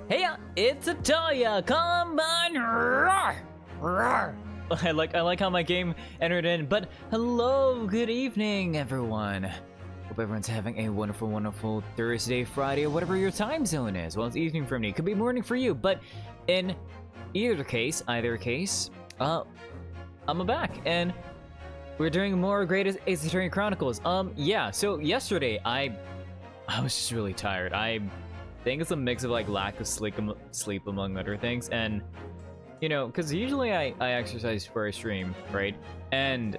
Hey, it's Atalia. Come on, roar, roar. I like how my game entered in. But hello, good evening, everyone. Hope everyone's having a wonderful, wonderful Thursday, Friday, or whatever your time zone is. Well, it's evening for me. Could be morning for you. But in either case, I'm back, and we're doing more Greatest Ace Attorney Chronicles. Yeah. So yesterday, I was just really tired. I think it's a mix of like lack of sleep among other things, and you know, because usually I exercise for a stream, right? And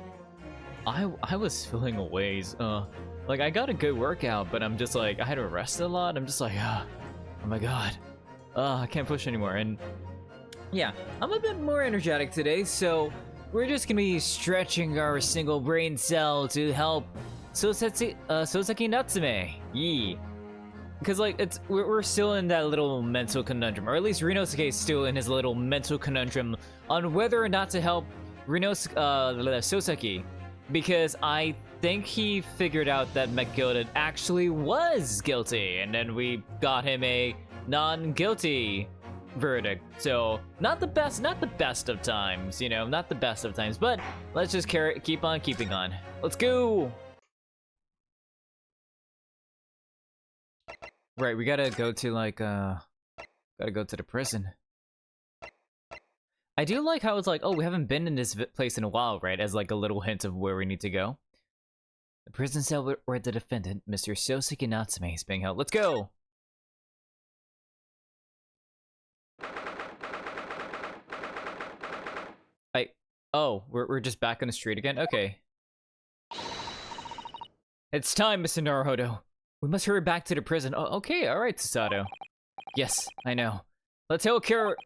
I was feeling a ways. Like I got a good workout, but I'm just like I had to rest a lot. I'm just like, oh my god, I can't push anymore. And yeah, I'm a bit more energetic today, so we're just gonna be stretching our single brain cell to help Soseki Natsume. Yee. Because like we're still in that little mental conundrum, or at least Rinosuke is still in his little mental conundrum on whether or not to help Soseki, because I think he figured out that McGilded actually was guilty, and then we got him a non-guilty verdict. So not the best of times, you know, not the best of times, but let's just keep on keeping on. Let's go. Right, we gotta go to like gotta go to the prison. I do like how it's like, oh, we haven't been in this place in a while, right? As like a little hint of where we need to go. The prison cell where the defendant, Mr. Soseki Natsume, is being held. Let's go. Oh, we're just back on the street again? Okay. It's time, Mr. Naruhodo. We must hurry back to the prison. Oh, okay, alright, Susato. Yes, I know. Let's take care.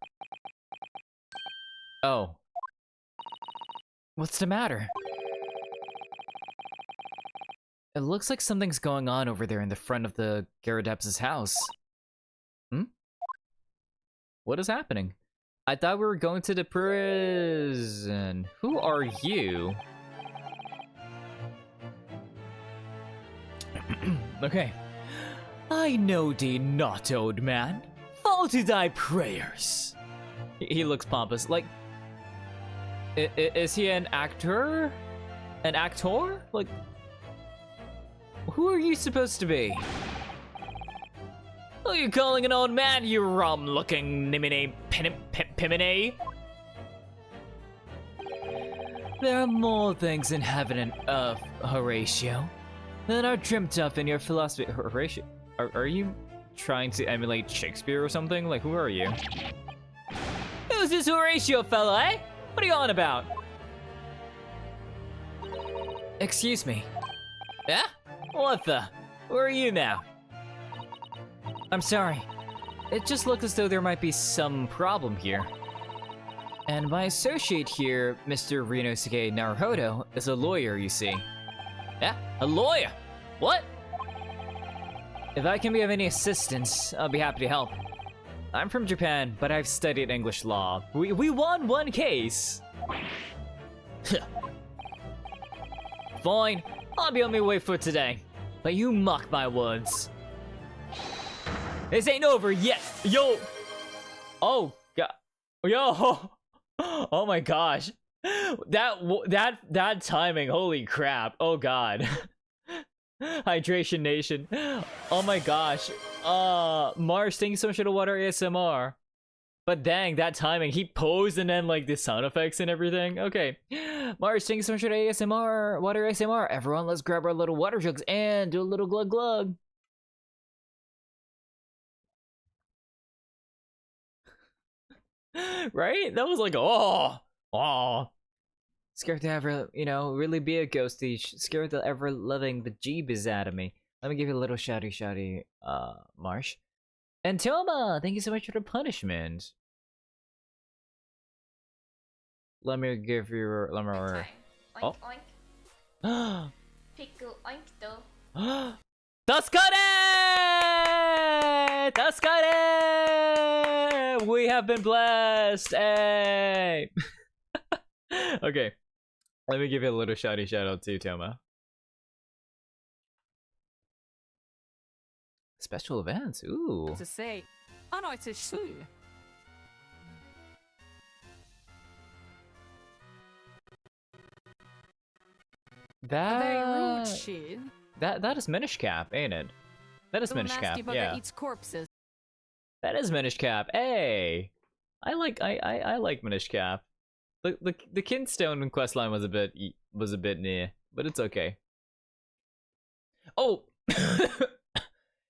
Oh. What's the matter? It looks like something's going on over there in the front of the Gyarados' house. Hmm? What is happening? I thought we were going to the prison. Who are you? Okay. I know thee not, old man. Fall to thy prayers. He looks pompous. Like, is he an actor? An actor? Like, who are you supposed to be? Who are you calling an old man, you rum-looking nimine pimine? There are more things in heaven and earth, Horatio, than are dreamt of in your philosophy. Horatio, are you trying to emulate Shakespeare or something? Like, who are you? Who's this Horatio fella, eh? What are you on about? Excuse me. Yeah? What the? Where are you now? I'm sorry. It just looks as though there might be some problem here. And my associate here, Mr. Rinosuke Naruhodo, is a lawyer, you see. Yeah, a lawyer? What? If I can be of any assistance, I'll be happy to help. I'm from Japan, but I've studied English law. We won one case! Fine, I'll be on my way for today. But you mock my words. This ain't over yet, yo! Oh, God. Yo! Oh my gosh. That timing, holy crap. Oh God. Hydration Nation. Oh my gosh. Mars, thank you so much for the water ASMR. But dang, that timing. He posed and then like the sound effects and everything. Okay. Mars, thank you so much for the ASMR. Water ASMR. Everyone, let's grab our little water jugs and do a little glug glug. Right? That was like, oh. Scared to ever, you know, really be a ghosty. Scared to ever living bejeebus out of me. Let me give you a little shouty, Marsh. And Toma, thank you so much for the punishment. Let me give you. Let me. Okay. Oink, Oh. oink. Pickle oink though. Tascare! Tascare! We have been blessed! Hey! Okay. Let me give you a little shouty shout out to Toma. Special events, ooh. To say, I know it's a shoe. Very rude That shit. that is Minish Cap, ain't it? That is Little Minish nasty Cap, bugger yeah. eats corpses. That is Minish Cap. Hey, I like Minish Cap. The Kinstone questline was a bit near, but it's okay. Oh,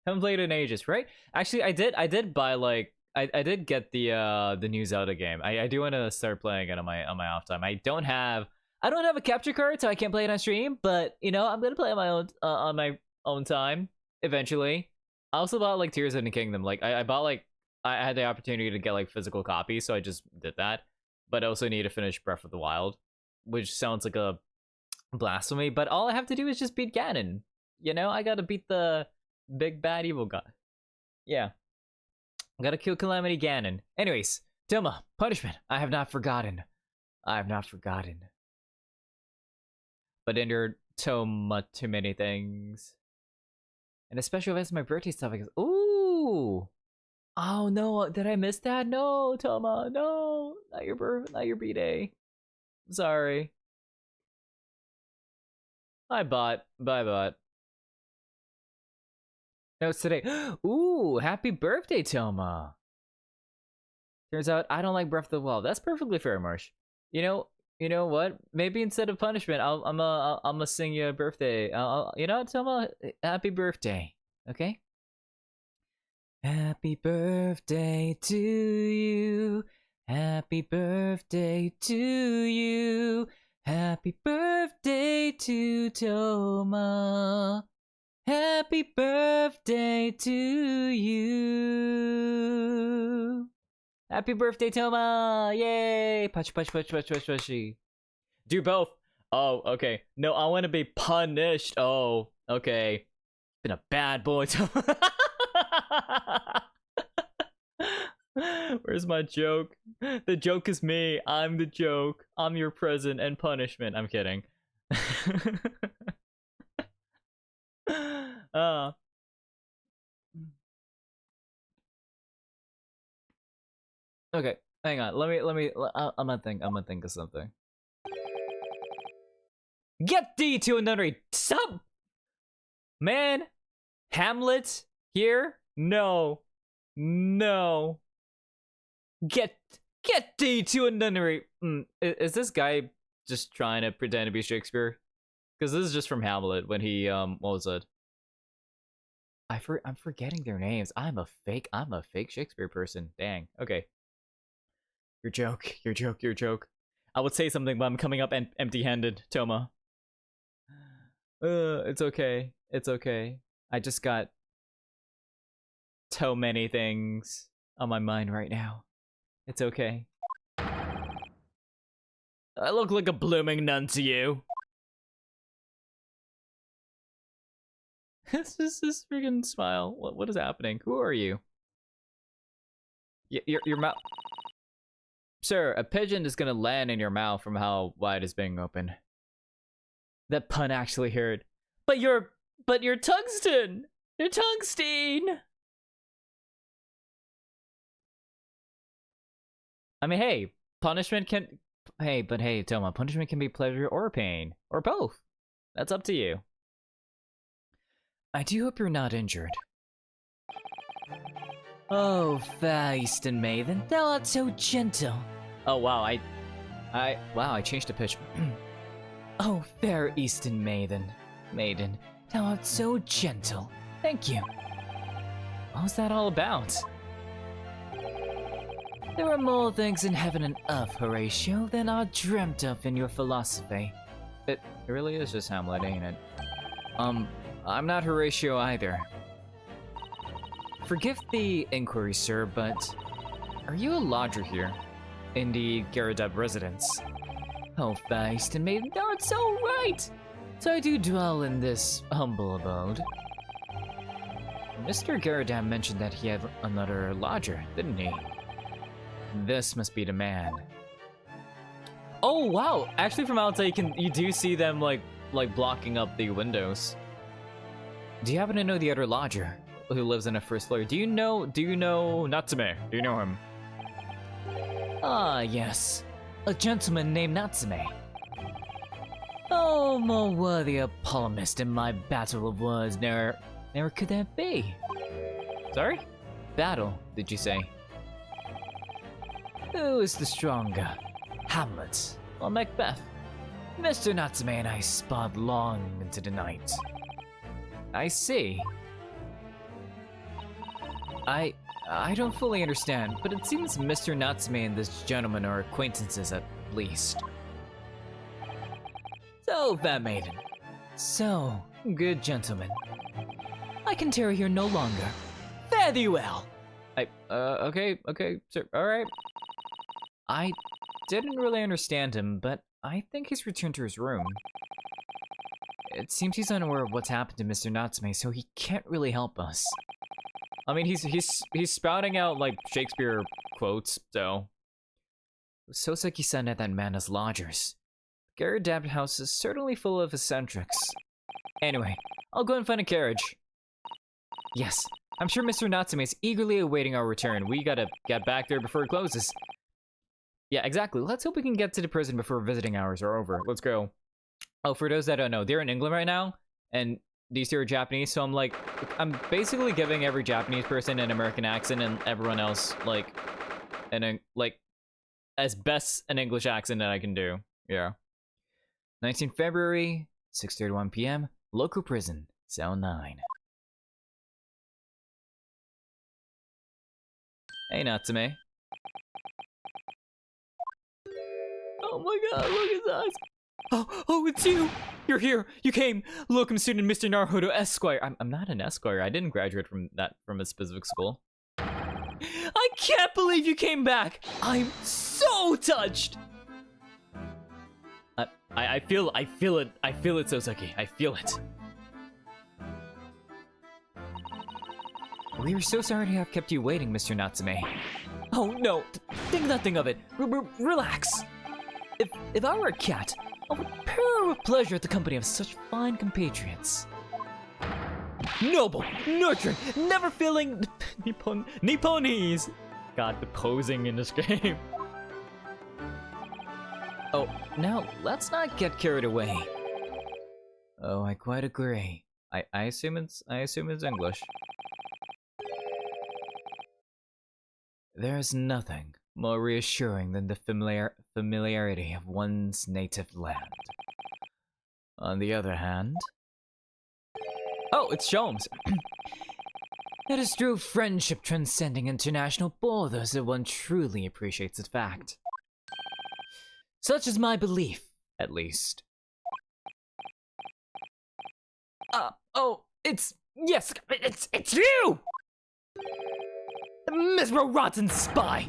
haven't played in ages, right? Actually, I did buy like I did get the new Zelda game. I do want to start playing it on my off time. I don't have a capture card, so I can't play it on stream. But you know, I'm gonna play on my own time eventually. I also bought like Tears of the Kingdom. Like I bought like I had the opportunity to get like physical copies, so I just did that. But I also need to finish Breath of the Wild, which sounds like a blasphemy. But all I have to do is just beat Ganon. You know, I gotta beat the big bad evil guy. Yeah, I gotta kill Calamity Ganon. Anyways, Toma, punishment. I have not forgotten. I have not forgotten. But endured too many things. And a special event's my birthday stuff. I guess. Ooh. Oh no! Did I miss that? No, Toma. No, not your b-day. Sorry. Bye, bot. No, it's today. Ooh, happy birthday, Toma. Turns out I don't like Breath of the Wild. That's perfectly fair, Marsh. You know what? Maybe instead of punishment, I'm gonna sing you a birthday. You know what, Toma? Happy birthday. Okay. Happy birthday to you. Happy birthday to you. Happy birthday to Toma. Happy birthday to you. Happy birthday, Toma! Yay! Pushy. Do both. Oh, okay. No, I want to be punished. Oh, okay. Been a bad boy, Toma. Where's my joke? The joke is me. I'm the joke. I'm your present and punishment. I'm kidding. Okay, hang on. Let me. I'm gonna think of something. Get thee to another sub, man. Hamlet here? No. Get thee to another. Is this guy just trying to pretend to be Shakespeare? Because this is just from Hamlet when he what was it? I'm forgetting their names. I'm a fake Shakespeare person. Dang. Okay. Your joke. I would say something, but I'm coming up empty-handed, Toma. It's okay. I just got so many things on my mind right now. It's okay. I look like a blooming nun to you. This freaking smile. What is happening? Who are you? Your mouth. Sir, a pigeon is gonna land in your mouth from how wide it's being open. That pun actually hurt. But you're tungsten! You're tungsten! I mean, hey, punishment can... Hey, Toma, punishment can be pleasure or pain. Or both. That's up to you. I do hope you're not injured. Oh, fair Eastern maiden, thou art so gentle. Oh wow, I changed the pitch. Oh, fair Eastern maiden, thou art so gentle. Thank you. What was that all about? There are more things in heaven and earth, Horatio, than are dreamt of in your philosophy. It really is just Hamlet, ain't it? I'm not Horatio either. Forgive the inquiry, sir, but are you a lodger here in the Garadeb residence? Oh, feist and maiden, thou art so right! So I do dwell in this humble abode. Mr. Garadeb mentioned that he had another lodger, didn't he? This must be the man. Oh wow! Actually, from outside, you do see them like blocking up the windows. Do you happen to know the other lodger who lives on the first floor? Do you know Natsume? Do you know him? Ah, yes. A gentleman named Natsume. Oh, more worthy a polemist in my battle of words, never could that be. Sorry? Battle, did you say? Who is the stronger? Hamlet or Macbeth? Mr. Natsume and I sparred long into the night. I see. I don't fully understand, but it seems Mr. Natsume and this gentleman are acquaintances at least. So, fair maiden. So, good gentleman. I can tarry here no longer. Fare thee well! Okay, sir, alright. I didn't really understand him, but I think he's returned to his room. It seems he's unaware of what's happened to Mr. Natsume, so he can't really help us. I mean, he's spouting out, like, Shakespeare quotes, so... Soseki said that man has lodgers. Garadeb house is certainly full of eccentrics. Anyway, I'll go and find a carriage. Yes, I'm sure Mr. Natsume is eagerly awaiting our return. We gotta get back there before it closes. Yeah, exactly. Let's hope we can get to the prison before visiting hours are over. Let's go. Oh, for those that don't know, they're in England right now, and these two are Japanese, so I'm basically giving every Japanese person an American accent and everyone else, as best an English accent that I can do. Yeah. 19th February, 6:31 p.m., local prison, cell 9. Hey, Natsume. Oh my god, look at us! Oh, it's you! You're here! You came! Locum student Mr. Naruhodo Esquire. I'm not an Esquire. I didn't graduate from a specific school. I can't believe you came back! I'm so touched! I feel it, Soseki. I feel it. We are so sorry to have kept you waiting, Mr. Natsume. Oh no, think nothing of it. Relax. If I were a cat, I would purr with pleasure at the company of such fine compatriots. Noble, nurturing, never failing Nipponese. God, the posing in this game. Oh, now let's not get carried away. Oh, I quite agree. I assume it's English. There is nothing more reassuring than the familiarity of one's native land. On the other hand... Oh, it's Sholmes! It is true friendship transcending international borders that one truly appreciates the fact. Such is my belief, at least. Yes, it's you! Miserable rotten spy!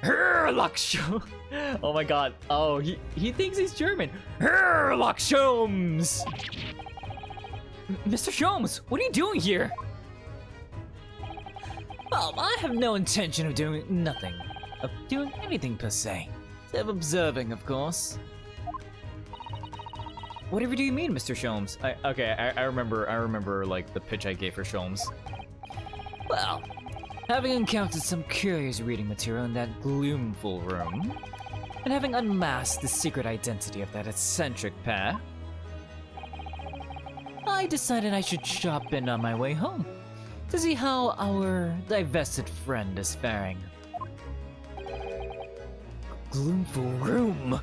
Herlock Sholmes! Oh my god. Oh, he thinks he's German. Herlock Sholmes! Mr. Sholmes, what are you doing here? I have no intention of doing anything per se. Of observing, of course. Whatever do you mean, Mr. Sholmes? I remember like the pitch I gave for Sholmes. Well, having encountered some curious reading material in that gloomful room, and having unmasked the secret identity of that eccentric pair, I decided I should shop in on my way home to see how our divested friend is faring. Gloomful room.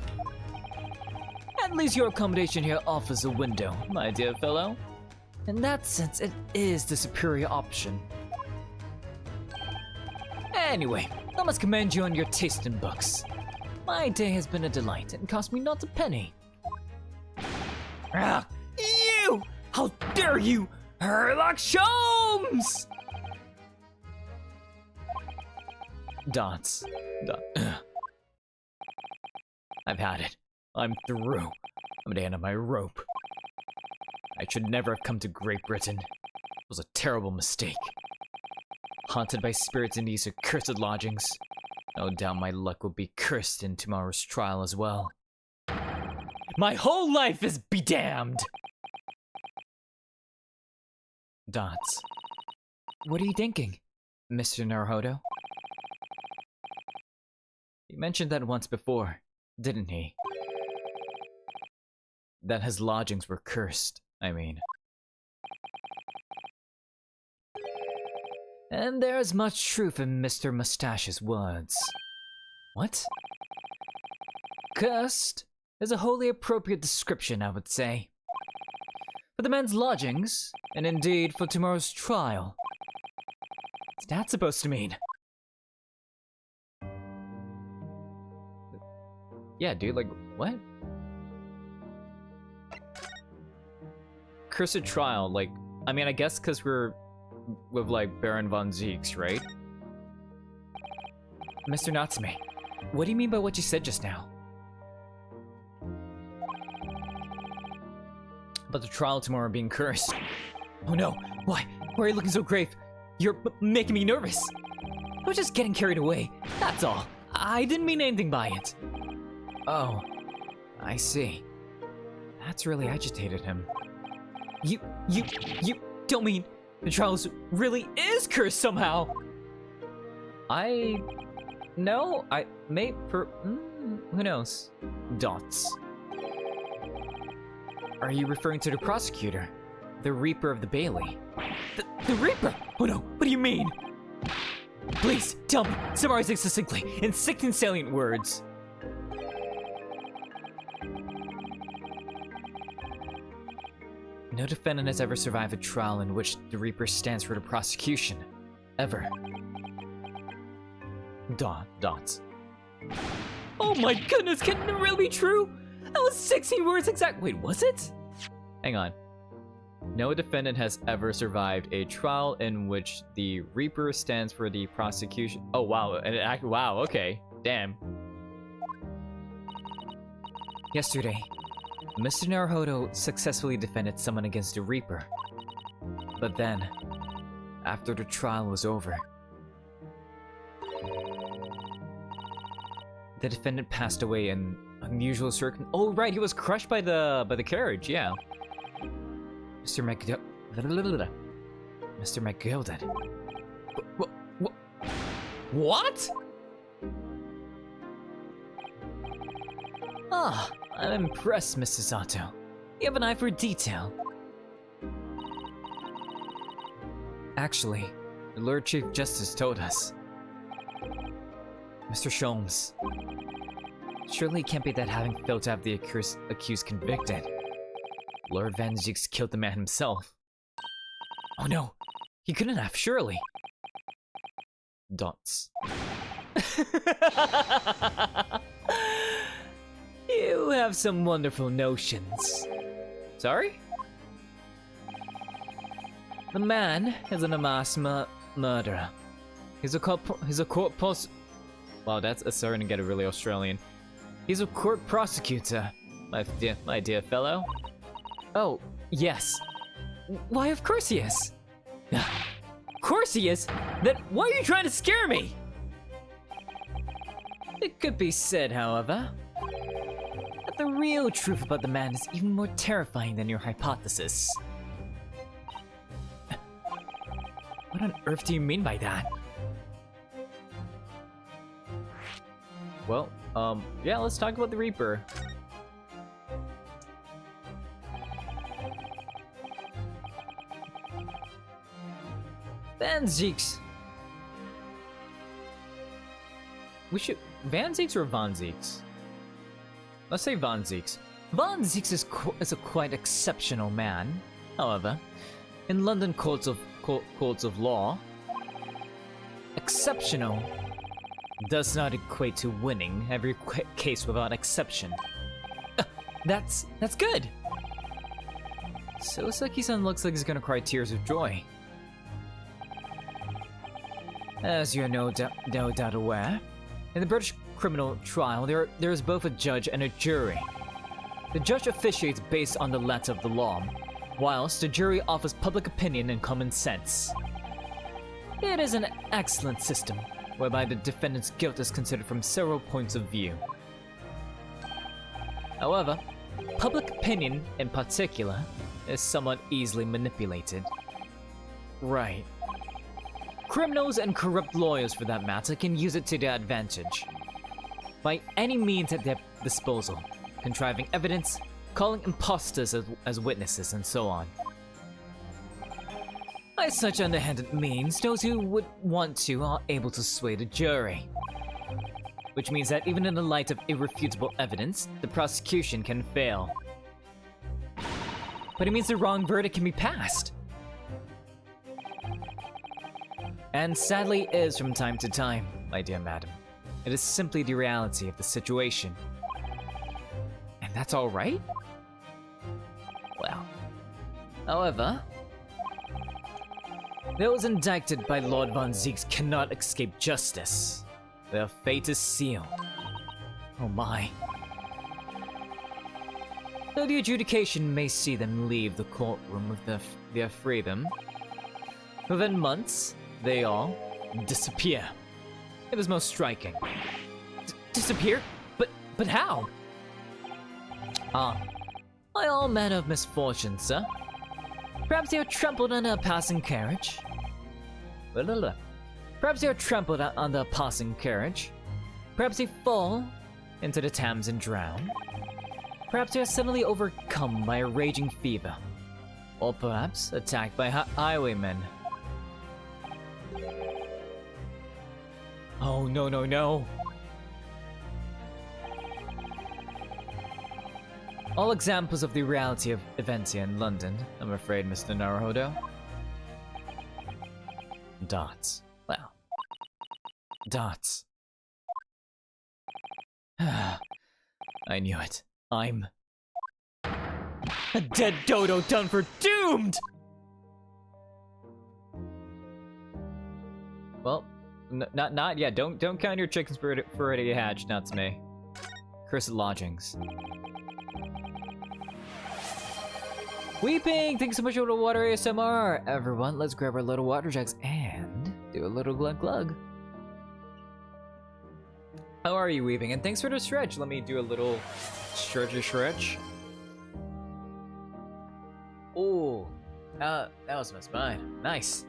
At least your accommodation here offers a window, my dear fellow. In that sense, it is the superior option. Anyway, I must commend you on your taste in books. My day has been a delight and cost me not a penny. Ah, you! How dare you, Herlock Sholmes! Dots. I've had it. I'm through. I'm at the end of my rope. I should never have come to Great Britain. It was a terrible mistake. Haunted by spirits in these accursed lodgings. No doubt my luck will be cursed in tomorrow's trial as well. My whole life is bedamned! Dots. What are you thinking, Mr. Naruhodo? He mentioned that once before, didn't he? That his lodgings were cursed, I mean. And there's much truth in Mr. Mustache's words. What? Cursed is a wholly appropriate description, I would say. For the man's lodgings, and indeed for tomorrow's trial. What's that supposed to mean? Yeah, dude, like, what? Cursed trial, like, I mean, I guess because we're with, like, Baron von Zieks, right? Mr. Natsume, what do you mean by what you said just now? About the trial tomorrow being cursed. Oh no, why? Why are you looking so grave? You're making me nervous. I was just getting carried away, that's all. I didn't mean anything by it. Oh, I see. That's really agitated him. You don't mean the trial really is cursed somehow? No, I may who knows? Dots. Are you referring to the prosecutor? The Reaper of the Bailey? The Reaper? Oh no, what do you mean? Please, tell me, summarize it succinctly, in 16 salient words. No defendant has ever survived a trial in which the Reaper stands for the prosecution. Ever. Dots. Oh my goodness, can it really be true? That was 16 words exact. Wait, was it? Hang on. No defendant has ever survived a trial in which the Reaper stands for the prosecution. Oh wow, wow, okay. Damn. Yesterday, Mr. Naruhodo successfully defended someone against the Reaper. But then, after the trial was over, the defendant passed away in unusual Oh right, he was crushed by the carriage, yeah. Mr. McGilded. What? Ah, I'm impressed, Mr. Sato. You have an eye for detail. Actually, the Lord Chief Justice told us. Mr. Sholmes. Surely it can't be that having failed to have the accused convicted, Lord Van Zieks killed the man himself. Oh no, he couldn't have, surely. Dots. You have some wonderful notions. Sorry? The man is an mass murderer. He's a court Wow, that's starting to get really Australian. He's a court prosecutor, my dear fellow. Oh, yes. Why, of course he is. Of course he is? Then why are you trying to scare me? It could be said, however, that the real truth about the man is even more terrifying than your hypothesis. What on earth do you mean by that? Well, yeah, let's talk about the Reaper. Van Zieks. Van Zieks or Von Zieks? Let's say Von Zieks. Von Zieks is a quite exceptional man. However, in London courts of law, exceptional does not equate to winning every case without exception. That's good. Soseki-san looks like he's gonna cry tears of joy. As you're no doubt aware, in the British criminal trial, there is both a judge and a jury. The judge officiates based on the letter of the law, whilst the jury offers public opinion and common sense. It is an excellent system, whereby the defendant's guilt is considered from several points of view. However, public opinion, in particular, is somewhat easily manipulated. Right. Criminals and corrupt lawyers, for that matter, can use it to their advantage. By any means at their disposal, contriving evidence, calling imposters as witnesses, and so on. By such underhanded means, those who would want to are able to sway the jury. Which means that even in the light of irrefutable evidence, the prosecution can fail. But it means the wrong verdict can be passed. And sadly is from time to time, my dear madam. It is simply the reality of the situation. And that's alright? Well. However, those indicted by Lord Von Zieks cannot escape justice. Their fate is sealed. Oh my. Though the adjudication may see them leave the courtroom with their freedom, within months, they all disappear. It is most striking. Disappear? But how? By all manner of misfortune, sir. Perhaps they are trampled on a passing carriage. Perhaps they are trampled on the passing carriage. Perhaps they fall into the Thames and drown. Perhaps they are suddenly overcome by a raging fever. Or perhaps attacked by highwaymen. Oh, no. All examples of the reality of events here in London, I'm afraid, Mr. Naruhodo. Dots. Well. Dots. I knew it. I'm a dead dodo done for doomed! Well, not yet. Don't count your chickens for already hatched, Natsume. Cursed lodgings. Weeping! Thanks so much for the water ASMR! Everyone, let's grab our little water jugs and do a little glug glug. How are you, Weeping? And thanks for the stretch. Let me do a little stretch. Oh, that was my spine. Nice.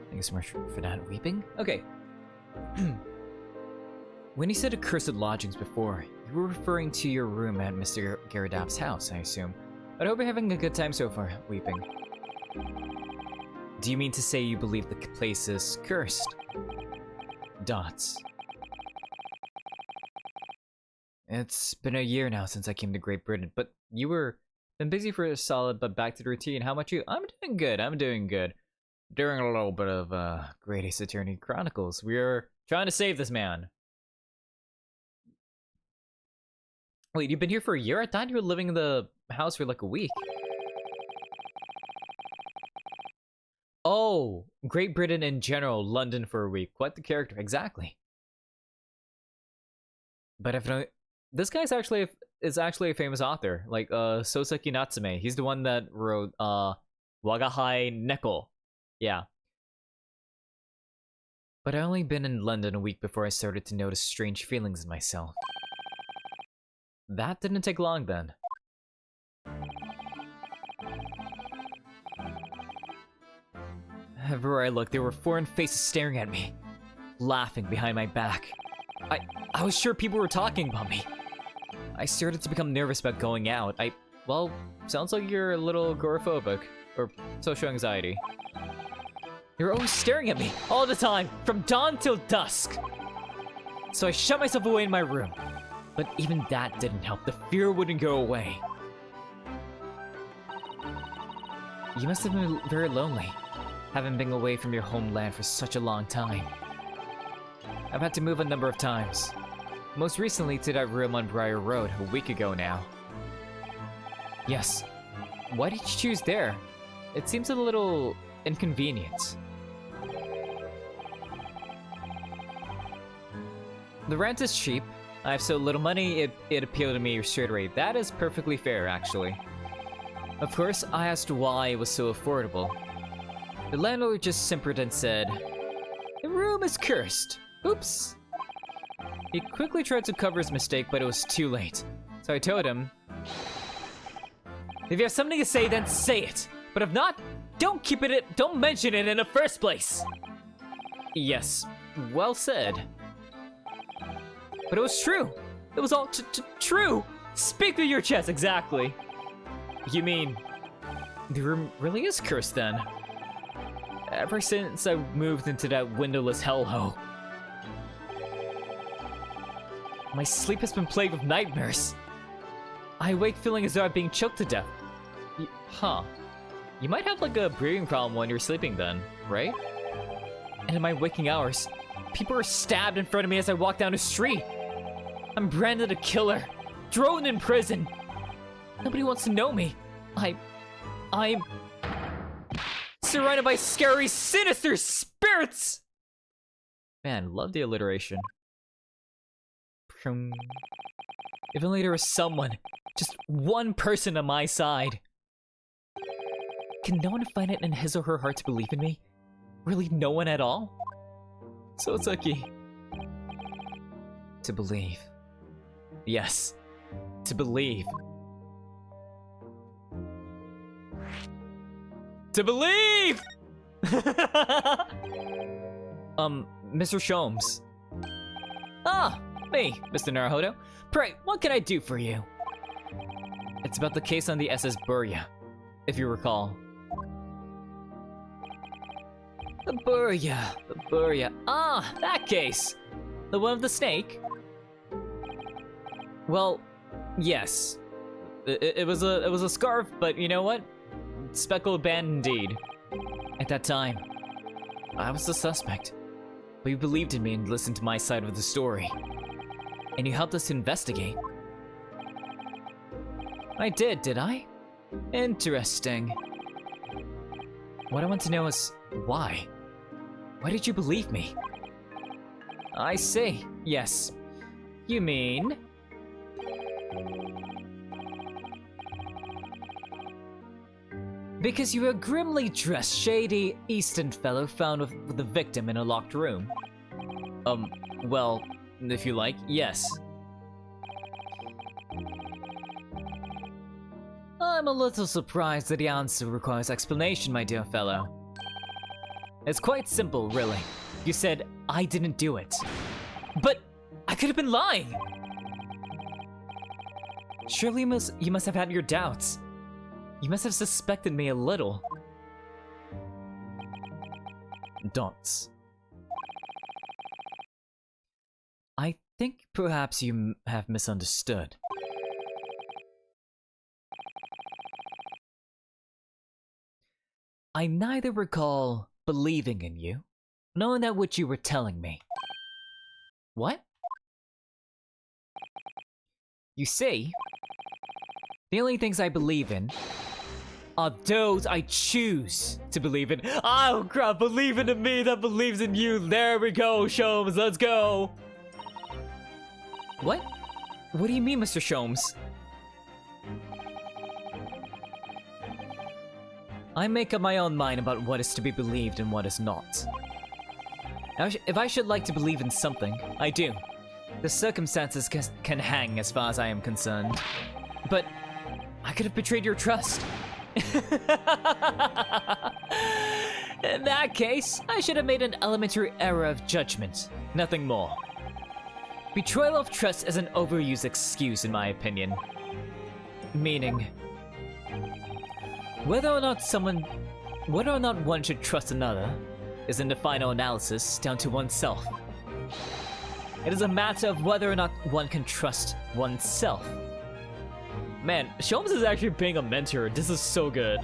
Thank you so much for that, Weeping. Okay. When you said accursed lodgings before, you were referring to your room at Mr. Garadap's house, I assume. But I hope you're having a good time so far, Weeping. Do you mean to say you believe the place is cursed? Dots. It's been a year now since I came to Great Britain, but you were been busy for a solid, but back to the routine. How about you? I'm doing good. During a little bit of Great Ace Attorney Chronicles, we're trying to save this man. Wait, you've been here for a year? I thought you were living in the house for like a week. Oh, Great Britain in general, London for a week. Quite the character, exactly. But if no, this guy's actually a famous author, like Soseki Natsume. He's the one that wrote Wagahai Neko. Yeah. But I only been in London a week before I started to notice strange feelings in myself. That didn't take long then. Everywhere I looked, there were foreign faces staring at me, laughing behind my back. I was sure people were talking about me. I started to become nervous about going out. Well, sounds like you're a little agoraphobic, or social anxiety. They were always staring at me, all the time, from dawn till dusk. So I shut myself away in my room. But even that didn't help. The fear wouldn't go away. You must have been very lonely, having been away from your homeland for such a long time. I've had to move a number of times. Most recently to that room on Briar Road, a week ago now. Yes. Why did you choose there? It seems a little inconvenient. The rent is cheap. I have so little money, it appealed to me straight away. That is perfectly fair, actually. Of course, I asked why it was so affordable. The landlord just simpered and said, "The room is cursed." Oops. He quickly tried to cover his mistake, but it was too late. So I told him, "If you have something to say, then say it. But if not, don't mention it in the first place." Yes, well said. But it was true. It was all true. Speak through your chest, exactly. You mean, the room really is cursed then? Ever since I moved into that windowless hellhole, my sleep has been plagued with nightmares. I awake feeling as though I'm being choked to death. You might have like a breathing problem when you're sleeping then, right? And in my waking hours, people are stabbed in front of me as I walk down the street. I'm branded a killer, thrown in prison. Nobody wants to know me. I'm surrounded by scary, sinister spirits! Man, love the alliteration. If only there was someone, just one person on my side. Can no one find it in his or her heart to believe in me? Really no one at all? Soseki. To believe. Yes, to believe. To believe! Mr. Sholmes. Ah, me, Mr. Naruhodo. Pray, what can I do for you? It's about the case on the SS Burya, if you recall. The Burya. Ah, that case. The one with the snake? Well, yes. It was a scarf, but you know what? Speckled band indeed. At that time, I was the suspect. But you believed in me and listened to my side of the story. And you helped us to investigate. I did I? Interesting. What I want to know is why? Why did you believe me? I see. Yes. You mean... because you were a grimly dressed, shady Eastern fellow found with the victim in a locked room. Well, if you like, yes. I'm a little surprised that the answer requires explanation, my dear fellow. It's quite simple, really. You said, I didn't do it. But I could have been lying! Surely you must have had your doubts. You must have suspected me a little. Dots. I think perhaps you have misunderstood. I neither recall believing in you, nor that which you were telling me. What? You see, the only things I believe in are those I choose to believe in. Oh crap, believe in me that believes in you. There we go, Sholmes, let's go. What? What do you mean, Mr. Sholmes? I make up my own mind about what is to be believed and what is not. If I should like to believe in something, I do. The circumstances can hang as far as I am concerned. But I could have betrayed your trust. In that case, I should have made an elementary error of judgment, nothing more. Betrayal of trust is an overused excuse in my opinion. Meaning, whether or not one should trust another is in the final analysis down to oneself. It is a matter of whether or not one can trust oneself. Man, Sholmes is actually being a mentor. This is so good.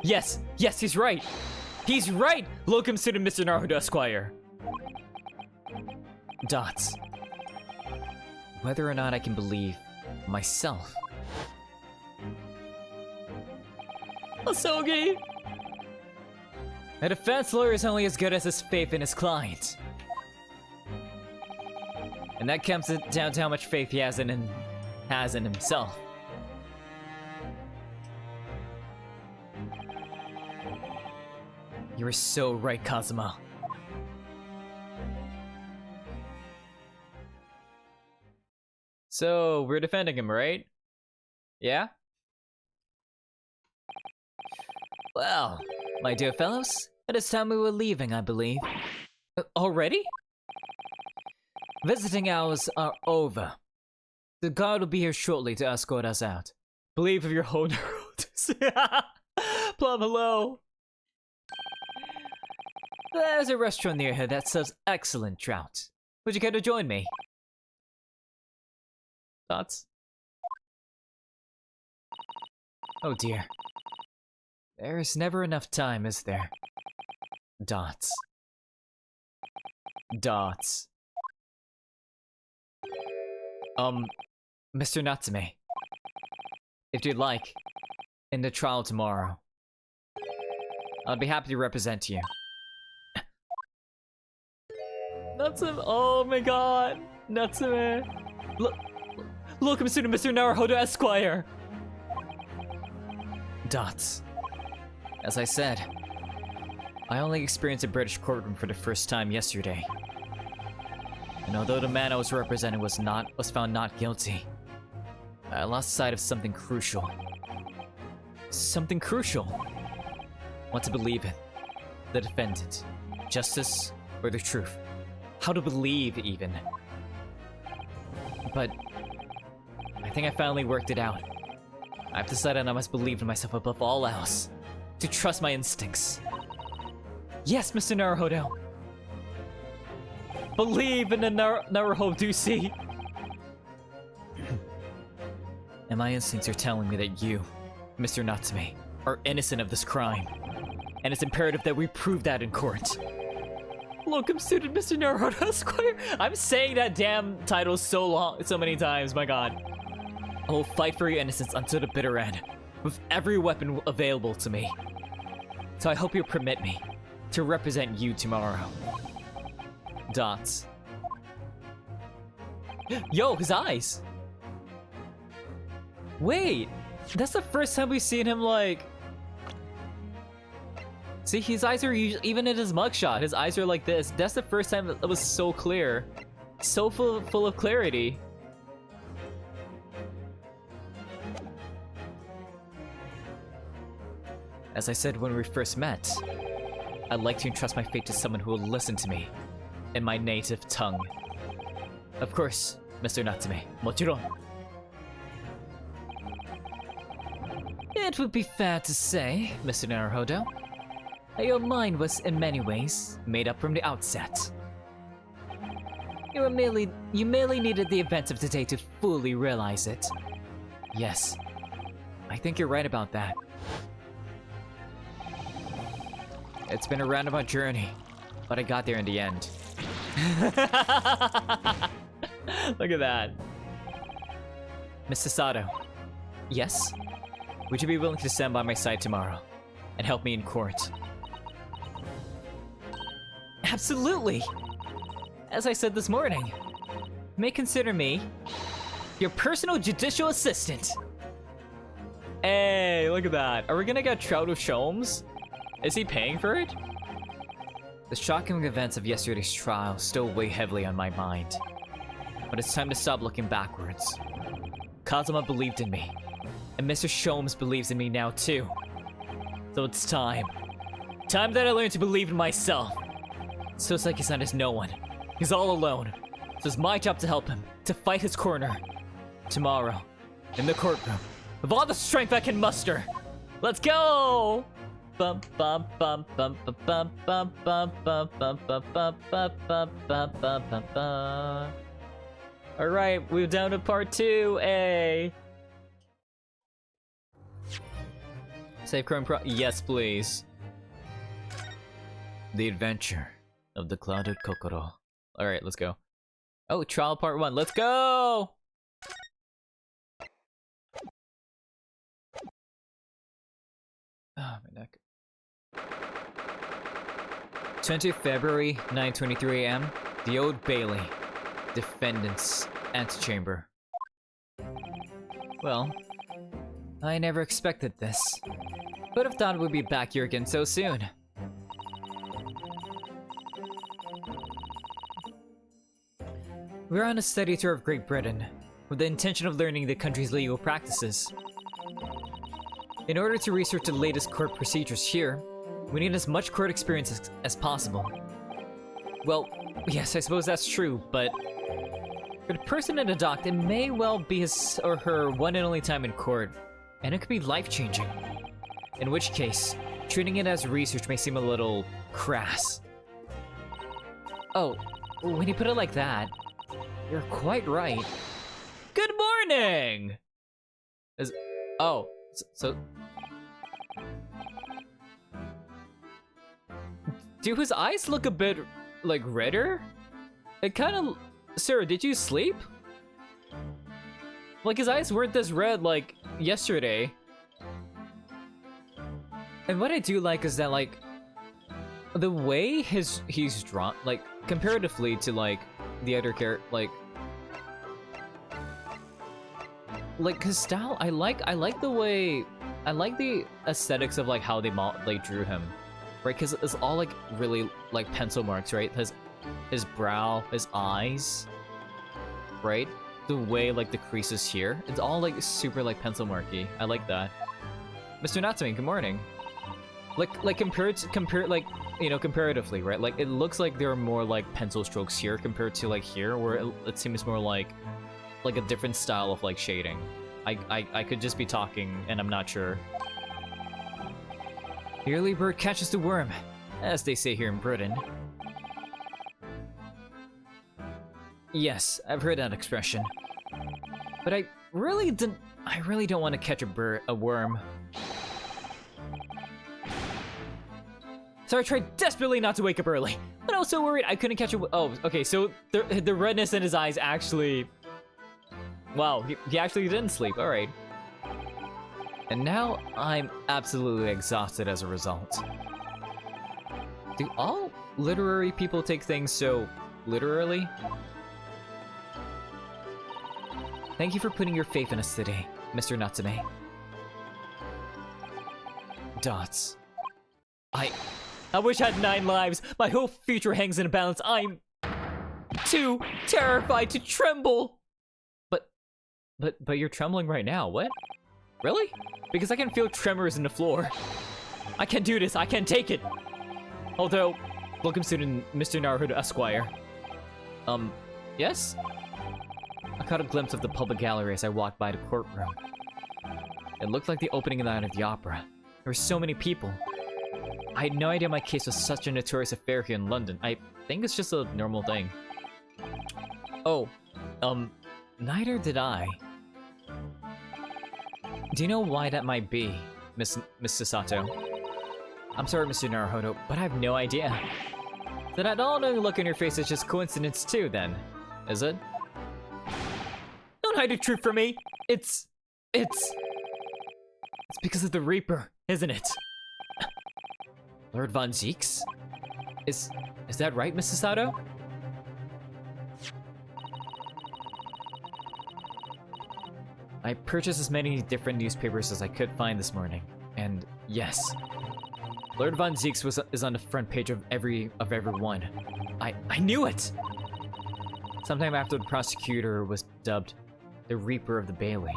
Yes, he's right. He's right! Welcome to Mr. Naruhodo Esquire. Dots. Whether or not I can believe myself. Asogi! A defense lawyer is only as good as his faith in his client. And that comes down to how much faith he has in himself. You were so right, Kazuma. So, we're defending him, right? Yeah? Well, my dear fellows, it is time we were leaving, I believe. Already? Visiting hours are over. The guard will be here shortly to escort us out. Believe of your own Plum, hello. There's a restaurant near here that serves excellent trout. Would you care to join me? Thoughts? Oh dear. There is never enough time, is there? Dots. Dots. Mr. Natsume. If you'd like, in the trial tomorrow, I'd be happy to represent you. Natsume, oh my god! Natsume! Look, I'm student Mr. Naruhodo Esquire! Dots. As I said, I only experienced a British courtroom for the first time yesterday. And although the man I was representing was found not guilty, I lost sight of something crucial. Something crucial. What to believe in. The defendant. Justice or the truth. How to believe, even. But I think I finally worked it out. I've decided I must believe in myself above all else. To trust my instincts. Yes, Mr. Naruhodo. Believe in the Naruhodo. And my instincts are telling me that you, Mr. Natsume, are innocent of this crime. And it's imperative that we prove that in court. Locum student Mr. Naruhodo Esquire. I'm saying that damn title so many times, my god. I will fight for your innocence until the bitter end, with every weapon available to me. So I hope you'll permit me to represent you tomorrow. Dots. Yo, his eyes! Wait! That's the first time we've seen him, like... See, his eyes are usually... Even in his mugshot, his eyes are like this. That's the first time it was so clear. So full of clarity. As I said when we first met, I'd like to entrust my fate to someone who will listen to me in my native tongue. Of course, Mr. Natsume, mochiron. It would be fair to say, Mr. Naruhodo, that your mind was in many ways made up from the outset. You merely needed the events of today to fully realize it. Yes, I think you're right about that. It's been a roundabout journey, but I got there in the end. Look at that. Mr. Sato. Yes? Would you be willing to stand by my side tomorrow and help me in court? Absolutely! As I said this morning, you may consider me your personal judicial assistant. Hey, look at that. Are we gonna get Trout with Sholmes? Is he paying for it? The shocking events of yesterday's trial still weigh heavily on my mind. But it's time to stop looking backwards. Kazuma believed in me, and Mr. Sholmes believes in me now too. So it's time. Time that I learn to believe in myself. Soseki-san is no one. He's all alone. So it's my job to help him, to fight his corner. Tomorrow, in the courtroom, with all the strength I can muster. Let's go! Bum bum bum bum bum bum bum bum bum bum bum bum bum bum bum bum bum bum. All right, we're down to part 2. A. Save Chrome Pro. Yes, please. The Adventure of the Clouded Kokoro. All right, let's go. Oh, trial part 1. Let's go. Ah, my neck. 20th February, 9:23 a.m. The Old Bailey. Defendant's antechamber. Well, I never expected this. Would have thought we'd be back here again so soon. We're on a study tour of Great Britain, with the intention of learning the country's legal practices. In order to research the latest court procedures here, we need as much court experience as possible. Well, yes, I suppose that's true, but for the person in the dock, it may well be his or her one and only time in court, and it could be life-changing. In which case, treating it as research may seem a little crass. Oh, when you put it like that, you're quite right. Good morning! So... Do his eyes look a bit, like, redder? It kinda... Sir, did you sleep? Like, his eyes weren't this red, like, yesterday. And what I do like is that, like, the way he's drawn, like, comparatively to, like, the other character, like his style, I like the way, I like the aesthetics of, like, how they drew him. Right, because it's all, like, really, like, pencil marks, right? His brow, his eyes, right? The way, like, the creases here, it's all, like, super, like, pencil marky. I like that. Mr. Natsume, good morning. Like comparatively, right? Like, it looks like there are more, like, pencil strokes here compared to, like, here, where it seems more like a different style of, like, shading. I could just be talking, and I'm not sure. The early bird catches the worm, as they say here in Britain. Yes, I've heard that expression. But I really don't want to catch a worm. So I tried desperately not to wake up early, but I was so worried I couldn't catch a. Oh, okay, so the redness in his eyes actually. Wow, he actually didn't sleep. All right. And now I'm absolutely exhausted as a result. Do all literary people take things so literally? Thank you for putting your faith in us today, Mr. Natsume. Dots. I wish I had 9 lives. My whole future hangs in a balance. I'm too terrified to tremble. But you're trembling right now. What? Really? Because I can feel tremors in the floor. I can't do this. I can't take it. Although, welcome student Mr. Naruhodo Esquire. Yes? I caught a glimpse of the public gallery as I walked by the courtroom. It looked like the opening night of the opera. There were so many people. I had no idea my case was such a notorious affair here in London. I think it's just a normal thing. Oh, neither did I. Do you know why that might be, Miss Sasato? I'm sorry, Mr. Naruhodo, but I have no idea. That all-knowing look on your face is just coincidence too, then, is it? Don't hide the truth from me! It's because of the Reaper, isn't it? Lord Von Zeeks? Is that right, Mrs. Sato? I purchased as many different newspapers as I could find this morning, and yes, Lord Von Zeeks is on the front page of every one. I knew it! Sometime after the prosecutor was dubbed the Reaper of the Bailey.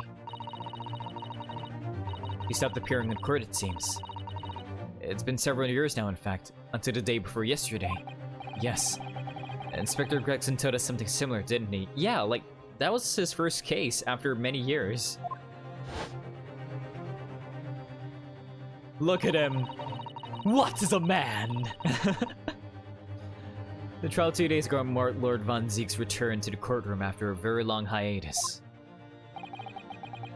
He stopped appearing in court, it seems. It's been several years now, in fact, until the day before yesterday. Yes. Inspector Gregson told us something similar, didn't he? Yeah, like, that was his first case after many years. Look at him! What is a man? The trial 2 days ago marked Lord Von Zeeks' return to the courtroom after a very long hiatus.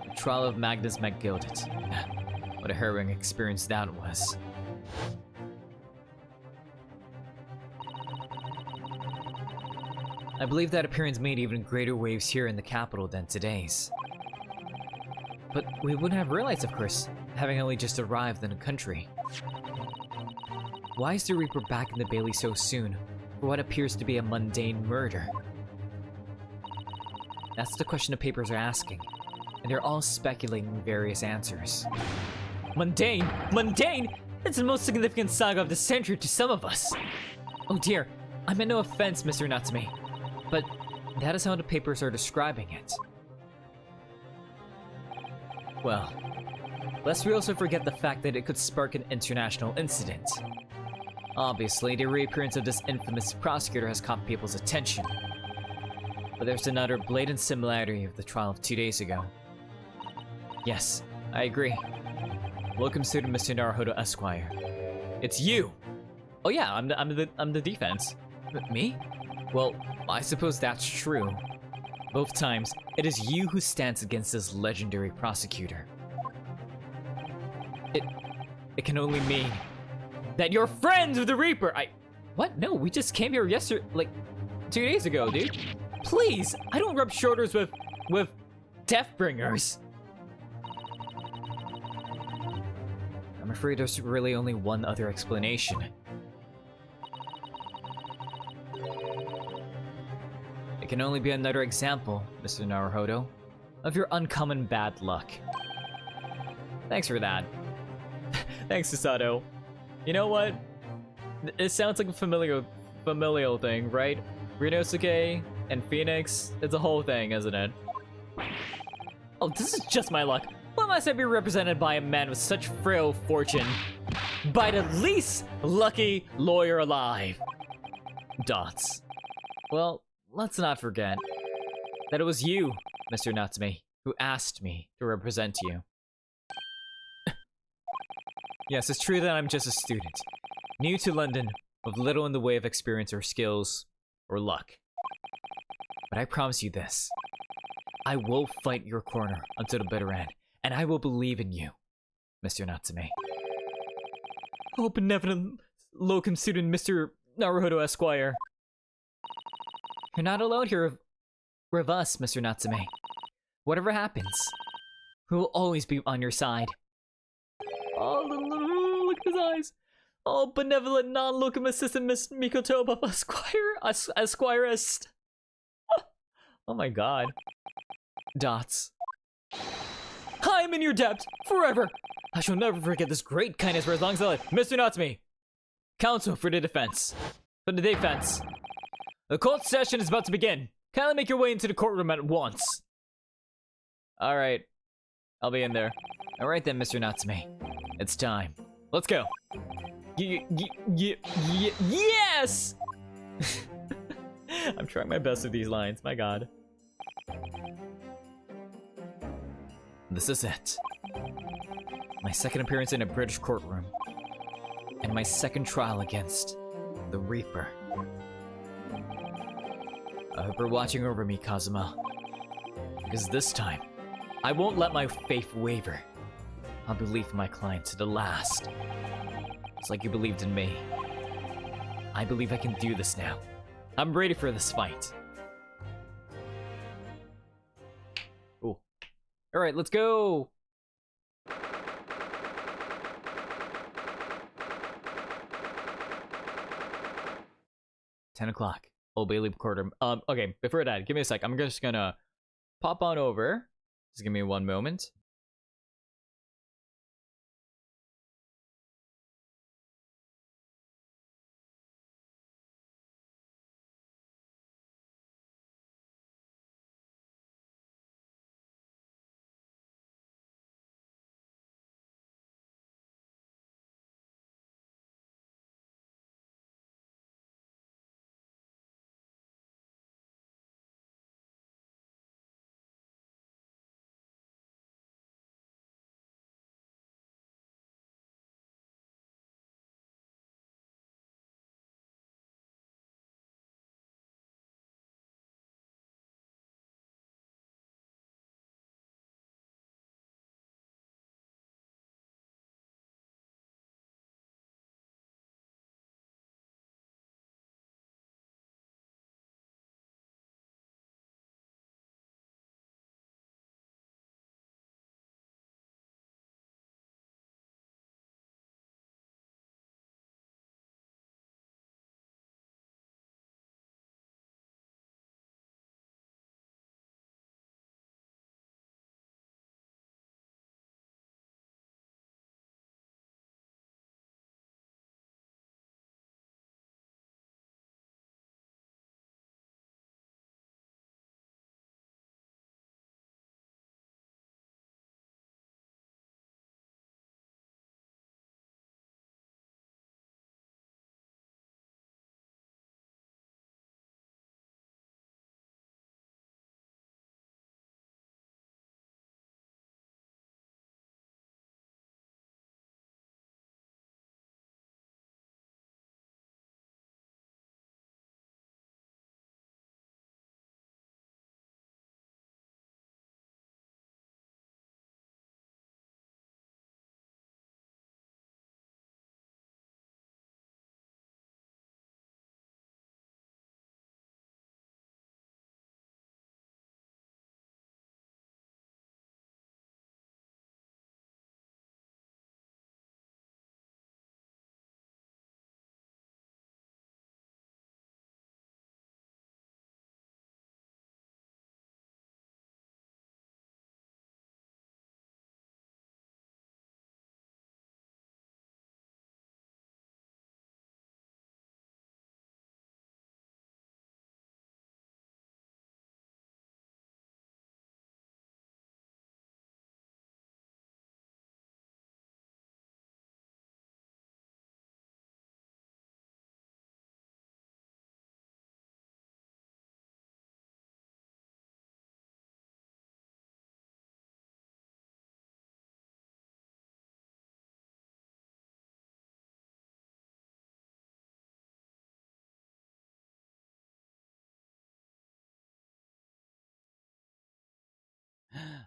The trial of Magnus McGilded. What a harrowing experience that was. I believe that appearance made even greater waves here in the capital than today's. But we wouldn't have realized, of course. having only just arrived in the country. Why is the Reaper back in the Bailey so soon for what appears to be a mundane murder? That's the question the papers are asking, and they're all speculating various answers. Mundane? Mundane? It's the most significant saga of the century to some of us. Oh dear, I meant no offense, Mr. Natsume, but that is how the papers are describing it. Well, lest we also forget the fact that it could spark an international incident. Obviously, the reappearance of this infamous prosecutor has caught people's attention. But there's another blatant similarity of the trial of 2 days ago. Yes, I agree. Welcome student Mr. Naruhodo Esquire. It's you! Oh yeah, I'm the defense. Me? Well, I suppose that's true. Both times, it is you who stands against this legendary prosecutor. It can only mean that you're friends with the Reaper! What? No, we just came here yesterday, like, 2 days ago, dude. Please, I don't rub shoulders with Deathbringers. I'm afraid there's really only one other explanation. It can only be another example, Mr. Naruhodo, of your uncommon bad luck. Thanks for that. Thanks, Susato. You know what? It sounds like a familial thing, right? Rinosuke and Phoenix, it's a whole thing, isn't it? Oh, this is just my luck. Why must I be represented by a man with such frail fortune? By the least lucky lawyer alive. Dots. Well, let's not forget that it was you, Mr. Natsume, who asked me to represent you. Yes, it's true that I'm just a student, new to London, with little in the way of experience or skills, or luck. But I promise you this. I will fight your corner until the bitter end, and I will believe in you, Mr. Natsume. Oh, benevolent locum student, Mr. Naruhodo Esquire. You're not alone here with us, Mr. Natsume. Whatever happens, we will always be on your side. Oh, look at his eyes. Oh, benevolent non-locum assistant Miss Mikoto Esquirist. Oh my god. Dots. I am in your debt, forever. I shall never forget this great kindness for as long as I live. Mr. Natsume, counsel for the defense. For the defense. The court session is about to begin. Kindly make your way into the courtroom at once. Alright. I'll be in there. Alright then, Mr. Natsume. It's time. Let's go. Yes! I'm trying my best with these lines, my god. This is it. My second appearance in a British courtroom. And my second trial against the Reaper. I hope you're watching over me, Kazuma. Because this time, I won't let my faith waver. I'll believe in my client to the last. It's like you believed in me. I believe I can do this now. I'm ready for this fight. Ooh. Alright, let's go! 10 o'clock. Old Bailey Quarter. Okay, before that, give me a sec. I'm just gonna pop on over. Just give me 1 moment.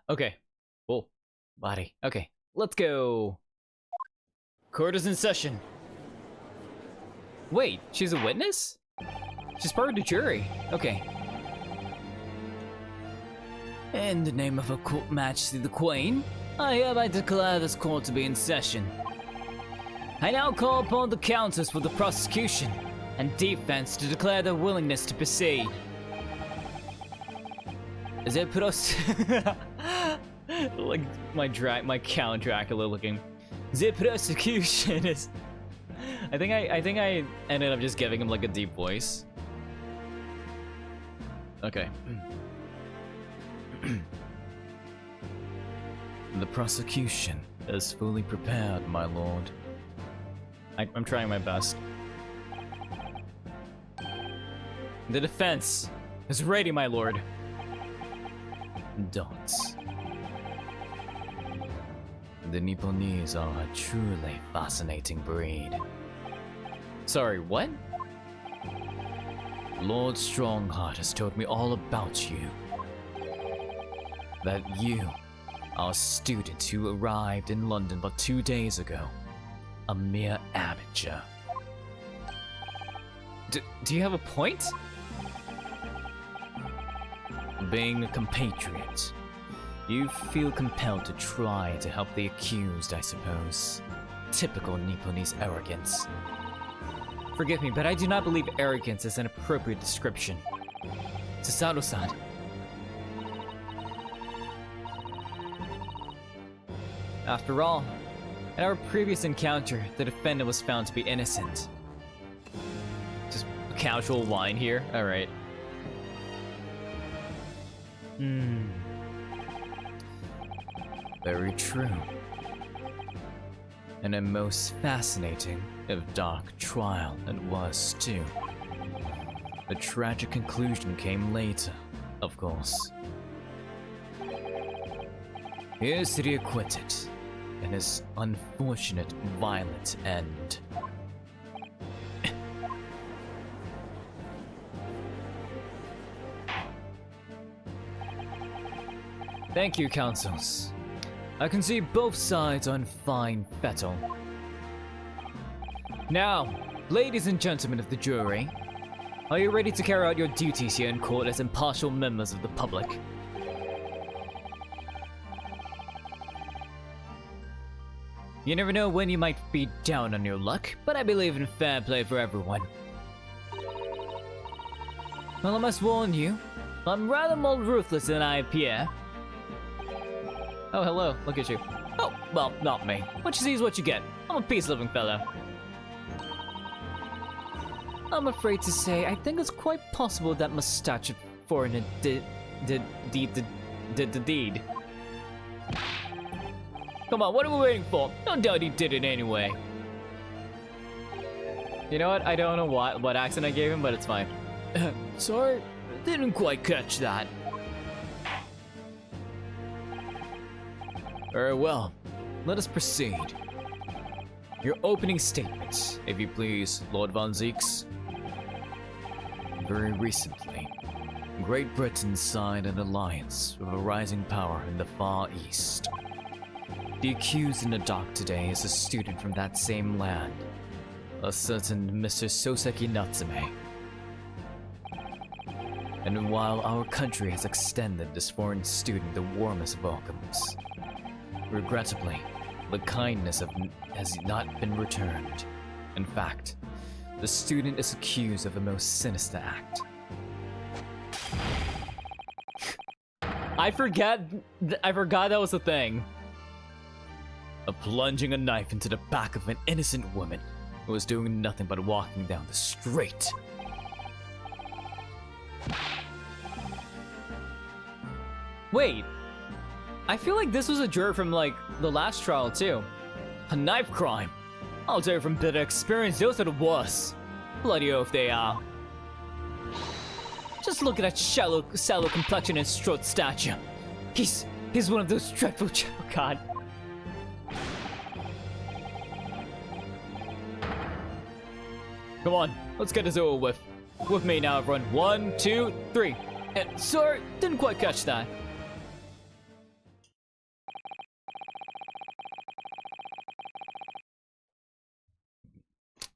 Okay. Whoa. Body. Okay. Let's go. Court is in session. Wait, she's a witness? She's part of the jury. Okay. In the name of her court majesty the Queen, I hereby declare this court to be in session. I now call upon the counsels for the prosecution and defense to declare their willingness to proceed. Is it like my Count Dracula looking. The prosecution is. I think I ended up just giving him like a deep voice. Okay. The prosecution is fully prepared, my lord. I'm trying my best. The defense is ready, my lord. Dots. The Nipponese are a truly fascinating breed. Sorry, what? Lord Strongheart has told me all about you. That you are a student who arrived in London but 2 days ago. A mere amateur. Do you have a point? Being a compatriot, you feel compelled to try to help the accused, I suppose. Typical Nipponese arrogance. Forgive me, but I do not believe arrogance is an appropriate description. Susato-san. After all, in our previous encounter, the defendant was found to be innocent. Just a casual line here? Alright. Very true. And a most fascinating, if dark, trial it was, too. The tragic conclusion came later, of course. Here's the acquitted, and his unfortunate, violent end. Thank you, counsels. I can see both sides on fine fettle. Now, ladies and gentlemen of the jury, are you ready to carry out your duties here in court as impartial members of the public? You never know when you might be down on your luck, but I believe in fair play for everyone. Well, I must warn you, I'm rather more ruthless than I appear. Oh, hello, look at you. Oh, well, not me. What you see is what you get. I'm a peace-loving fellow. I'm afraid to say, I think it's quite possible that mustache foreigner did the deed. Come on, what are we waiting for? No doubt he did it anyway. You know what? I don't know what accent I gave him, but it's fine. Sorry, didn't quite catch that. Very well, let us proceed. Your opening statement, if you please, Lord Von Zeeks. Very recently, Great Britain signed an alliance with a rising power in the Far East. The accused in the dock today is a student from that same land, a certain Mr. Soseki Natsume. And while our country has extended this foreign student the warmest welcomes, regrettably, the kindness has not been returned. In fact, the student is accused of a most sinister act. I forgot that was a thing. Of plunging a knife into the back of an innocent woman who was doing nothing but walking down the street. Wait. I feel like this was a juror from, like, the last trial, too. A knife crime? I'll tell you from bitter experience, those are the worst. Bloody oath they are. Just look at that sallow complexion and short stature. He's one of those dreadful oh god. Come on, let's get this over with. With me now, everyone. 1, 2, 3. Sorry, didn't quite catch that.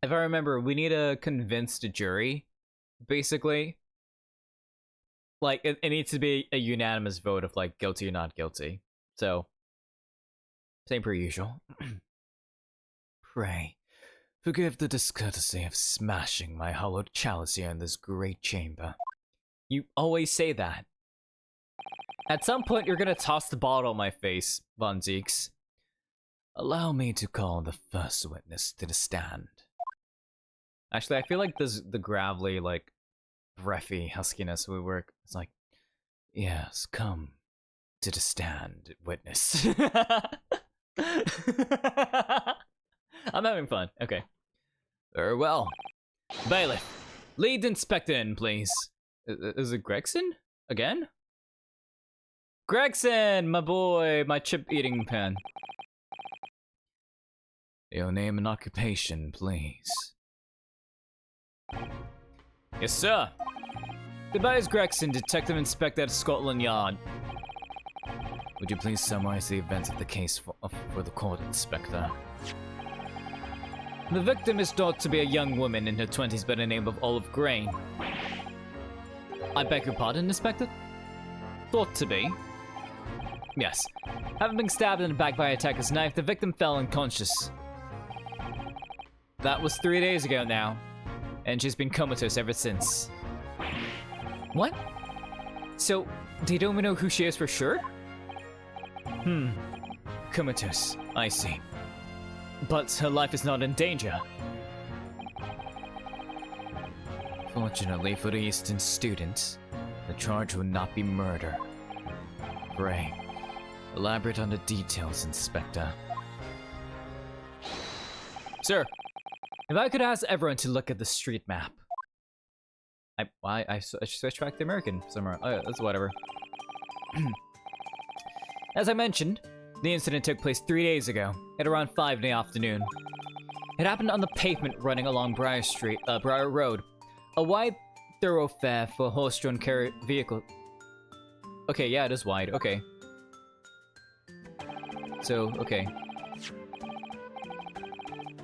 if I remember, we need to convince the jury, basically. Like, it needs to be a unanimous vote of, like, guilty or not guilty. So, same per usual. Pray, forgive the discourtesy of smashing my hollowed chalice here in this great chamber. You always say that. At some point, you're gonna toss the bottle in my face, Von Zeeks. Allow me to call the first witness to the stand. Actually, I feel like the gravelly, like, breathy huskiness would work. It's like, yes, come to the stand, witness. I'm having fun. Okay. Very well. Bailiff, lead the inspector in, please. Is it Gregson? Again? Gregson, my boy, my chip-eating pen. Your name and occupation, please. Yes, sir. Tobias Gregson, Detective Inspector at Scotland Yard. Would you please summarize the events of the case for the court, Inspector? The victim is thought to be a young woman in her 20s by the name of Olive Grain. I beg your pardon, Inspector? Thought to be. Yes. Having been stabbed in the back by an attacker's knife, the victim fell unconscious. That was 3 days ago now, and she's been comatose ever since. What? So, they don't even know who she is for sure? Comatose, I see. But her life is not in danger. Fortunately for the Eastern student, the charge would not be murder. Pray, elaborate on the details, Inspector. Sir, if I could ask everyone to look at the street map. I switched back to American somewhere. Oh, yeah, that's whatever. As I mentioned, the incident took place 3 days ago, at around 5 in the afternoon. It happened on the pavement running along Briar Road, a wide thoroughfare for horse-drawn carrier vehicle. Okay, yeah, it is wide. Okay. So, okay.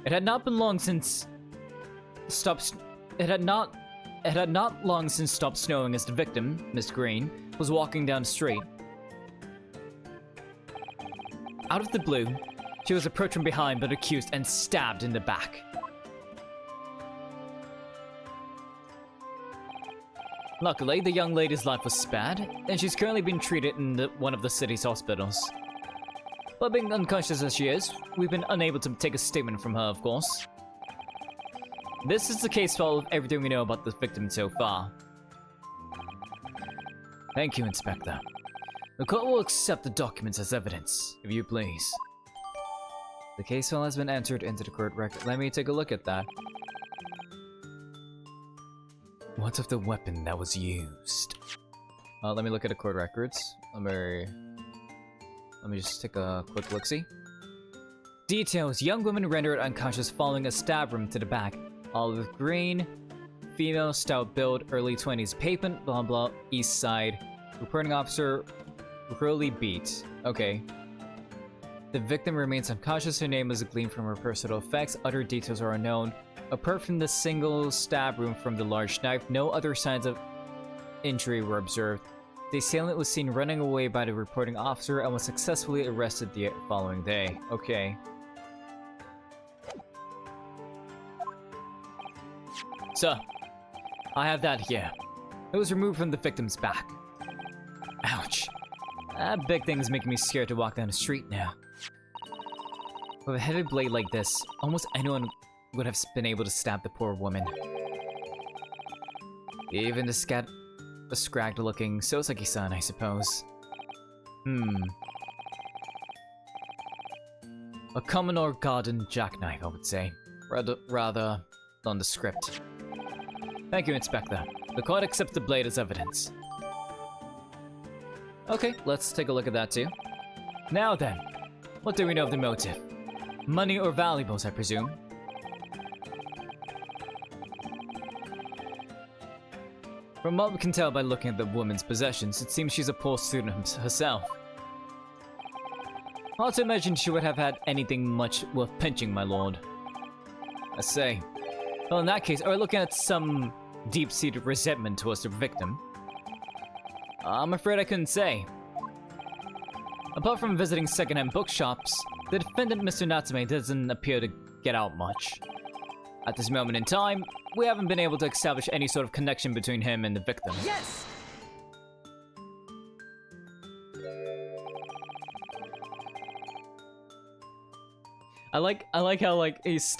It had not long since stopped snowing as the victim, Miss Green, was walking down the street. Out of the blue, she was approached from behind by the accused and stabbed in the back. Luckily, the young lady's life was spared, and she's currently being treated in one of the city's hospitals. But being unconscious as she is, we've been unable to take a statement from her, of course. This is the case file of everything we know about the victim so far. Thank you, Inspector. The court will accept the documents as evidence, if you please. The case file has been entered into the court record. Let me take a look at that. What of the weapon that was used? Let me look at the court records. Let me just take a quick look-see. Details: young woman rendered unconscious following a stab wound to the back. Olive green, female, stout build, early 20s, pavement, blah blah, east side. Reporting officer, Crowley beat. Okay. The victim remains unconscious. Her name was gleaned from her personal effects. Other details are unknown. Apart from the single stab wound from the large knife, no other signs of injury were observed. The assailant was seen running away by the reporting officer and was successfully arrested the following day. Okay. So, I have that here. It was removed from the victim's back. Ouch. That big thing is making me scared to walk down the street now. With a heavy blade like this, almost anyone would have been able to stab the poor woman. Even the scragged-looking Soseki-san, I suppose. A common or garden jackknife, I would say. Rather nondescript. Thank you, Inspector. The court accepts the blade as evidence. Okay, let's take a look at that too. Now then, what do we know of the motive? Money or valuables, I presume? From what we can tell by looking at the woman's possessions, it seems she's a poor student herself. Hard to imagine she would have had anything much worth pinching, my lord. I say, Well, in that case, are we looking at some deep-seated resentment towards the victim? I'm afraid I couldn't say. Apart from visiting secondhand bookshops, the defendant, Mr. Natsume, doesn't appear to get out much. At this moment in time, we haven't been able to establish any sort of connection between him and the victim. Yes! I like how, like, he's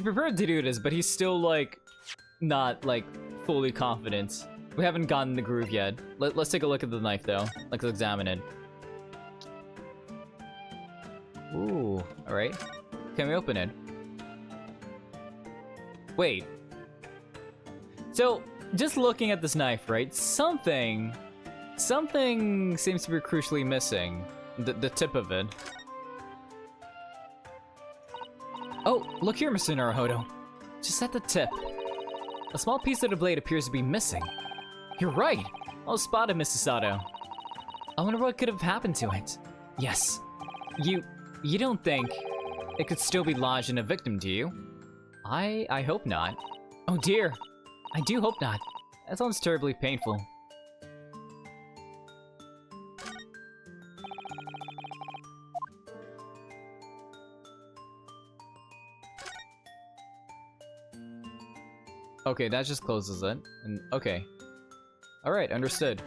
prepared to do this, but he's still, like, not, like, fully confident. We haven't gotten the groove yet. Let's take a look at the knife, though. Let's examine it. Ooh, alright. Can we open it? Wait. So, just looking at this knife, right? Something seems to be crucially missing. The tip of it. Oh, look here, Mr. Naruhodo. Just at the tip. A small piece of the blade appears to be missing. You're right. I'll spot it, Mrs. Sato. I wonder what could have happened to it. Yes. You don't think it could still be lodged in a victim, do you? I hope not. Oh dear. I do hope not. That sounds terribly painful. Okay, that just closes it. And okay. Alright, understood.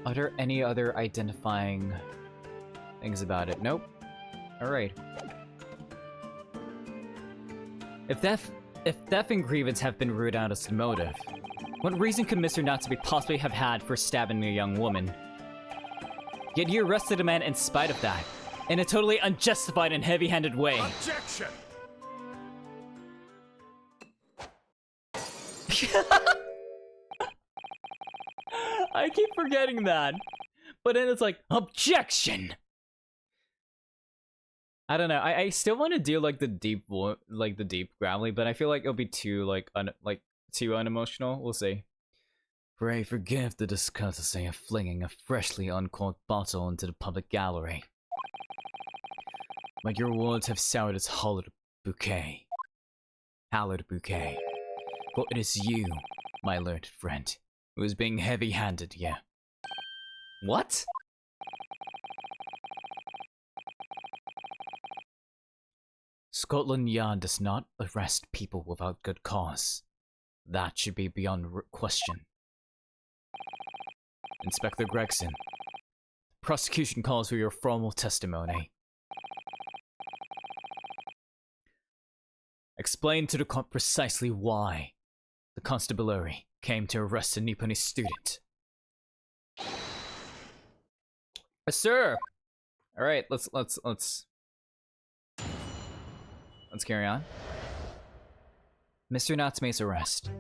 Are there any other identifying things about it? Nope. Alright. If theft and grievance have been ruled out as the motive, what reason could Mr. Natsume possibly have had for stabbing a young woman? Yet you arrested a man in spite of that, in a totally unjustified and heavy-handed way. Objection! I keep forgetting that. But then it's like, objection! I don't know. I still want to do like the deep gravelly, but I feel like it'll be too too unemotional. We'll see. Pray forgive the discourtesy of flinging a freshly uncorked bottle into the public gallery. But your words have soured its hallowed bouquet. Hallowed bouquet. For it is you, my learned friend, who is being heavy-handed here. What? Scotland Yard does not arrest people without good cause. That should be beyond question. Inspector Gregson, prosecution calls for your formal testimony. Explain to the court precisely why the constabulary came to arrest a Nipponese student. Sir! Alright, let's carry on. Mr. Natsume's arrest.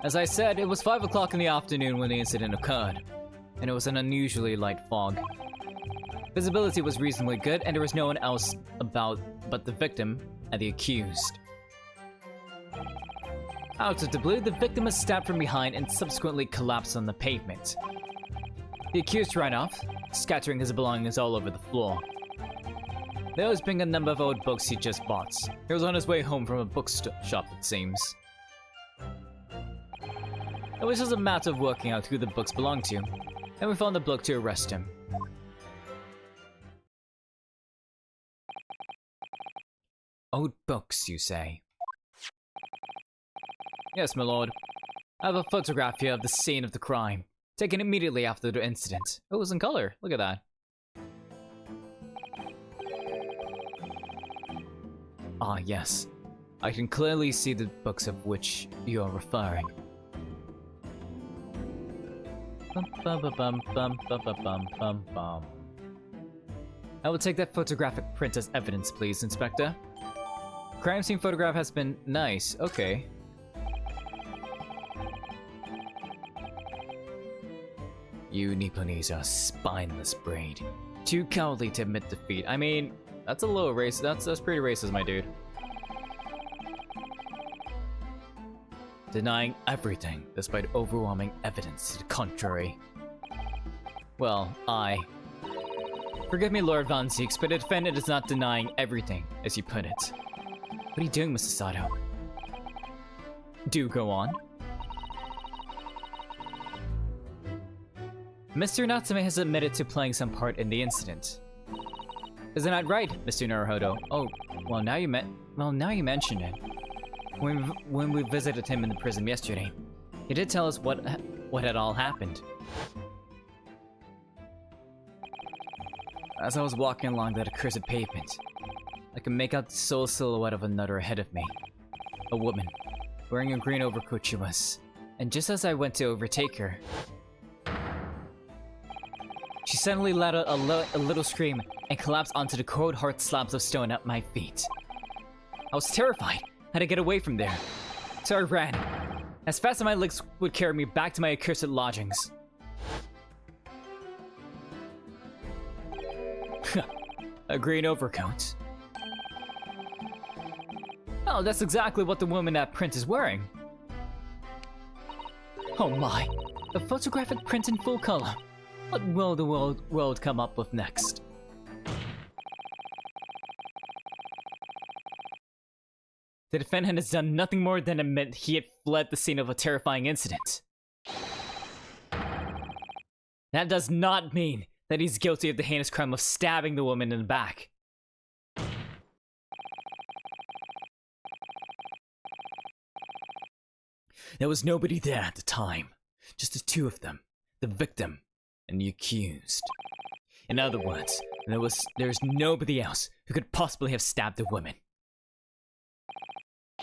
As I said, it was 5 o'clock in the afternoon when the incident occurred, and it was an unusually light fog. Visibility was reasonably good, and there was no one else about but the victim and the accused. Out of the blue, the victim was stabbed from behind and subsequently collapsed on the pavement. The accused ran off, scattering his belongings all over the floor. There was being a number of old books he just bought. He was on his way home from a bookshop, it seems. It was just a matter of working out who the books belonged to, and we found the bloke to arrest him. Old books, you say? Yes, my lord. I have a photograph here of the scene of the crime, taken immediately after the incident. Oh, it was in color. Look at that. Ah, yes. I can clearly see the books of which you are referring. I will take that photographic print as evidence, please, Inspector. Crime scene photograph has been nice. Okay. You Nipponese are a spineless breed. Too cowardly to admit defeat. I mean, that's a little racist. That's pretty racist, my dude. Denying everything despite overwhelming evidence to the contrary. Well, Forgive me, Lord Von Zieks, but the defendant is not denying everything, as you put it. What are you doing, Mrs. Sato? Do go on. Mr. Natsume has admitted to playing some part in the incident. Isn't that right, Mr. Naruhodo? Oh, well now you mention it. When we visited him in the prison yesterday, he did tell us what had all happened. As I was walking along that accursed pavement, I could make out the sole silhouette of another ahead of me. A woman, wearing a green overcoat she was, and just as I went to overtake her, she suddenly let out a little scream and collapsed onto the cold hard slabs of stone at my feet. I was terrified, had to get away from there, so I ran, as fast as my legs would carry me back to my accursed lodgings. A green overcoat. Oh, that's exactly what the woman at print is wearing. Oh my, a photographic print in full color. What will the world come up with next? The defendant has done nothing more than admit he had fled the scene of a terrifying incident. That does not mean that he's guilty of the heinous crime of stabbing the woman in the back. There was nobody there at the time, just the two of them, the victim and the accused. In other words, there's nobody else who could possibly have stabbed the woman.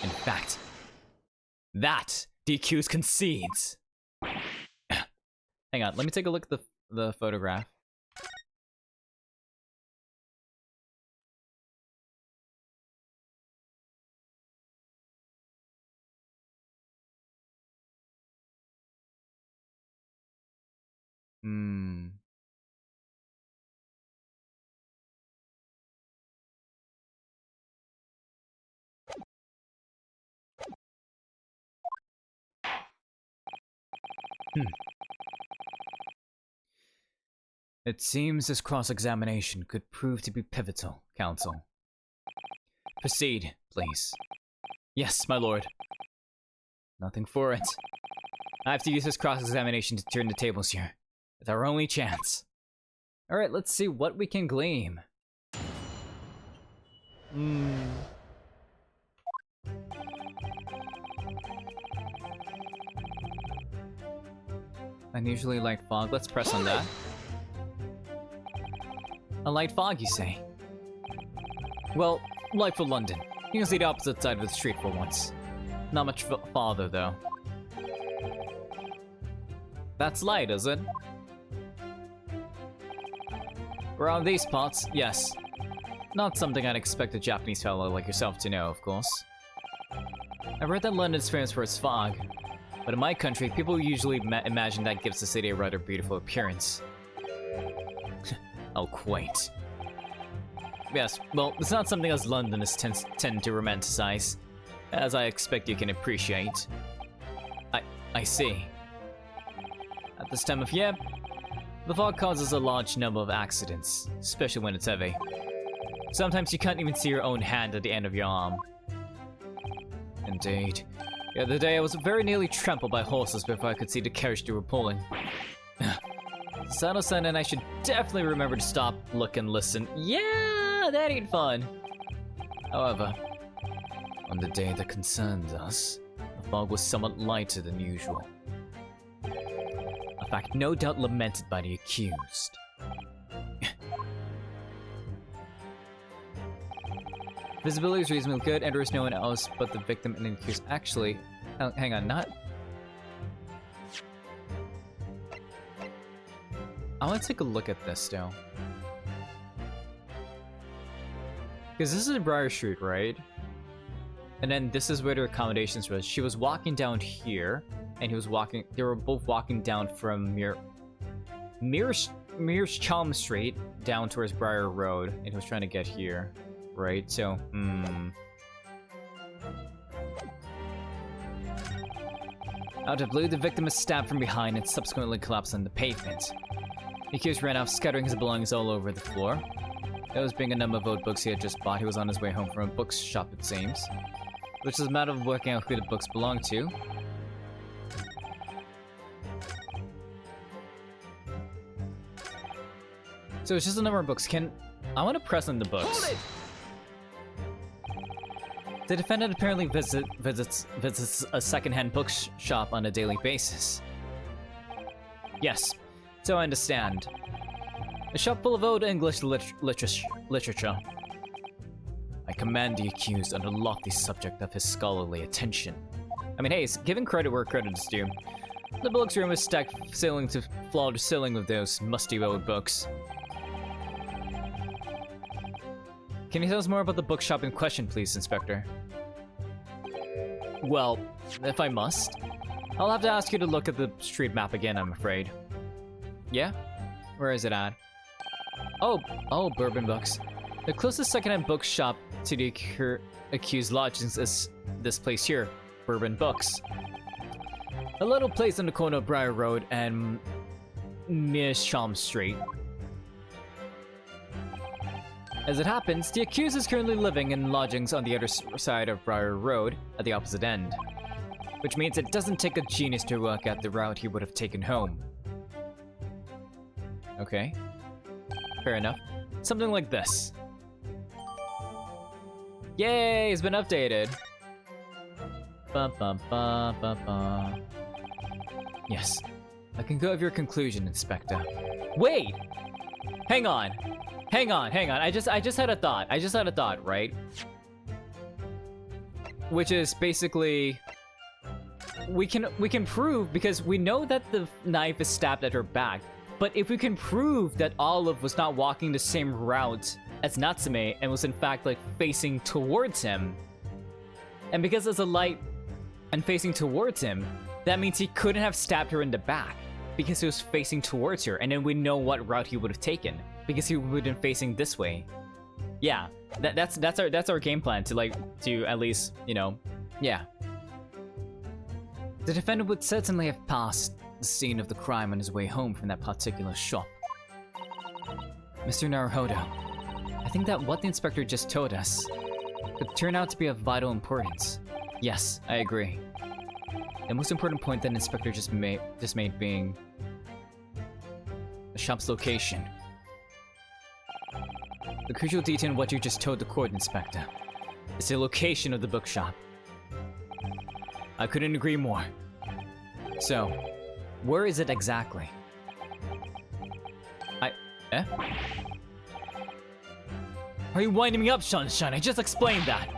In fact, that the accused concedes. Hang on, let me take a look at the photograph. It seems this cross-examination could prove to be pivotal, Counsel. Proceed, please. Yes, my lord. Nothing for it. I have to use this cross-examination to turn the tables here. It's our only chance. Alright, let's see what we can glean. Unusually light fog. Let's press on that. A light fog, you say? Well, light for London. You can see the opposite side of the street for once. Not much farther, though. That's light, is it? Around these parts, yes. Not something I'd expect a Japanese fellow like yourself to know, of course. I've heard that London's famous for its fog, but in my country, people usually imagine that gives the city a rather beautiful appearance. Oh, quaint. Yes, well, it's not something us Londoners tend to romanticize, as I expect you can appreciate. I see. At this time of year, the fog causes a large number of accidents, especially when it's heavy. Sometimes you can't even see your own hand at the end of your arm. Indeed. The other day I was very nearly trampled by horses before I could see the carriage they were pulling. Sato-san and I should definitely remember to stop, look, and listen. Yeah, that ain't fun. However, on the day that concerned us, the fog was somewhat lighter than usual. A fact no doubt lamented by the accused. Visibility is reasonably good, and there is no one else but the victim and the accused. Actually, hang on, not... I want to take a look at this still. Because this is Briar Street, right? And then this is where their accommodations was. She was walking down here, and he was walking... They were both walking down from Mearsham Street down towards Briar Road, and he was trying to get here. Right, so, Out of blue, the victim is stabbed from behind and subsequently collapsed on the pavement. The accused ran off, scattering his belongings all over the floor. Those being a number of old books he had just bought, he was on his way home from a bookshop, it seems. Which is a matter of working out who the books belong to. So it's just a number of books. I want to press on the books. Hold it! The defendant apparently visits a second-hand bookshop on a daily basis. Yes, so I understand. A shop full of old English literature. I command the accused on the lofty subject of his scholarly attention. I mean, hey, giving credit where credit is due. The books room is stacked ceiling to floor to ceiling with those musty old books. Can you tell us more about the bookshop in question, please, Inspector? Well, if I must, I'll have to ask you to look at the street map again, I'm afraid. Yeah? Where is it at? Oh, Bourbon Books. The closest second-hand bookshop to the accused lodgings is this place here, Bourbon Books. A little place on the corner of Briar Road and Meerschaum Street. As it happens, the accused is currently living in lodgings on the other side of Briar Road, at the opposite end. Which means it doesn't take a genius to work out the route he would have taken home. Okay. Fair enough. Something like this. Yay, it's been updated. Ba ba ba ba ba. Yes. I can go with your conclusion, Inspector. Wait! Hang on. I just had a thought, right? Which is basically we can prove, because we know that the knife is stabbed at her back, but if we can prove that Olive was not walking the same route as Natsume and was in fact like facing towards him, and because there's a light and facing towards him, that means he couldn't have stabbed her in the back because he was facing towards her, and then we know what route he would have taken because he would have been facing this way. Yeah, that's our game plan to at least, you know, yeah. The defendant would certainly have passed the scene of the crime on his way home from that particular shop. Mr. Naruhodo, I think that what the inspector just told us could turn out to be of vital importance. Yes, I agree. The most important point that the inspector just made being the shop's location. The crucial detail in what you just told the court, Inspector, is the location of the bookshop. I couldn't agree more. So, where is it exactly? Are you winding me up, Sunshine? I just explained that.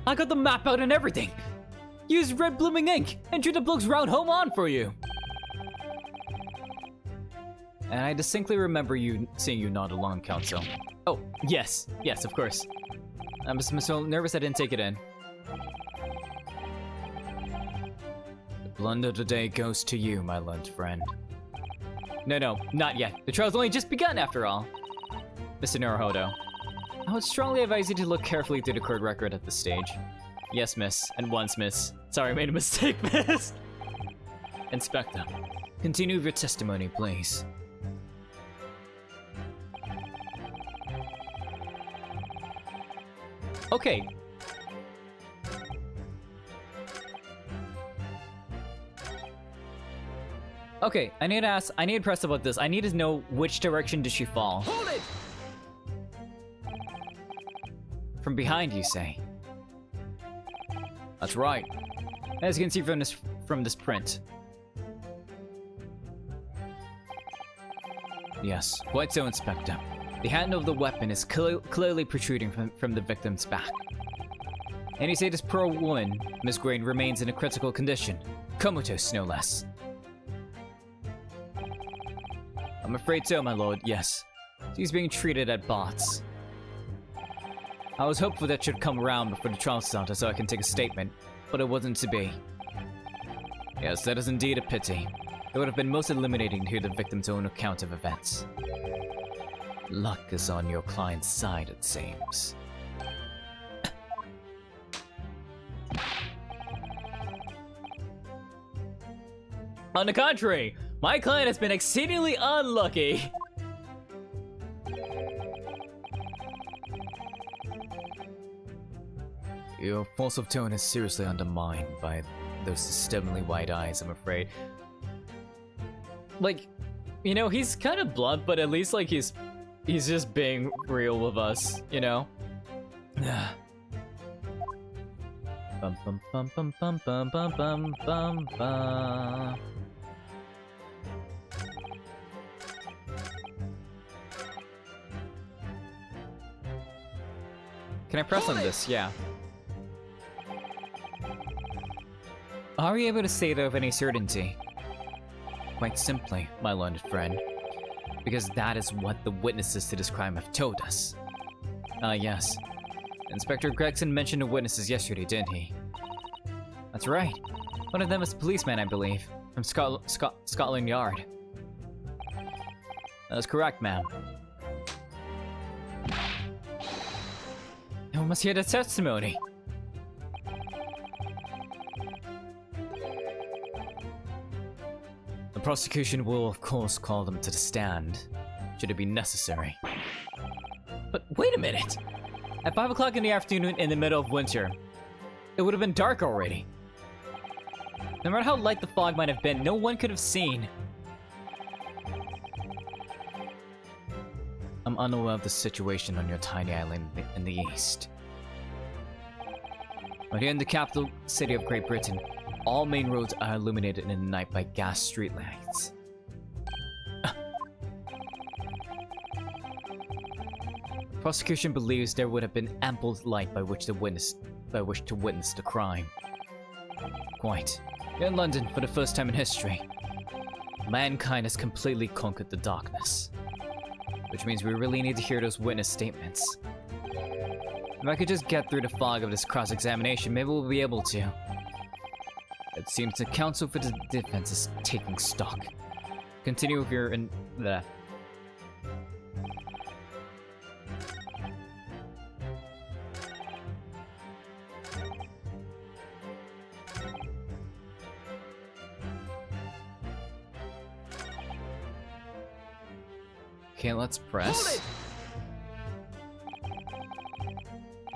I got the map out and everything. Use red blooming ink and drew the book's route home on for you. And I distinctly remember seeing you nod along, Counsel. Oh, yes, of course. I'm just so nervous I didn't take it in. The blunder of the day goes to you, my learned friend. No, not yet. The trial's only just begun, after all. Mr. Naruhodo, I would strongly advise you to look carefully through the court record at this stage. Yes, miss. And once, miss. Sorry, I made a mistake, miss. Inspector, continue with your testimony, please. Okay. Okay, I need to press about this. I need to know which direction did she fall. Hold it! From behind, you say? That's right. As you can see from this print. Yes, quite so, Inspector. The handle of the weapon is clearly protruding from the victim's back. And you say this poor woman, Miss Grain, remains in a critical condition. Comatose, no less. I'm afraid so, my lord, yes. She's being treated at Bots. I was hopeful that she'd come around before the trial started so I can take a statement, but it wasn't to be. Yes, that is indeed a pity. It would have been most eliminating to hear the victim's own account of events. Luck is on your client's side, it seems. On the contrary, My client has been exceedingly unlucky. Your pulse of tone is seriously undermined by those stubbornly wide eyes, I'm afraid. Like, you know, he's kind of blunt, but at least like he's just being real with us, you know? Bum bum bum bum bum bum bum bum bum bum. Can I press on this? Yeah. Are we able to say that with any certainty? Quite simply, my learned friend. Because that is what the witnesses to this crime have told us. Yes. Inspector Gregson mentioned the witnesses yesterday, didn't he? That's right. One of them is a policeman, I believe. From Scotland Yard. That is correct, ma'am. Now we must hear the testimony. The prosecution will, of course, call them to the stand, should it be necessary. But wait a minute! At 5 o'clock in the afternoon in the middle of winter, it would have been dark already. No matter how light the fog might have been, no one could have seen. I'm unaware of the situation on your tiny island in the east. But here in the capital city of Great Britain, all main roads are illuminated in the night by gas streetlights. The prosecution believes there would have been ample light by which to witness the crime. Quite. Here in London, for the first time in history, mankind has completely conquered the darkness. Which means we really need to hear those witness statements. If I could just get through the fog of this cross-examination, maybe we'll be able to. It seems the counsel for the defense is taking stock. Continue with your Okay, let's press.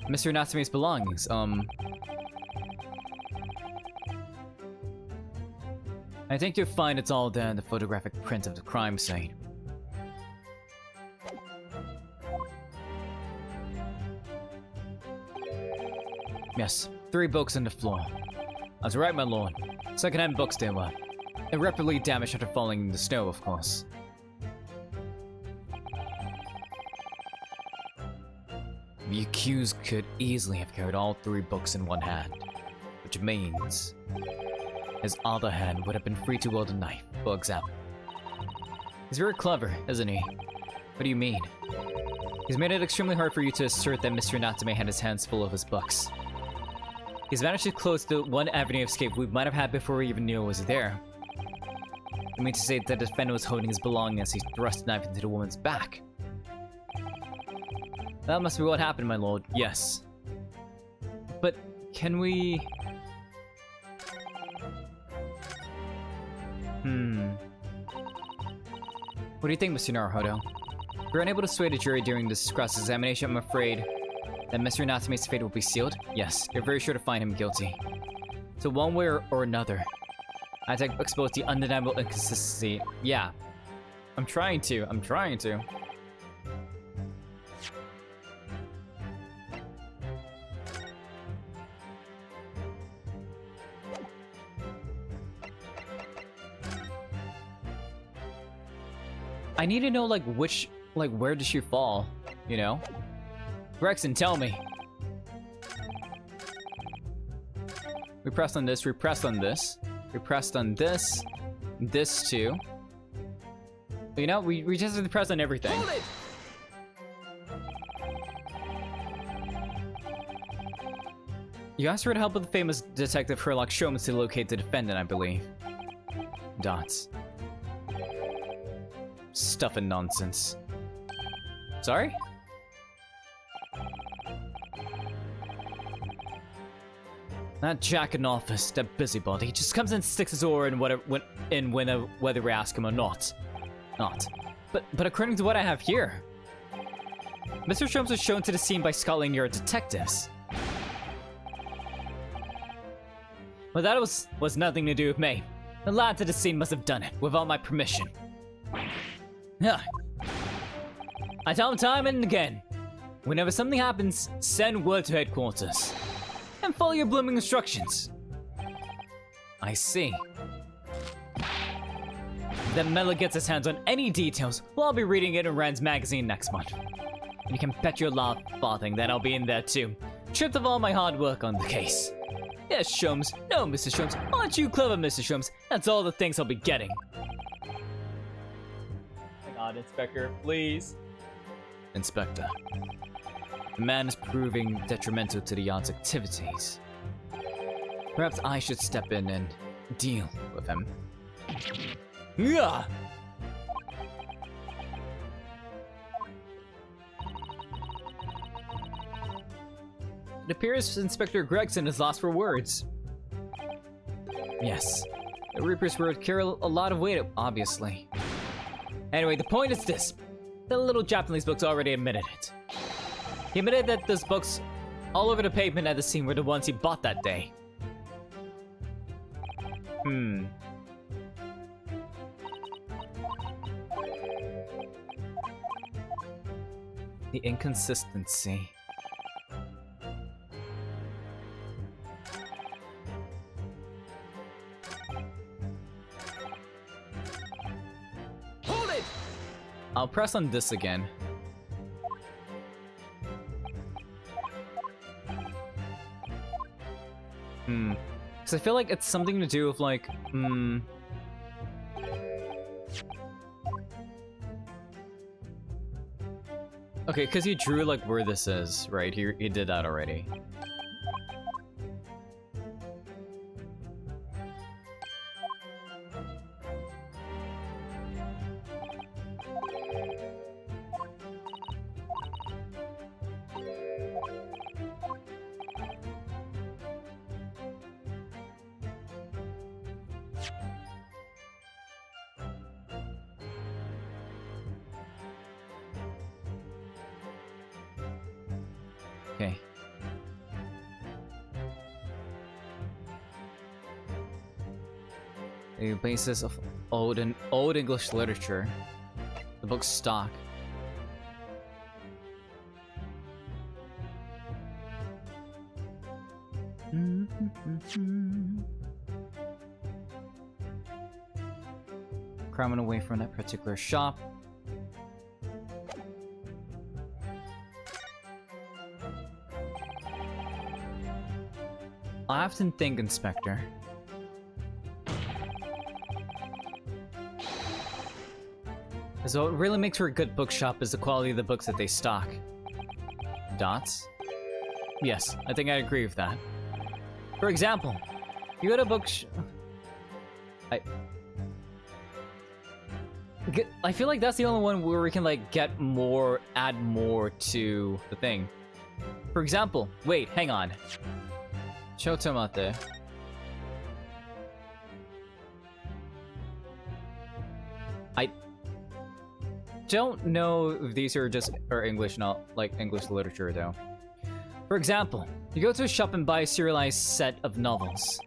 Mr. Natsume's belongings, I think you'll find it's all there in the photographic print of the crime scene. Yes, 3 books on the floor. I was right, my lord. Second-hand books they were. Irreparably damaged after falling in the snow, of course. The accused could easily have carried all 3 books in one hand, which means his other hand would have been free to wield a knife, for example. He's very clever, isn't he? What do you mean? He's made it extremely hard for you to assert that Mr. Natsume had his hands full of his books. He's managed to close the one avenue of escape we might have had before we even knew it was there. I mean to say that the defendant was holding his belongings as he thrust the knife into the woman's back. That must be what happened, my lord, yes. But can we... What do you think, Mr. Naruhodo? If we're unable to sway the jury during this cross-examination, I'm afraid that Mr. Natsume's fate will be sealed. Yes, they're very sure to find him guilty. So one way or another, I have to expose the undeniable inconsistency. Yeah. I'm trying to. I need to know, like, where did she fall, you know? Gregson, tell me. We pressed on this, we pressed on this. We pressed on this. This too. You know, we just have to press on everything. You asked for the help of the famous detective Herlock Sholmes to locate the defendant, I believe. Dots. Stuff and nonsense. Sorry? That Jack in office, that busybody, just comes and sticks his oar in whether we ask him or not. But according to what I have here, Mr. Sholmes was shown to the scene by Scotland Yard detectives. But that was nothing to do with me. The lad to the scene must have done it without my permission. Yeah. I tell him time and again, whenever something happens, send word to headquarters. And follow your blooming instructions. I see. If that Mela gets his hands on any details, well, I'll be reading it in Rand's magazine next month. And you can bet your farthing that I'll be in there too, stripped of all my hard work on the case. Yes, Sholmes. No, Mr. Sholmes. Aren't you clever, Mr. Sholmes? That's all the things I'll be getting. Oh my god, Inspector, please. Inspector. The man is proving detrimental to the yard's activities. Perhaps I should step in and deal with him. Yeah. It appears Inspector Gregson is lost for words. Yes, the Reaper's word carry a lot of weight, obviously. Anyway, the point is this. The little Japanese book's already admitted it. He admitted that those books all over the pavement at the scene were the ones he bought that day. The inconsistency. Hold it! I'll press on this again. Because I feel like it's something to do with, like, Okay, because he drew, like, where this is, right? He did that already. Okay. A basis of old English literature. The book's stock. Cramming away from that particular shop. I often think, Inspector, so what really makes for a good bookshop is the quality of the books that they stock. Dots? Yes, I think I agree with that. For example, you go to I feel like that's the only one where we can, like, get more, add more to the thing. For example, wait, hang on. Chotomate. I don't know if these are just English, not like English literature though. For example, you go to a shop and buy a serialized set of novels,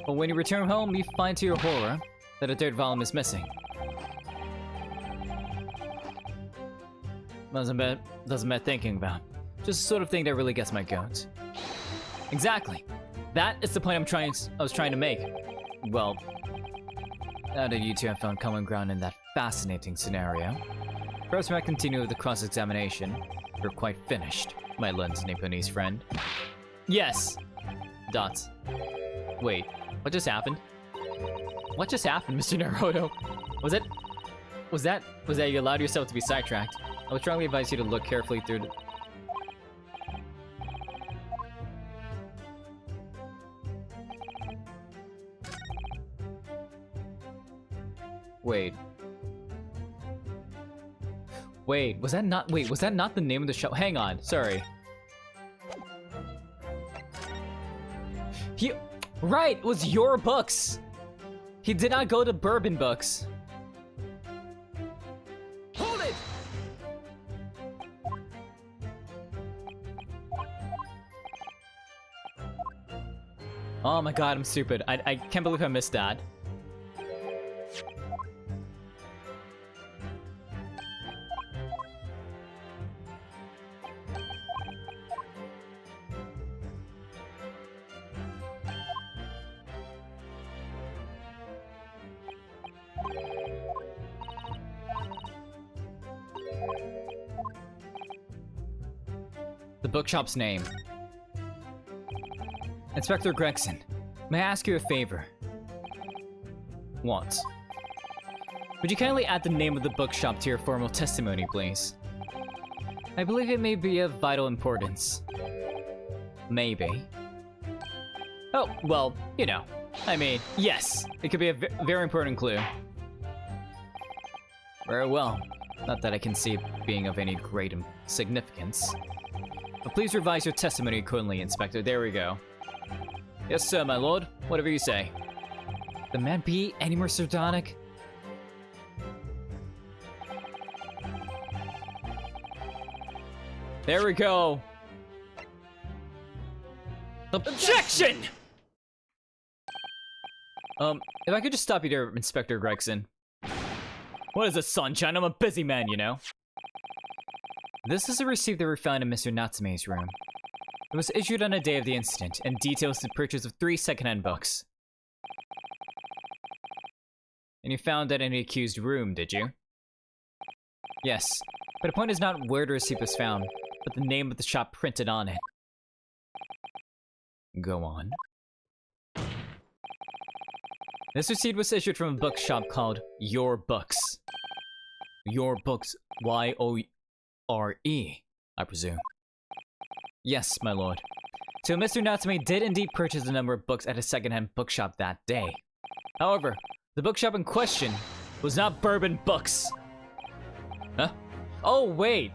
but when you return home, you find to your horror that a third volume is missing. Doesn't bear thinking about. Just the sort of thing that really gets my goat. Exactly. That is the point I was trying to make. Well, now that you two have found common ground in that fascinating scenario, perhaps we might continue with the cross-examination. You're quite finished, my lens Nipponese friend. Yes! Dots. Wait, what just happened? What just happened, Mr. Naruto? Was that you allowed yourself to be sidetracked? I would strongly advise you to look carefully through the... Wait, was that not the name of the show? Hang on, sorry. Right, it was your books. He did not go to Bourbon Books. Hold it! Oh my god, I'm stupid. I can't believe I missed that. The bookshop's name. Inspector Gregson, may I ask you a favor? What? Would you kindly add the name of the bookshop to your formal testimony, please? I believe it may be of vital importance. Maybe. Oh, well, you know. I mean, yes, it could be a very important clue. Very well. Not that I can see it being of any great significance. But please revise your testimony accordingly, Inspector. There we go. Yes, sir, my lord. Whatever you say. The man be any more sardonic? There we go. Objection! If I could just stop you there, Inspector Gregson. What is this, sunshine? I'm a busy man, you know. This is a receipt that we found in Mr. Natsume's room. It was issued on the day of the incident, and details the purchase of 3 second-hand books. And you found that in the accused room, did you? Yes, but the point is not where the receipt was found, but the name of the shop printed on it. Go on. This receipt was issued from a bookshop called Your Books. Your Books, Y-O-R-E, I presume. Yes, my lord. So Mr. Natsume did indeed purchase a number of books at a second-hand bookshop that day. However, the bookshop in question was not Bourbon Books. Huh? Oh, wait.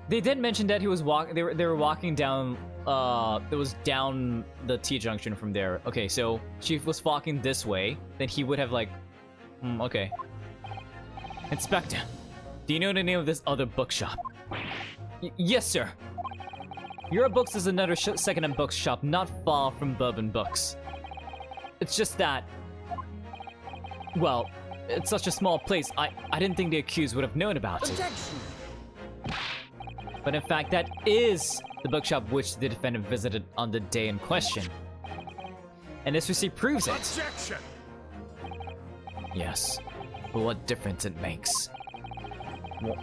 They did mention that he was walking. They were walking down. It was down the T junction from there. Okay, so she was walking this way. Then he would have like. Okay. Inspector, do you know the name of this other bookshop? Yes, sir. Your Books is another second-hand bookshop not far from Bourbon Books. It's just that. Well, it's such a small place. I didn't think the accused would have known about it. Objection! But in fact, that is the bookshop which the defendant visited on the day in question. And this receipt proves it. Objection! Yes, but what difference it makes.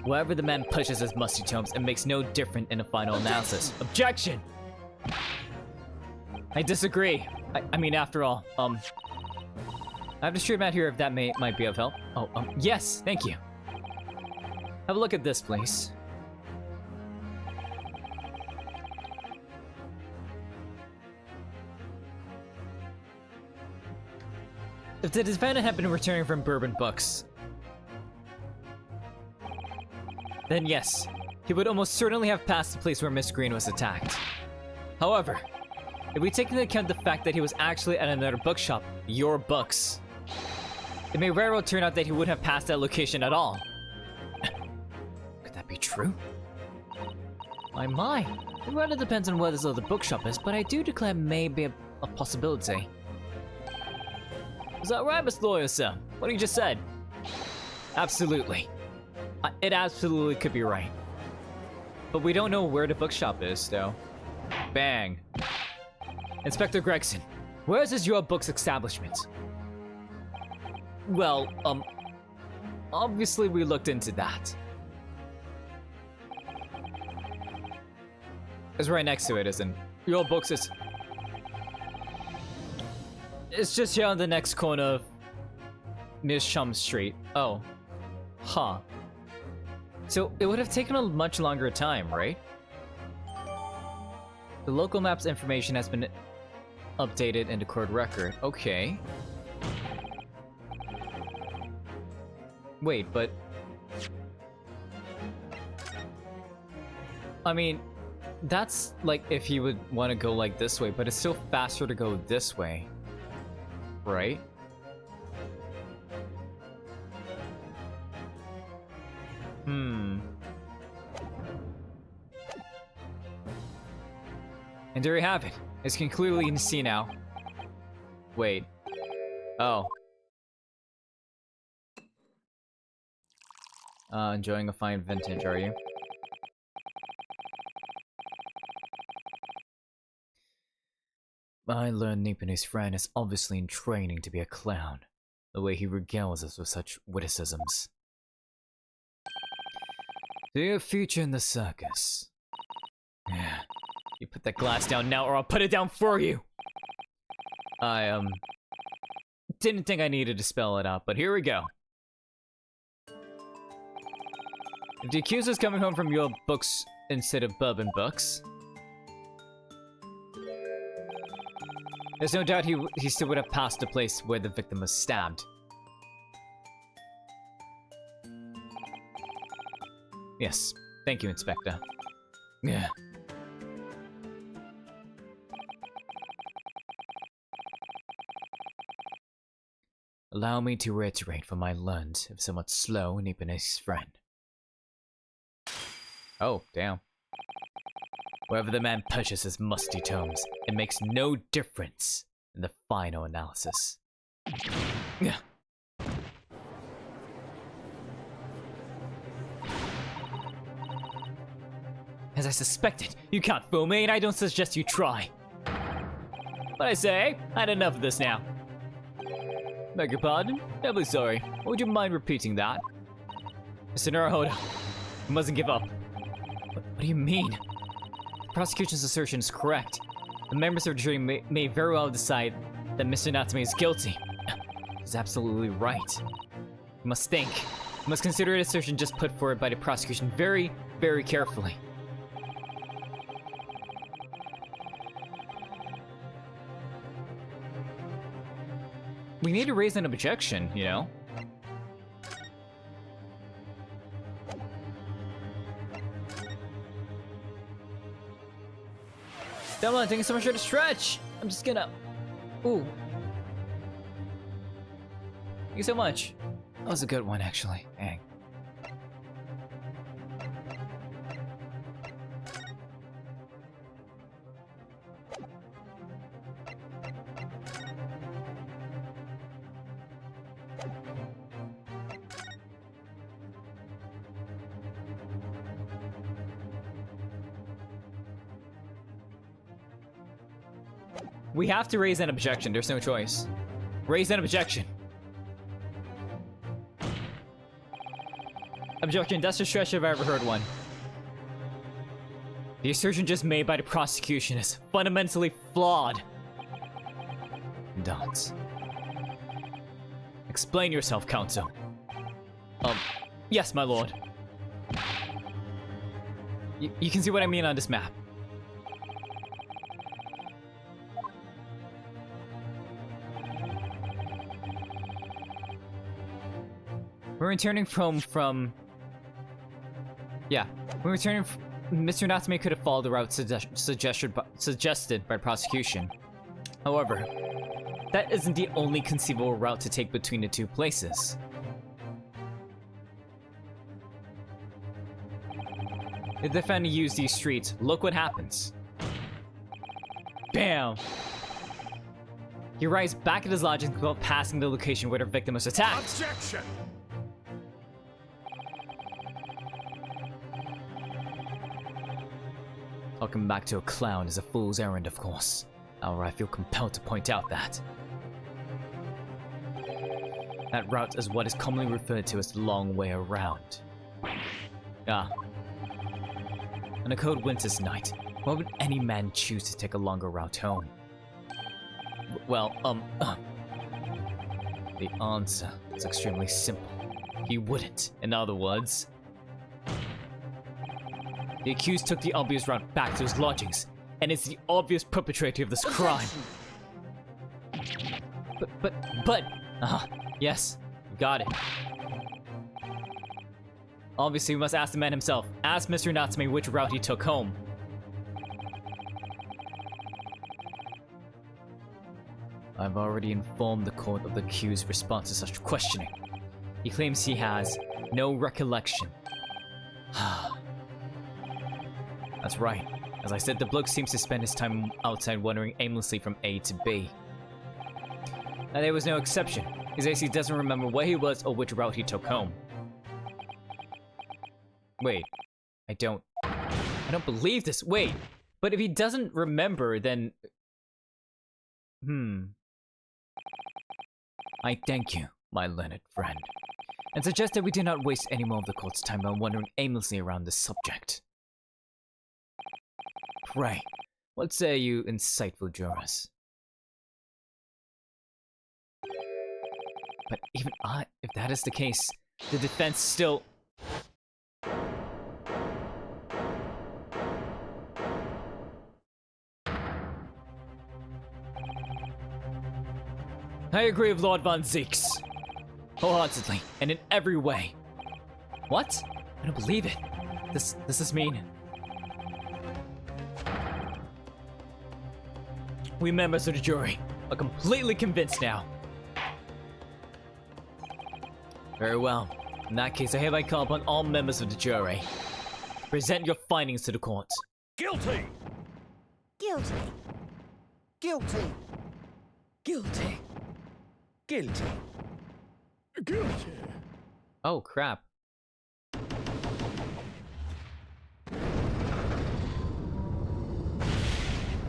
Wherever the man pushes his musty tomes, it makes no difference in the final analysis. Objection! I disagree. I mean, after all, I have the street mat here if that might be of help. Oh, yes, thank you. Have a look at this, please. If the defendant had been returning from Bourbon Books, then yes, he would almost certainly have passed the place where Miss Green was attacked. However, if we take into account the fact that he was actually at another bookshop, Your Books, it may very well turn out that he wouldn't have passed that location at all. Could that be true? My. It rather depends on where this other bookshop is, but I do declare maybe a possibility. Is that right, Miss Lawyer, sir? What you just said? Absolutely. It absolutely could be right. But we don't know where the bookshop is, though. Bang. Inspector Gregson, where is this Your Books establishment? Well, obviously we looked into that. It's right next to it, isn't it? Your Books is... It's just here on the next corner of Miss Shum Street. Oh. Huh. So it would have taken a much longer time, right? The local map's information has been updated in the court record. Okay. Wait, but... I mean, that's like if you would want to go like this way, but it's still faster to go this way, right? And there you have it. As you can clearly see now. Wait. Oh. Enjoying a fine vintage, are you? I learned Nippone's friend is obviously in training to be a clown. The way he regales us with such witticisms. Do you have a future in the circus? Yeah. You put that glass down now or I'll put it down for you! I, didn't think I needed to spell it out, but here we go. If the accuser's coming home from your books instead of bourbon books, there's no doubt he still would have passed the place where the victim was stabbed. Yes, thank you, Inspector. Yeah. Allow me to reiterate from my learned, if somewhat slow, Nippone's friend. Oh, damn. Wherever the man purchases musty tomes, it makes no difference in the final analysis. Yeah. As I suspected, you can't fool me, and I don't suggest you try. But I say, I had enough of this now. Beg your pardon? Doubly sorry. Would you mind repeating that? Mr. Naruhodo, you mustn't give up. What do you mean? The prosecution's assertion is correct. The members of the jury may very well decide that Mr. Natsume is guilty. He's absolutely right. You must think. You must consider an assertion just put forward by the prosecution very, very carefully. We need to raise an objection, you know? Devlin, thank you so much for the stretch! I'm just gonna... Ooh. Thank you so much. That was a good one, actually. Dang. We have to raise an objection, there's no choice. Raise an objection. Objection, that's the stretch if I ever heard one. The assertion just made by the prosecution is fundamentally flawed. Don't. Explain yourself, counsel. Yes, my lord. You can see what I mean on this map. We're returning from... Yeah, we're returning from... Mr. Natsume could have followed the route suggested by prosecution. However, that isn't the only conceivable route to take between the two places. If the defendant used these streets, look what happens. Bam! He arrives back at his lodgings without passing the location where the victim was attacked. Objection! Welcome back to a clown is a fool's errand, of course. However, I feel compelled to point out that that route is what is commonly referred to as the long way around. Ah. On a cold winter's night, why would any man choose to take a longer route home? Well, the answer is extremely simple. He wouldn't. In other words, the accused took the obvious route back to his lodgings, and is the obvious perpetrator of this crime. But, yes, got it. Obviously, we must ask the man himself. Ask Mr. Natsume which route he took home. I've already informed the court of the accused's response to such questioning. He claims he has no recollection. That's right. As I said, the bloke seems to spend his time outside wandering aimlessly from A to B. And there was no exception. He says he doesn't remember where he was or which route he took home. Wait, I don't believe this. Wait, but if he doesn't remember, then... I thank you, my learned friend, and suggest that we do not waste any more of the court's time on wandering aimlessly around this subject. Pray, what say you, insightful jurors? But even if that is the case, the defense still... I agree with Lord Von Zeeks. Wholeheartedly, and in every way. What? I don't believe it. This is mean. We members of the jury are completely convinced now. Very well. In that case, I hereby call upon all members of the jury. Present your findings to the court. Guilty! Guilty. Guilty! Guilty. Guilty! Guilty. Oh, crap.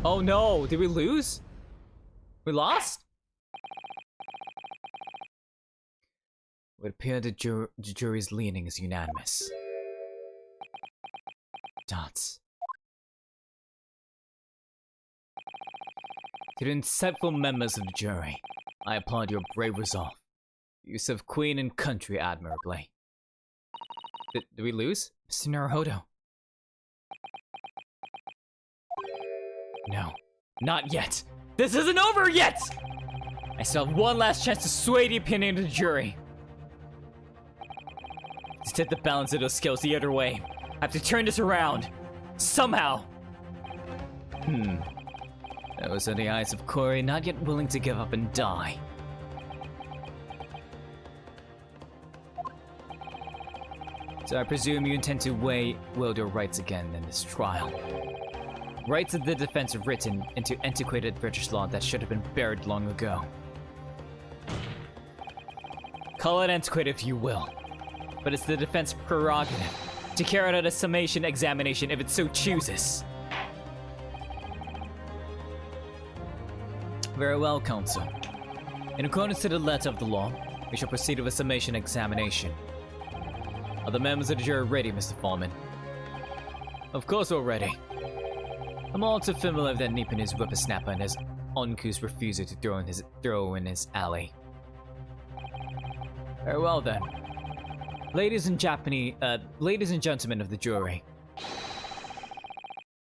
Oh no, did we lose? We lost? It would appear the jury's leaning is unanimous. Dots. To the insightful members of the jury, I applaud your brave resolve. Use of Queen and country admirably. Did we lose? Mr. Naruhodo? No, not yet. This isn't over yet! I still have one last chance to sway the opinion of the jury. To tip the balance of those skills the other way, I have to turn this around. Somehow. Those are the eyes of Corey, not yet willing to give up and die. So I presume you intend to wield your rights again in this trial. Rights of the defense are written into antiquated British law that should have been buried long ago. Call it antiquated if you will, but it's the defense prerogative to carry out a summation examination if it so chooses. Very well, counsel. In accordance to the letter of the law, we shall proceed with a summation examination. Are the members of the jury ready, Mr. Foreman? Of course we're ready. I'm all too familiar with that Nipponese whippersnapper and his uncouth refusal to throw in his alley. Very well then. Ladies and gentlemen of the jury.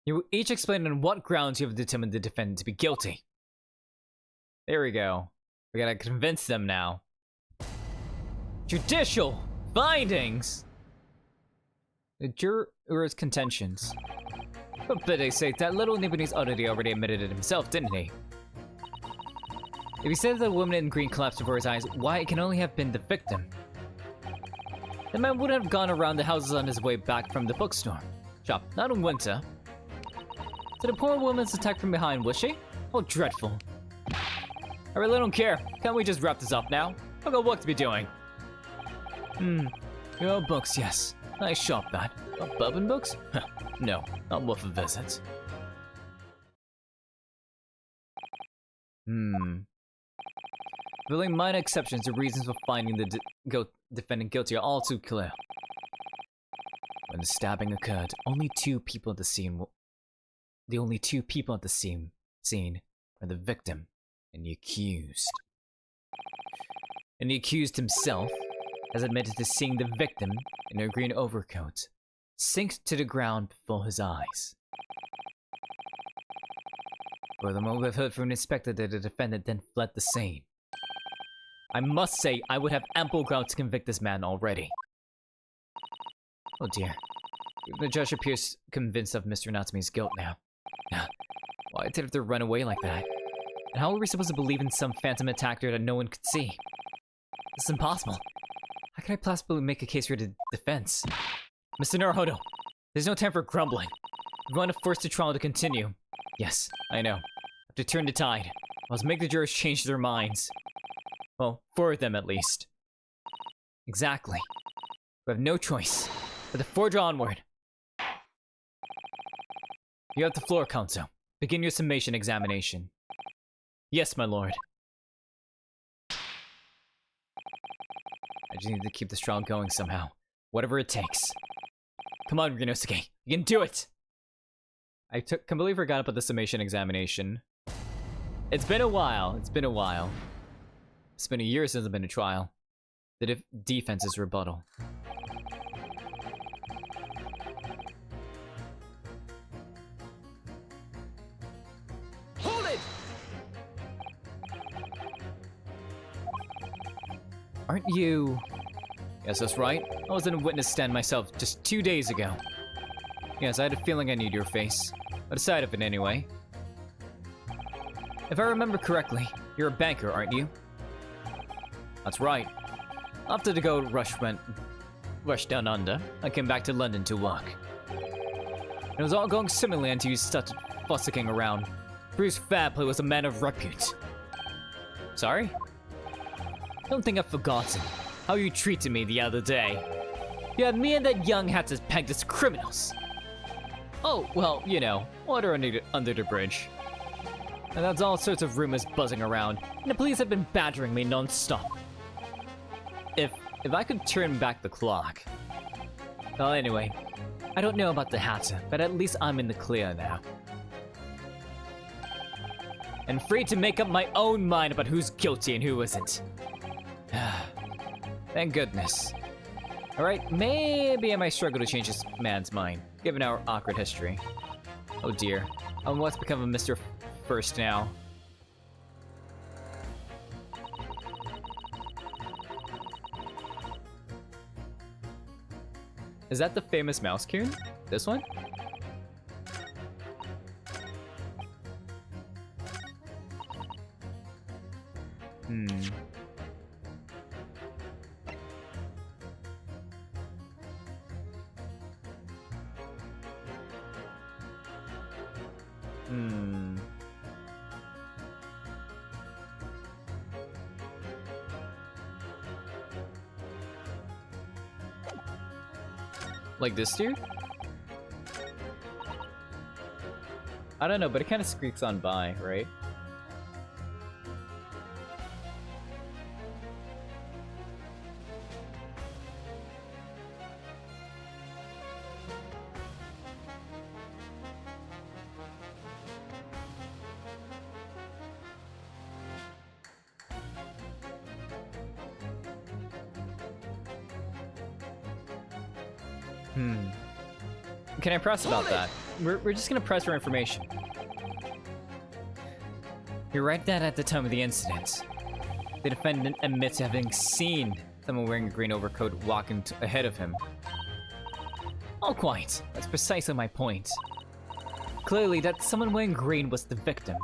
You will each explain on what grounds you have determined the defendant to be guilty. There we go. We gotta convince them now. Judicial findings! The juror's contentions. For pity's sake, that little Nipponese oddity already admitted it himself, didn't he? If he said that the woman in green collapsed before his eyes, why it can only have been the victim. The man wouldn't have gone around the houses on his way back from the bookstore. Shop, not in winter. So the poor woman's attacked from behind, was she? Oh, dreadful. I really don't care. Can't we just wrap this up now? I've got work to be doing. Your books, yes. Nice shop, that. Oh, bourbon books? No, not worth a visit. Really minor exceptions, the reasons for finding the defendant guilty are all too clear. When the stabbing occurred, only two people at the scene were the victim and the accused. And the accused himself has admitted to seeing the victim in her green overcoat sink to the ground before his eyes. Furthermore, we've heard from an inspector that the defendant then fled the scene. I must say, I would have ample ground to convict this man already. Oh dear. Even the judge appears convinced of Mr. Natsume's guilt now. Why did he have to run away like that? And how are we supposed to believe in some phantom attacker that no one could see? This is impossible. How can I possibly make a case for the defense? Mr. Naruhodo, there's no time for grumbling. We want to force the trial to continue. Yes, I know. I have to turn the tide. I must make the jurors change their minds. Well, 4 of them at least. Exactly. We have no choice but to forge onward. You have the floor, Counsel. Begin your summation examination. Yes, my lord. I just need to keep this trial going somehow. Whatever it takes. Come on, Ryunosuke. You can do it! I completely forgot about the summation examination. It's been a while. It's been a while. It's been a year since I've been to trial. The defense's rebuttal. Hold it! Aren't you... Yes, that's right. I was in a witness stand myself just 2 days ago. Yes, I had a feeling I need your face. But aside of it anyway. If I remember correctly, you're a banker, aren't you? That's right. After the gold rush went down under, I came back to London to work. It was all going similarly until you started fussing around. Bruce Fairplay was a man of repute. Sorry? Don't think I've forgotten how you treated me the other day. You had me and that young hatter pegged as criminals. Oh, well, you know, water under the bridge. And that's all sorts of rumors buzzing around, and the police have been badgering me non-stop. If I could turn back the clock... Well, anyway, I don't know about the hatter, but at least I'm in the clear now. And free to make up my own mind about who's guilty and who isn't. Thank goodness. Alright, maybe I might struggle to change this man's mind, given our awkward history. Oh dear, what's become of Mr. First now? Is that the famous mouse coon? This one? Like this dude? I don't know, but it kind of squeaks on by, right? Can I press about that? We're just gonna press for information. You're right that at the time of the incident, the defendant admits to having seen someone wearing a green overcoat walking ahead of him. Oh, quite. That's precisely my point. Clearly, that someone wearing green was the victim.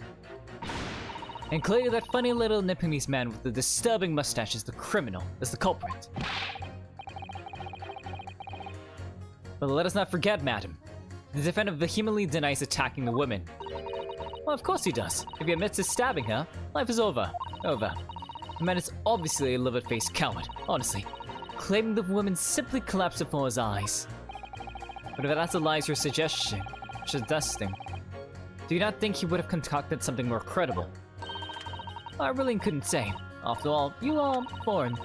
And clearly that funny little Nipponese man with the disturbing mustache is the criminal, is the culprit. But let us not forget, madam. The defendant vehemently denies attacking the woman. Well, of course he does. If he admits to stabbing her, life is over. Over. The man is obviously a livid-faced coward, honestly. Claiming the woman simply collapsed before his eyes. But if that's a lie you're suggesting, do you not think he would have concocted something more credible? I really couldn't say. After all, you are foreign.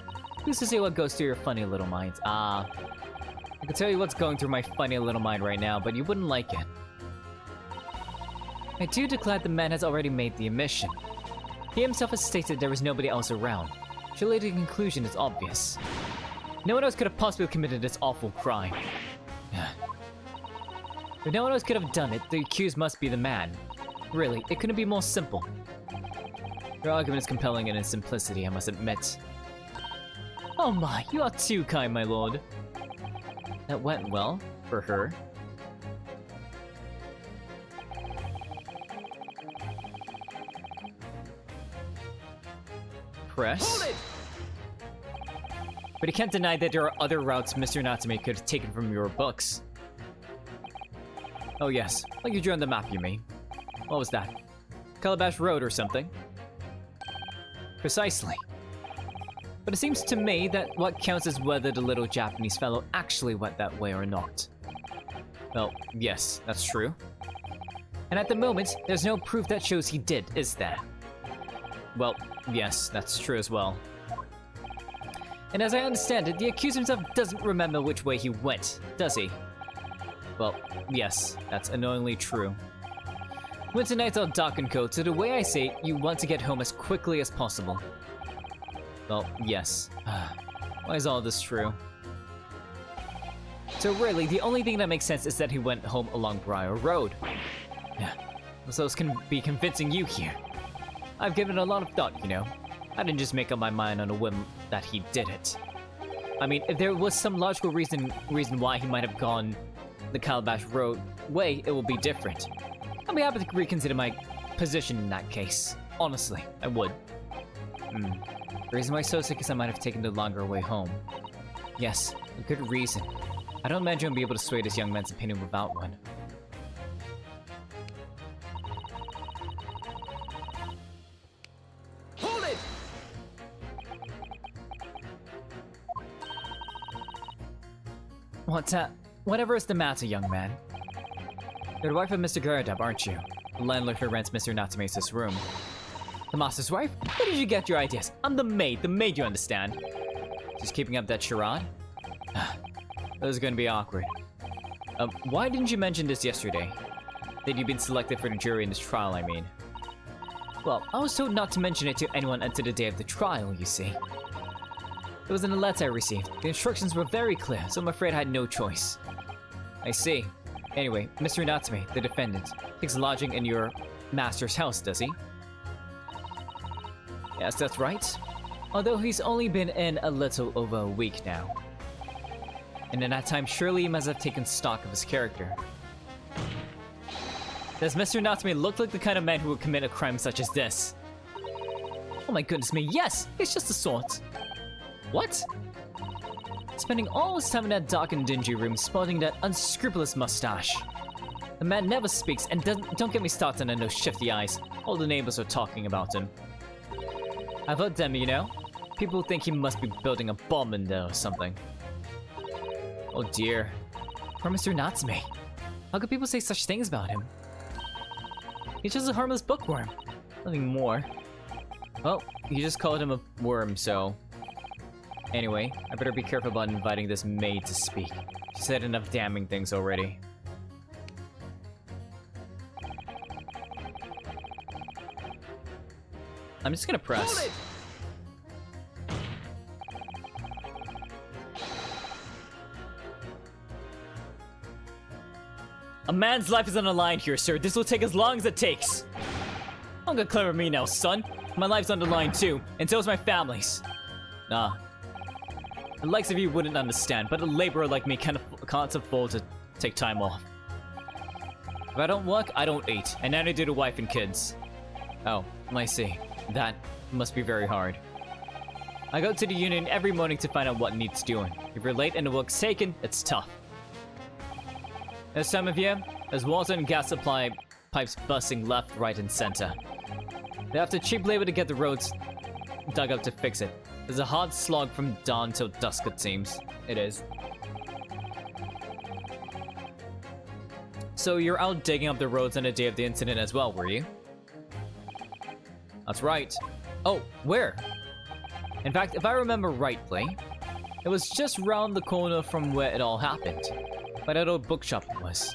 Who's to say what goes through your funny little minds? I can tell you what's going through my funny little mind right now, but you wouldn't like it. I do declare the man has already made the admission. He himself has stated there was nobody else around. Surely the conclusion is obvious. No one else could have possibly committed this awful crime. If no one else could have done it, the accused must be the man. Really, it couldn't be more simple. Your argument is compelling in its simplicity, I must admit. Oh my, you are too kind, my lord. That went well, for her. press. Hold it! But you can't deny that there are other routes Mr. Natsume could have taken from your books. Oh yes, like you drew on the map, you mean. What was that? Calabash Road or something? Precisely. But it seems to me that what counts is whether the little Japanese fellow actually went that way or not. Well, yes, that's true. And at the moment, there's no proof that shows he did, is there? Well, yes, that's true as well. And as I understand it, the accuser himself doesn't remember which way he went, does he? Well, yes, that's annoyingly true. When tonight's all dark and cold, so the way I say it, you want to get home as quickly as possible. Well, yes. Why is all this true? So really, the only thing that makes sense is that he went home along Briar Road. Yeah, so this can be convincing you here. I've given it a lot of thought, you know. I didn't just make up my mind on a whim that he did it. I mean, if there was some logical reason why he might have gone the Calabash Road way, it will be different. I'd be happy to reconsider my position in that case. Honestly, I would. The reason why Soseki is I might have taken the longer way home. Yes, a good reason. I don't imagine I'll be able to sway this young man's opinion without one. Hold it! Whatever is the matter, young man? You're the wife of Mr. Garadab, aren't you? The landlord who rents Mr. Natsume's this room. The master's wife? Where did you get your ideas? I'm the maid you understand. Just keeping up that charade? This is gonna be awkward. Why didn't you mention this yesterday? That you've been selected for the jury in this trial, I mean. Well, I was told not to mention it to anyone until the day of the trial, you see. It was in a letter I received. The instructions were very clear, so I'm afraid I had no choice. I see. Anyway, Mr. Natsume, the defendant, takes lodging in your master's house, does he? Yes, that's right. Although he's only been in a little over a week now. And in that time, surely he must have taken stock of his character. Does Mr. Natsume look like the kind of man who would commit a crime such as this? Oh my goodness me, yes! He's just the sort. What? Spending all his time in that dark and dingy room sporting that unscrupulous mustache. The man never speaks, and don't get me started on those shifty eyes. All the neighbors are talking about him. I've heard them, you know? People think he must be building a bomb in there or something. Oh dear. Poor Mr. Natsume. How could people say such things about him? He's just a harmless bookworm. Nothing more. Well, you just called him a worm, so... Anyway, I better be careful about inviting this maid to speak. She said enough damning things already. I'm just gonna press. Hold it! A man's life is on the line here, sir. This will take as long as it takes. Don't get clever with me now, son. My life's on the line too, and so is my family's. Nah. The likes of you wouldn't understand, but a laborer like me can't afford to take time off. If I don't work, I don't eat, and neither do the wife and kids. Oh, I see. That must be very hard. I go to the union every morning to find out what needs doing. If you're late and the work's taken, it's tough. This time of year, there's water and gas supply pipes busting left, right, and center. They have to cheap labor to get the roads dug up to fix it. There's a hard slog from dawn till dusk, it seems. It is. So you're out digging up the roads on the day of the incident as well, were you? That's right. Oh, where? In fact, if I remember rightly, it was just round the corner from where it all happened. By that old bookshop it was.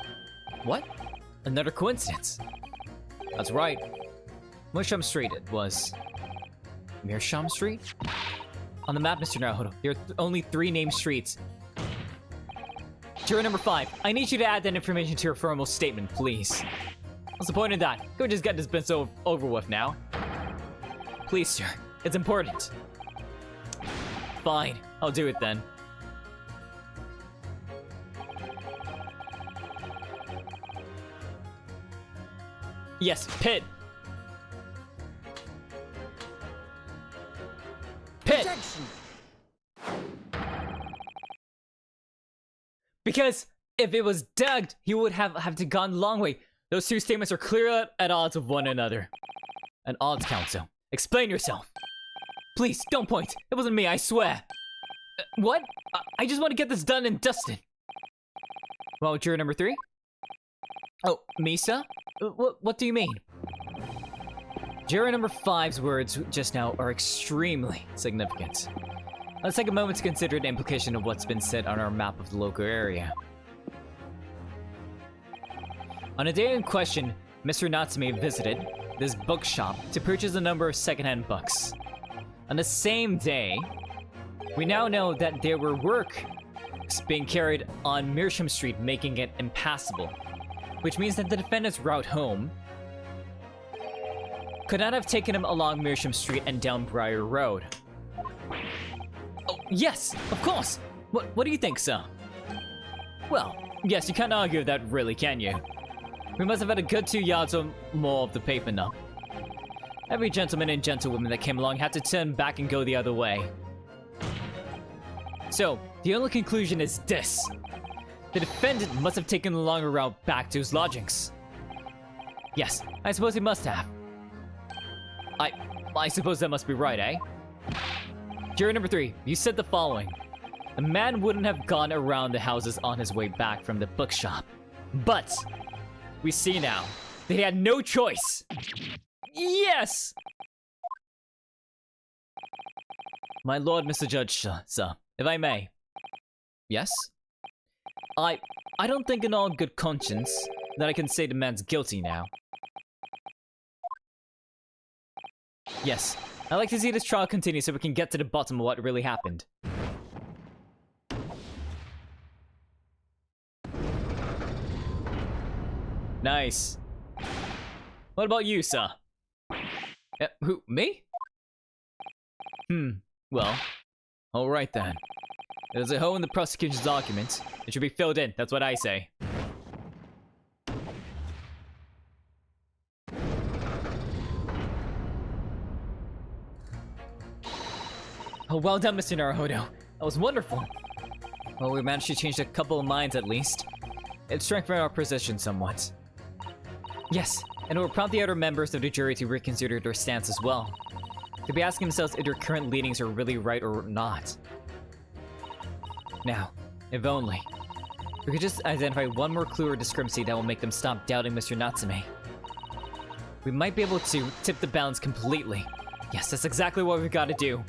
What? Another coincidence. That's right. Meerschaum Street it was. Meerschaum Street? On the map, Mr. Naruto, there are only 3 named streets. Juror number 5, I need you to add that information to your formal statement, please. What's the point of that? Go just get this business over with now. Please, sir. It's important. Fine. I'll do it then. Yes, pit. Attention! Because if it was Doug, he would have to gone the long way. Those two statements are clear at odds of one another. An odds council. Explain yourself. Please, don't point. It wasn't me, I swear. What? I just want to get this done and dusted. Well, juror number 3? Oh, Misa? What do you mean? Juror number 5's words just now are extremely significant. Let's take a moment to consider the implication of what's been said on our map of the local area. On a day in question, Mr. Natsume visited this bookshop to purchase a number of secondhand books. On the same day, we now know that there were works being carried on Mearsham Street, making it impassable, which means that the defendant's route home could not have taken him along Mearsham Street and down Briar Road. Oh, yes, of course! What do you think, sir? Well, yes, you can't argue with that, really, can you? We must have had a good 2 yards or more of the pavement up. Every gentleman and gentlewoman that came along had to turn back and go the other way. So, the only conclusion is this. The defendant must have taken the longer route back to his lodgings. Yes, I suppose he must have. I suppose that must be right, eh? Juror number 3, you said the following. The man wouldn't have gone around the houses on his way back from the bookshop. But we see now that he had no choice. Yes! My lord, Mr. Judge, sir, if I may. Yes? I don't think in all good conscience that I can say the man's guilty now. Yes, I'd like to see this trial continue so we can get to the bottom of what really happened. Nice. What about you, sir? Who, me? Well, alright then. There's a hole in the prosecution's argument. It should be filled in, that's what I say. Oh, well done, Mr. Naruhodo. That was wonderful. Well, we managed to change a couple of minds at least. It strengthened our position somewhat. Yes, and it will prompt the other members of the jury to reconsider their stance as well. To be asking themselves if their current leanings are really right or not. Now, if only, we could just identify one more clue or discrepancy that will make them stop doubting Mr. Natsume. We might be able to tip the balance completely. Yes, that's exactly what we've got to do.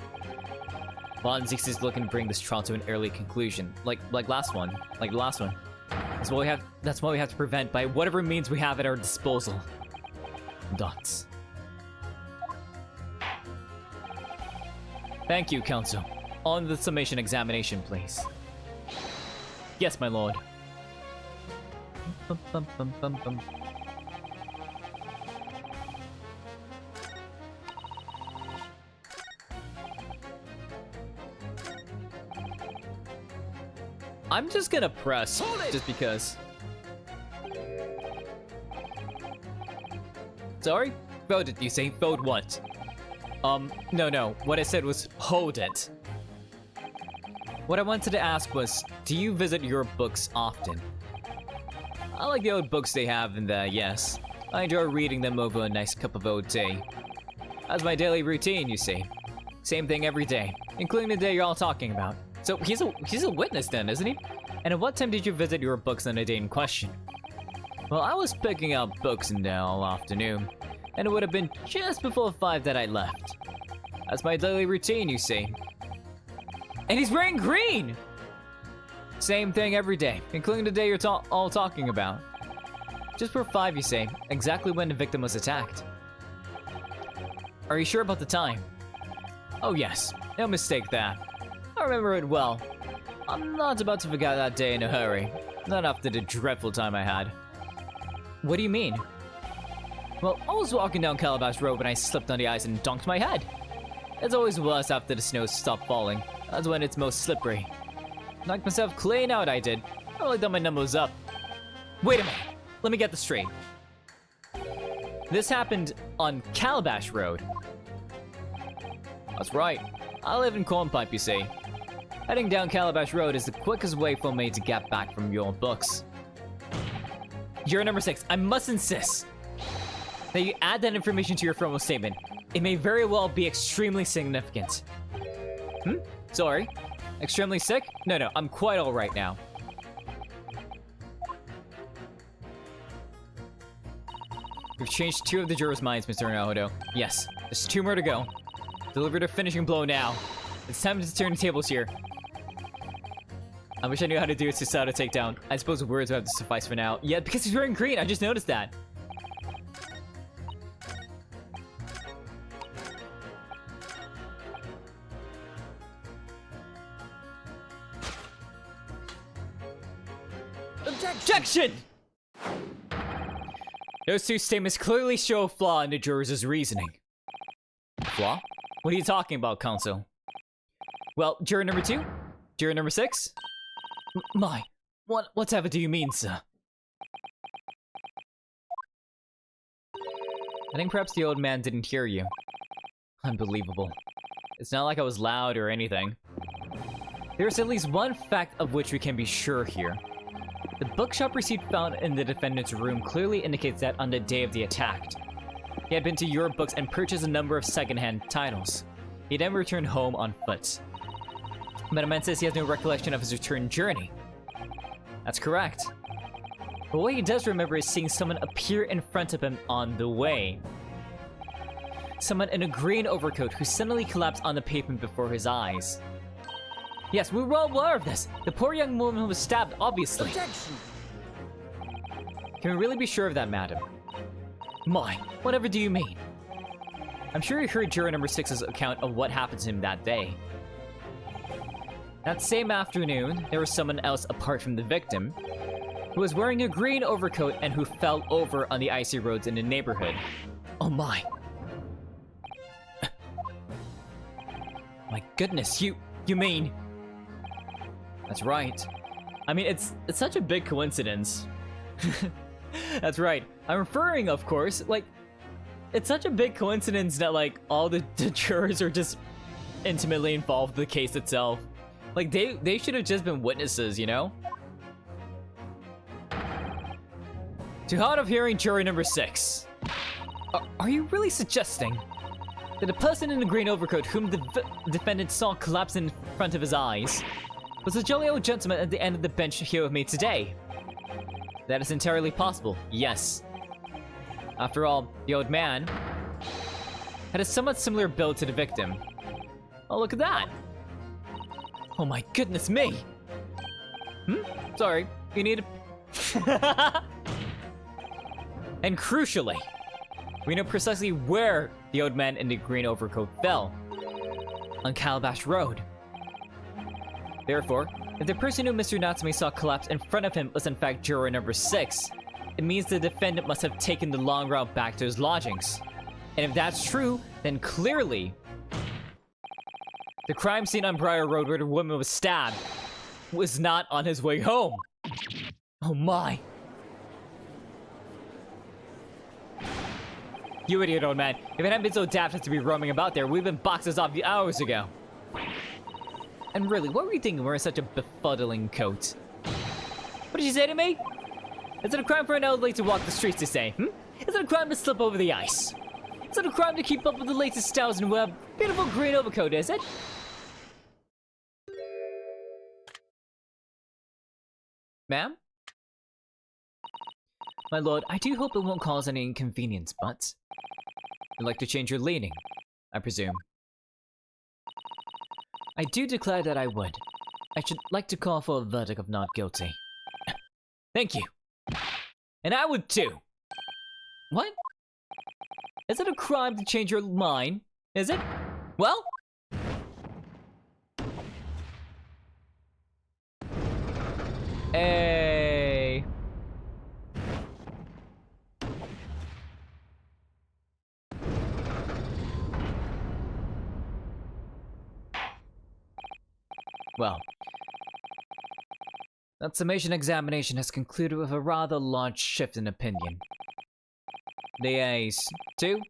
Von Zeeks is looking to bring this trial to an early conclusion, like the last one. That's what we have to prevent by whatever means we have at our disposal. Dots. Thank you, counsel. On the summation examination, please. Yes, my lord. I'm just gonna press, just because. Sorry? Vote it, you say? Vote what? No. What I said was, hold it. What I wanted to ask was, do you visit your books often? I like the old books they have in there, yes. I enjoy reading them over a nice cup of oat tea. That's my daily routine, you see. Same thing every day, including the day you're all talking about. So he's a witness then, isn't he? And at what time did you visit your books on the day in question? Well, I was picking up books in there all afternoon, and it would have been just before 5 that I left. That's my daily routine, you see. And he's wearing green! Same thing every day, including the day you're all talking about. Just before 5, you say, exactly when the victim was attacked. Are you sure about the time? Oh yes, no mistake that. I remember it well. I'm not about to forget that day in a hurry. Not after the dreadful time I had. What do you mean? Well, I was walking down Calabash Road when I slipped on the ice and dunked my head. It's always worse after the snow stopped falling. That's when it's most slippery. Knocked myself clean out, I did. I really done my numbers up. Wait a minute. Let me get this straight. This happened on Calabash Road. That's right. I live in Cornpipe, you see. Heading down Calabash Road is the quickest way for me to get back from your books. Juror number 6, I must insist that you add that information to your formal statement. It may very well be extremely significant. Sorry. Extremely sick? No, I'm quite alright now. We've changed 2 of the jurors' minds, Mr. Nahodo. Yes, there's 2 more to go. Deliver the finishing blow now. It's time to turn the tables here. I wish I knew how to do it to set a takedown. I suppose words would have to suffice for now. Yeah, because he's wearing green, I just noticed that. Objection! Those 2 statements clearly show a flaw in the jurors' reasoning. Flaw? What are you talking about, counsel? Well, juror number 2? Juror number 6? Whatever do you mean, sir? I think perhaps the old man didn't hear you. Unbelievable. It's not like I was loud or anything. There's at least one fact of which we can be sure here. The bookshop receipt found in the defendant's room clearly indicates that on the day of the attack, he had been to your books and purchased a number of second-hand titles. He then returned home on foot. But a man says he has no recollection of his return journey. That's correct. But what he does remember is seeing someone appear in front of him on the way. Someone in a green overcoat who suddenly collapsed on the pavement before his eyes. Yes, we were well aware of this. The poor young woman was stabbed, obviously. Objection! Can we really be sure of that, madam? Whatever do you mean? I'm sure you heard juror number 6's account of what happened to him that day. That same afternoon, there was someone else apart from the victim, who was wearing a green overcoat and who fell over on the icy roads in the neighborhood. Oh my. My goodness, you mean... That's right. I mean, it's such a big coincidence. That's right. I'm referring, of course, like, it's such a big coincidence that, like, all the jurors are just intimately involved in the case itself. Like, they should have just been witnesses, you know? To hard of hearing jury number 6. Are you really suggesting that the person in the green overcoat whom the defendant saw collapse in front of his eyes was the jolly old gentleman at the end of the bench here with me today? That is entirely possible, yes. After all, the old man had a somewhat similar build to the victim. Oh, look at that! Oh my goodness me! Sorry, you need a... And crucially, we know precisely where the old man in the green overcoat fell. On Calabash Road. Therefore, if the person who Mr. Natsume saw collapse in front of him was in fact juror number 6, it means the defendant must have taken the long route back to his lodgings. And if that's true, then clearly, the crime scene on Briar Road where the woman was stabbed was not on his way home. Oh my. You idiot, old man. If it hadn't been so daft as to be roaming about there, we'd been boxes off you hours ago. And really, what were you thinking wearing such a befuddling coat? What did you say to me? Is it a crime for an elderly to walk the streets, to say, Is it a crime to slip over the ice? Is it a crime to keep up with the latest styles and wear a beautiful green overcoat, is it? Ma'am? My lord, I do hope it won't cause any inconvenience, but... You'd like to change your leaning, I presume. I do declare that I would. I should like to call for a verdict of not guilty. Thank you. And I would too. What? Is it a crime to change your mind? Is it? Well? Hey. Well, that summation examination has concluded with a rather large shift in opinion. The ayes 2,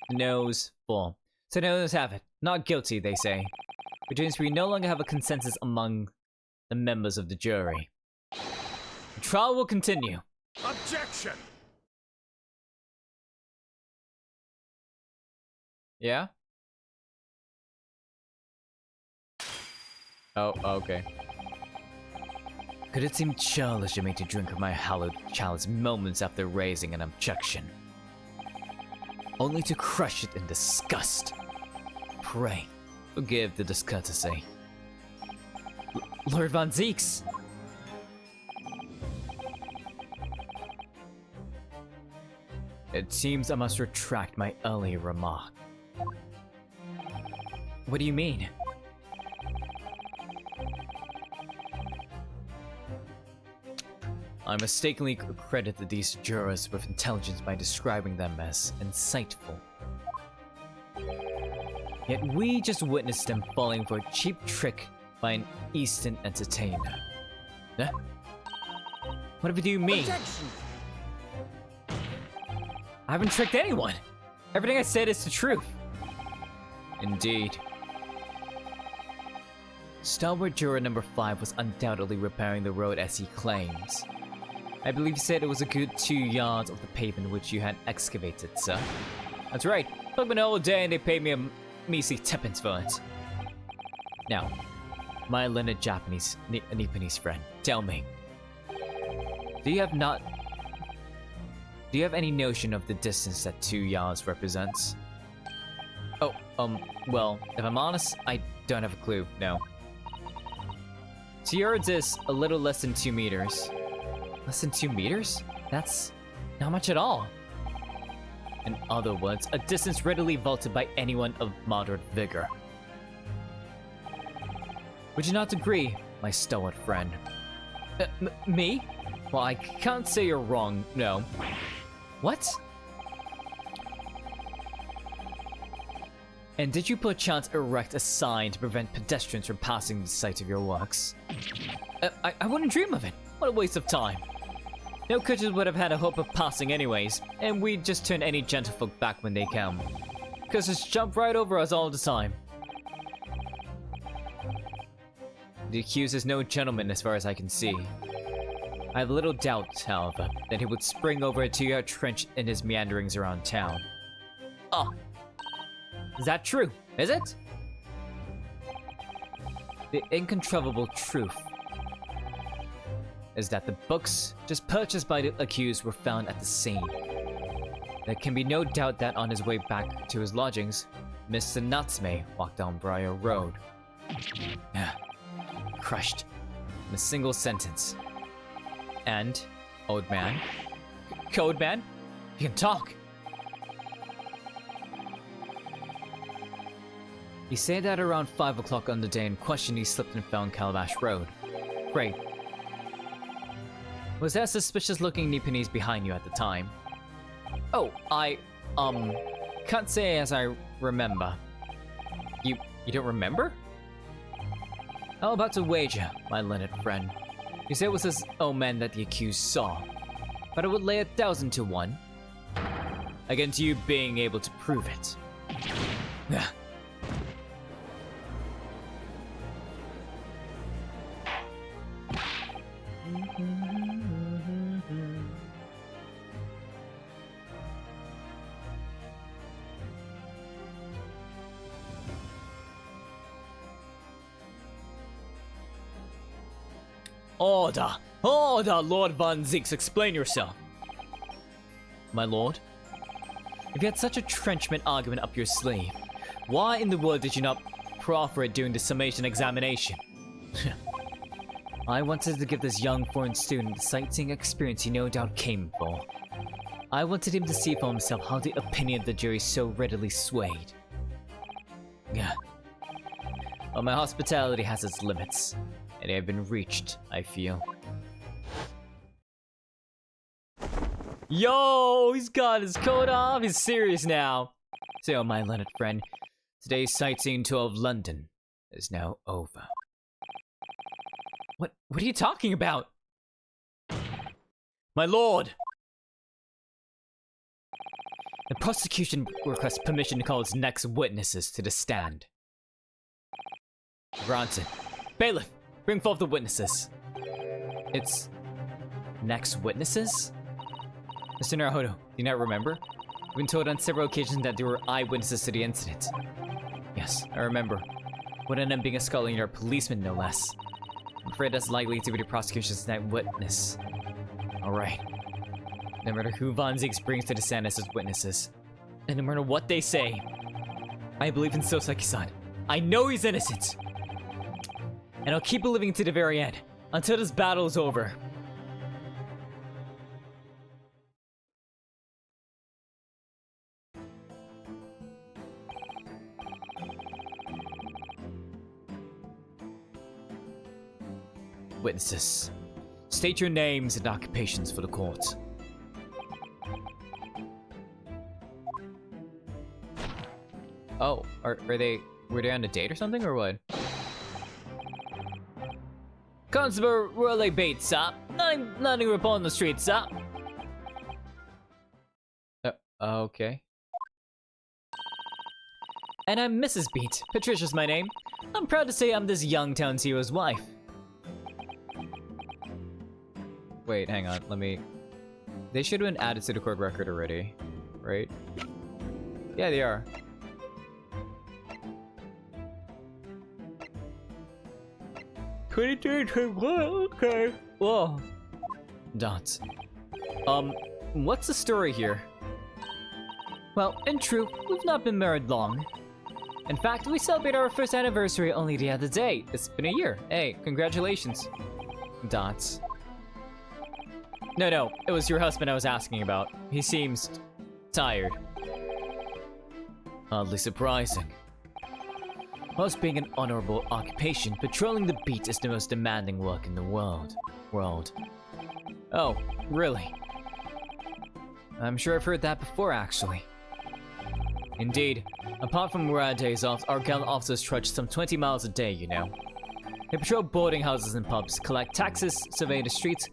the noes 4. So now let's have it. Not guilty, they say. Which means we no longer have a consensus among the members of the jury. The trial will continue. Objection! Yeah? Oh, okay. Could it seem churlish of me to drink of my hallowed chalice moments after raising an objection? Only to crush it in disgust. Pray, forgive the discourtesy. Lord Von Zeeks! It seems I must retract my earlier remark. What do you mean? I mistakenly credited these jurors with intelligence by describing them as insightful. Yet we just witnessed them falling for a cheap trick by an Eastern entertainer. Huh? Whatever do you mean? Objection! I haven't tricked anyone! Everything I said is the truth. Indeed. Stalwart juror number 5 was undoubtedly repairing the road as he claims. I believe he said it was a good 2 yards of the pavement which you had excavated, sir. That's right. Took me an all day and they paid me a measly tuppence for it. Now, my learned Nipponese friend, tell me. Do you have any notion of the distance that 2 yards represents? Oh, well, if I'm honest, I don't have a clue, no. 2 yards is a little less than 2 meters. Less than 2 meters? That's not much at all. In other words, a distance readily vaulted by anyone of moderate vigor. Would you not agree, my stalwart friend? Me? Well, I can't say you're wrong, no. What? And did you perchance erect a sign to prevent pedestrians from passing the site of your works? I wouldn't dream of it. What a waste of time. No creatures would have had a hope of passing anyways, and we'd just turn any gentlefolk back when they come. Cause just jump right over us all the time. The accused is no gentleman as far as I can see. I have little doubt, however, that he would spring over a 2-yard trench in his meanderings around town. Oh. Is that true? Is it? The incontrovertible truth is that the books just purchased by the accused were found at the scene. There can be no doubt that on his way back to his lodgings, Mr. Natsume walked down Briar Road. Crushed in a single sentence. And, old man, Code Man, he can talk. He said that around 5 o'clock on the day in question he slipped and fell on Calabash Road. Great. Was there a suspicious looking Nipponese behind you at the time? Oh, I can't say as I remember. You don't remember? How about to wager, my learned friend? You said it was this omen that the accused saw, but I would lay 1,000 to 1 against you being able to prove it. Order! Order, Lord Von Zeeks, explain yourself. My lord? If you had such a trenchant argument up your sleeve, why in the world did you not proffer it during the summation examination? I wanted to give this young foreign student the sightseeing experience he no doubt came for. I wanted him to see for himself how the opinion of the jury so readily swayed. Well, my hospitality has its limits, and they have been reached, I feel. Yo, he's got his coat off, he's serious now. So, my learned friend, today's sightseeing tour of London is now over. What are you talking about? My lord! The prosecution requests permission to call its next witnesses to the stand. Granted. Bailiff, bring forth the witnesses. It's... next witnesses? Mr. Naruhodo, do you not remember? We've been told on several occasions that there were eyewitnesses to the incident. Yes, I remember. One of them being a Scotland Yard policeman, no less. I'm afraid that's likely to be the prosecution's next witness. Alright. No matter who Von Zieks brings to the stand as his witnesses, and no matter what they say, I believe in Soseki-san. I know he's innocent! And I'll keep believing to the very end, until this battle is over. Witnesses, state your names and occupations for the court. Oh, were they on a date or something, or what? Constable Raleigh Bates, sir. Nothing report on the street, sir. Okay. And I'm Mrs. Beat. Patricia's my name. I'm proud to say I'm this young town hero's wife. Wait, hang on, let me... They should have been added to the court record already, right? Yeah, they are. Okay. Whoa. Dots. What's the story here? Well, in truth, we've not been married long. In fact, we celebrated our first anniversary only the other day. It's been a year. Hey, congratulations. Dots. No, it was your husband I was asking about. He seems tired. Oddly surprising. Whilst being an honorable occupation, patrolling the beat is the most demanding work in the world. Oh, really? I'm sure I've heard that before, actually. Indeed. Apart from our days off, our gallant officers trudge some 20 miles a day, you know. They patrol boarding houses and pubs, collect taxes, survey the streets,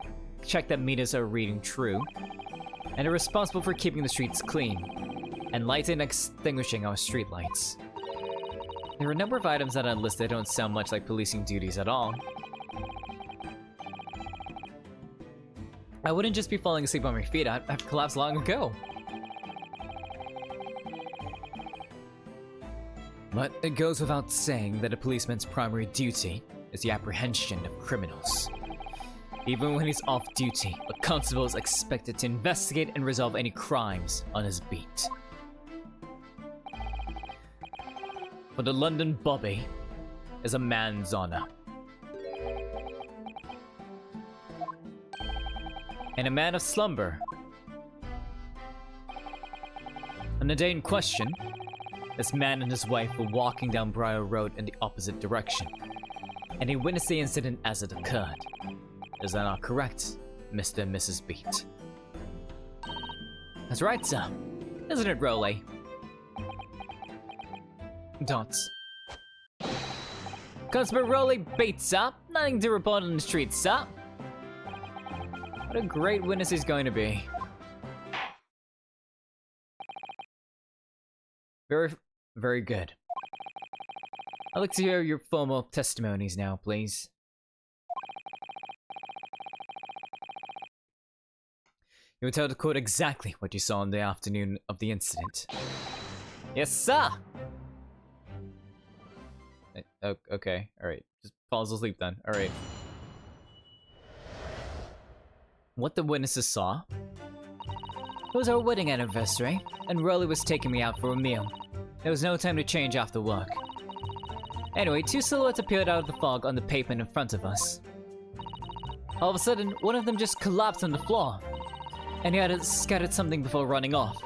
check that meters are reading true, and are responsible for keeping the streets clean, and lighting and extinguishing our streetlights. There are a number of items that I listed that don't sound much like policing duties at all. I wouldn't just be falling asleep on my feet, I'd have collapsed long ago. But it goes without saying that a policeman's primary duty is the apprehension of criminals. Even when he's off duty, a constable is expected to investigate and resolve any crimes on his beat. For the London Bobby is a man's honor. And a man of slumber. On the day in question, this man and his wife were walking down Briar Road in the opposite direction, and he witnessed the incident as it occurred. Is that not correct, Mr. and Mrs. Beat? That's right, sir. Isn't it, Rowley? Dots. Constable Rowley Bates, sir. Nothing to report on the street, sir. What a great witness he's going to be. Very good. I'd like to hear your formal testimonies now, please. You will tell the court exactly what you saw on the afternoon of the incident. Yes, sir! Okay, alright. Just falls asleep then. Alright. What the witnesses saw? It was our wedding anniversary, and Rowley was taking me out for a meal. There was no time to change after work. Anyway, two silhouettes appeared out of the fog on the pavement in front of us. All of a sudden, one of them just collapsed on the floor, and he had scattered something before running off.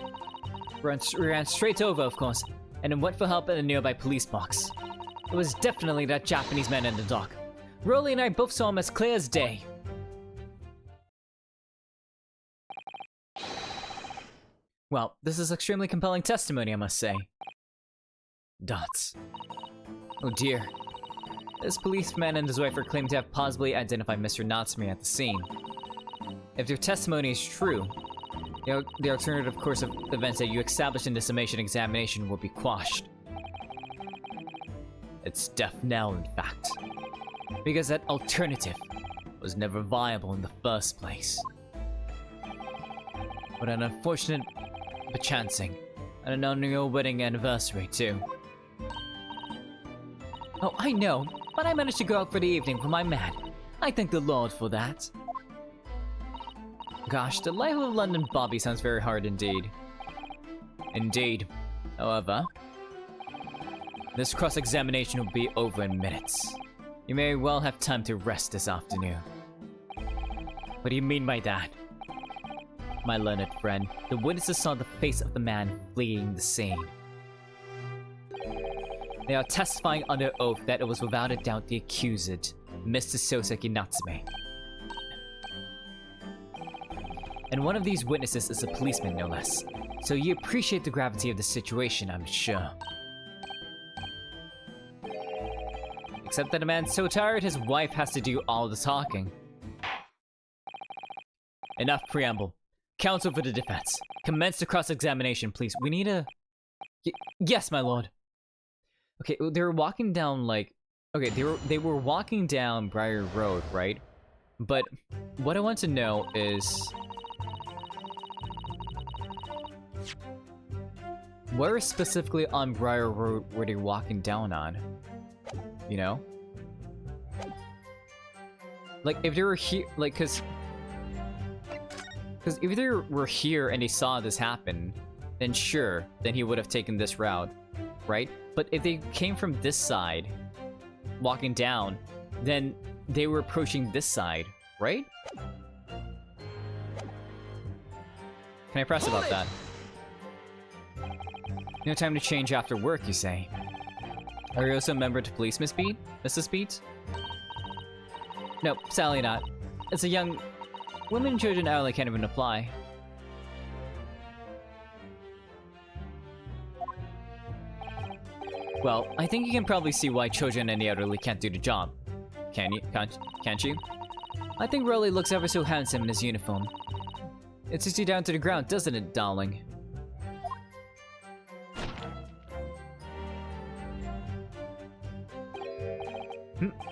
We ran straight over, of course, and then went for help at a nearby police box. It was definitely that Japanese man in the dock. Rowley and I both saw him as clear as day. Well, this is extremely compelling testimony, I must say. Dots. Oh dear. This policeman and his wife are claimed to have possibly identified Mr. Natsume at the scene. If their testimony is true, The alternative course of events that you established in the summation examination will be quashed. It's death knell, in fact. Because that alternative was never viable in the first place. What an unfortunate bechancing. And an annual wedding anniversary, too. Oh, I know, but I managed to go out for the evening for my man. I thank the Lord for that. Gosh, the life of London Bobby sounds very hard indeed. Indeed. However, this cross-examination will be over in minutes. You may well have time to rest this afternoon. What do you mean by that? My learned friend, the witnesses saw the face of the man fleeing the scene. They are testifying under oath that it was without a doubt the accused, Mr. Soseki Natsume. And one of these witnesses is a policeman, no less. So you appreciate the gravity of the situation, I'm sure. Except that the man's so tired his wife has to do all the talking. Enough preamble. Counsel for the defense. Commence the cross-examination, please. We need a... yes, my lord. Okay, they were walking down, like... okay, they were walking down Briar Road, right? But what I want to know is... where specifically on Briar Road were they walking down on? You know? Like, if they were here, like, cause if they were here and they saw this happen, then sure, then he would have taken this route, right? But if they came from this side, walking down, then they were approaching this side, right? Can I press about that? No time to change after work, you say? Are you also a member to police, Miss Beat? Mrs. Beat? No, sadly not. It's a young... women and children elderly can't even apply. Well, I think you can probably see why children and the elderly can't do the job. Can you? Can't you? I think Rolly looks ever so handsome in his uniform. It sits you down to the ground, doesn't it, darling?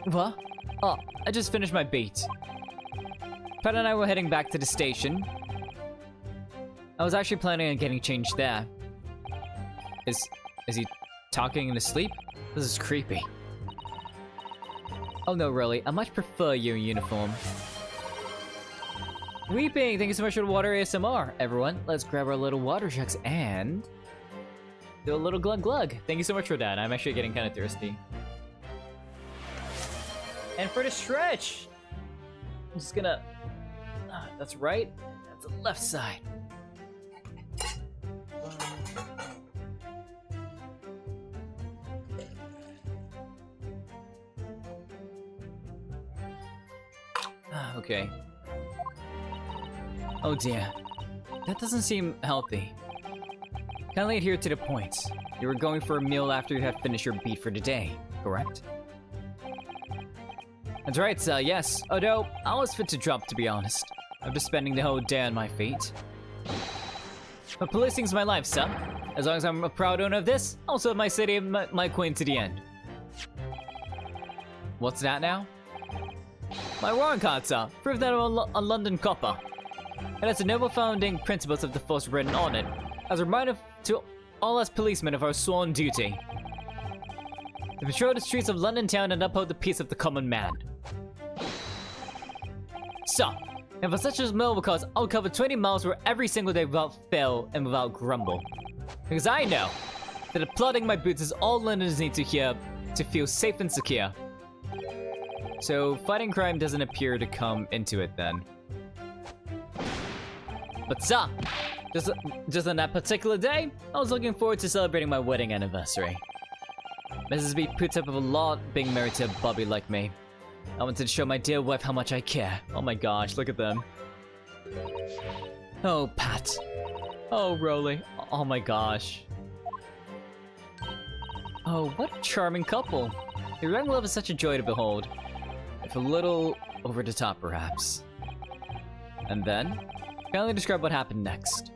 What? Oh, I just finished my beat. Pat and I were heading back to the station. I was actually planning on getting changed there. Is he talking in his sleep? This is creepy. Oh no, really, I much prefer your uniform. Weeping, thank you so much for the water ASMR. Everyone, let's grab our little water jugs and do a little glug glug. Thank you so much for that. I'm actually getting kind of thirsty. And for the stretch, I'm just gonna... that's right, that's the left side. Okay. Oh dear, that doesn't seem healthy. Kindly adhere to the point. You were going for a meal after you had finished your beat for the day, correct? That's right, sir, yes. Although, I was fit to drop, to be honest. After spending the whole day on my feet. But policing's my life, sir. As long as I'm a proud owner of this, I'll serve my city and my queen to the end. What's that now? My warrant card, sir. Prove that I'm a London copper. And has the noble founding principles of the force written on it. As a reminder to all us policemen of our sworn duty. To patrol the streets of London town and uphold the peace of the common man. So, and for such a noble cause, I'll cover 20 miles for every single day without fail and without grumble. Because I know that applauding my boots is all Londoners need to hear to feel safe and secure. So, fighting crime doesn't appear to come into it then. But sir, just on that particular day, I was looking forward to celebrating my wedding anniversary. Mrs. B puts up with a lot being married to a Bobby like me. I wanted to show my dear wife how much I care. Oh my gosh, look at them. Oh, Pat. Oh, Rolly. Oh my gosh. Oh, what a charming couple. Your young love is such a joy to behold. If a little over the top, perhaps. And then, Kindly describe what happened next.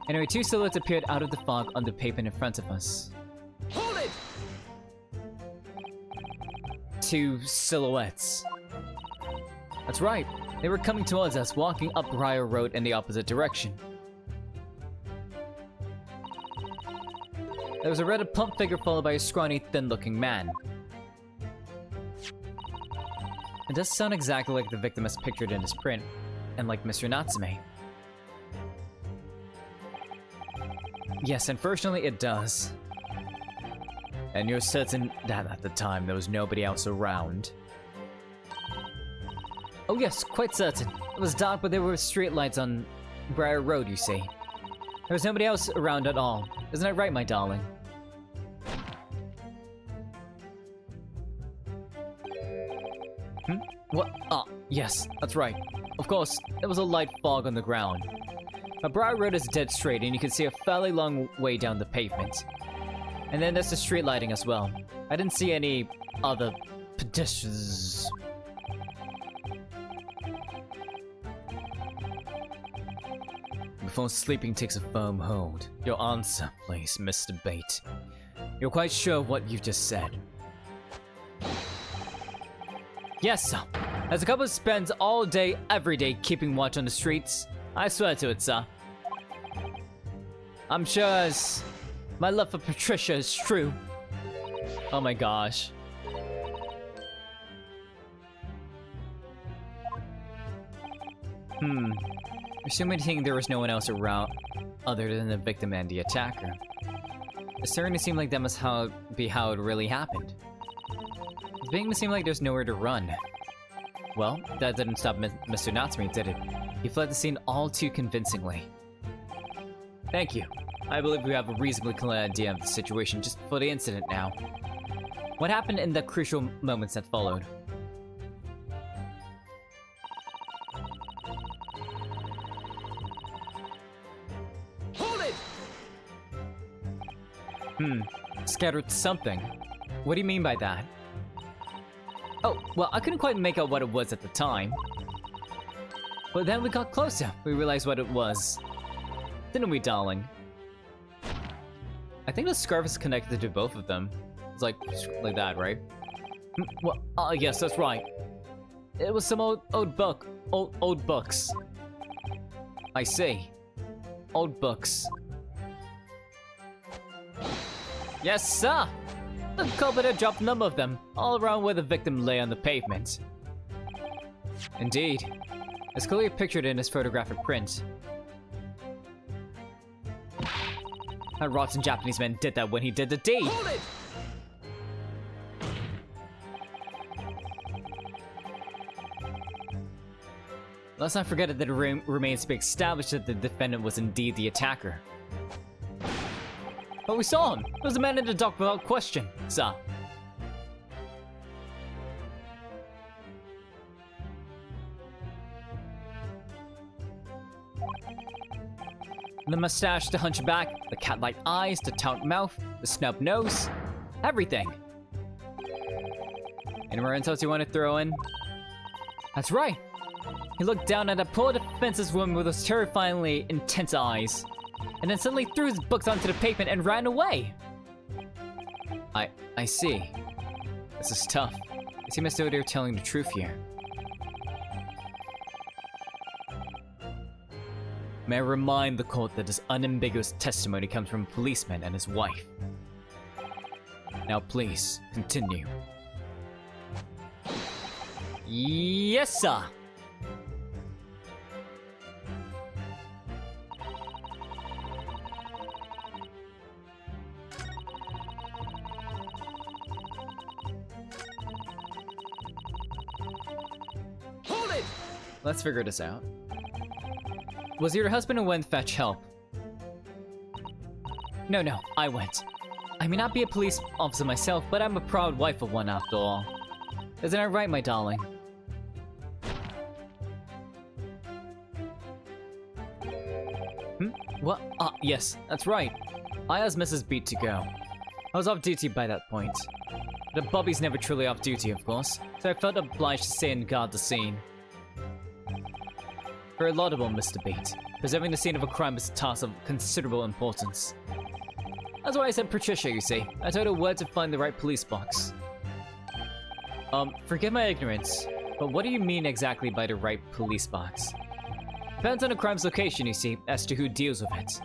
Anyway, two silhouettes appeared out of the fog on the pavement in front of us. Hold it! Two silhouettes. That's right. They were coming towards us, walking up Briar Road in the opposite direction. There was a red plump figure followed by a scrawny, thin-looking man. It does sound exactly like the victim as pictured in his print, and like Mr. Natsume. Yes, unfortunately it does. And you're certain that at the time there was nobody else around? Oh yes, quite certain. It was dark, but there were streetlights on Briar Road, you see. There was nobody else around at all. Isn't that right, my darling? What? Ah, yes, that's right. Of course, there was a light fog on the ground. But Briar Road is dead straight, and you can see a fairly long way down the pavement. And then there's the street lighting as well. I didn't see any other pedestrians. Before sleeping takes a firm hold, your answer, please, Mr. Bate. You're quite sure what you've just said? Yes, sir. As a couple spends all day, every day, keeping watch on the streets, I swear to it, sir. I'm sure as my love for Patricia is true. Oh my gosh. Assuming there was no one else around other than the victim and the attacker. It's starting to seem like that must be how it really happened. It's beginning to seem like there's nowhere to run. Well, that didn't stop Mr. Natsume, did it? He fled the scene all too convincingly. Thank you. I believe we have a reasonably clear idea of the situation just before the incident now. What happened in the crucial moments that followed? Hold it! Scattered something. What do you mean by that? Oh, well, I couldn't quite make out what it was at the time. But then we got closer. We realized what it was. Didn't we, darling? I think the scarf is connected to both of them. It's like that, right? Well, yes, that's right. It was some old books. I see. Old books. Yes, sir! The culprit had dropped a number of them, all around where the victim lay on the pavement. Indeed. It's clearly pictured in his photographic print. That rotten Japanese man did that when he did the deed! Hold it! Let's not forget that it remains to be established that the defendant was indeed the attacker. But we saw him! There was a man in the dock without question, sir. The mustache, the hunchback, the cat-like eyes, the tout mouth, the snub nose, everything. Any more insults you want to throw in? That's right. He looked down at that poor defenseless woman with those terrifyingly intense eyes, and then suddenly threw his books onto the pavement and ran away. I see. This is tough. It seems as though they're telling the truth here. May I remind the court that this unambiguous testimony comes from a policeman and his wife. Now please, continue. Yes, sir! Hold it! Let's figure this out. Was your husband who went fetch help? No, I went. I may not be a police officer myself, but I'm a proud wife of one after all. Isn't that right, my darling? What? Ah, yes, that's right. I asked Mrs. Beat to go. I was off duty by that point. But Bobby's never truly off duty, of course, so I felt obliged to stay and guard the scene. Very laudable, Mr. Bate. Preserving the scene of a crime is a task of considerable importance. That's why I sent Patricia, you see. I told her where to find the right police box. Forgive my ignorance, but what do you mean exactly by the right police box? Depends on the crime's location, you see, as to who deals with it.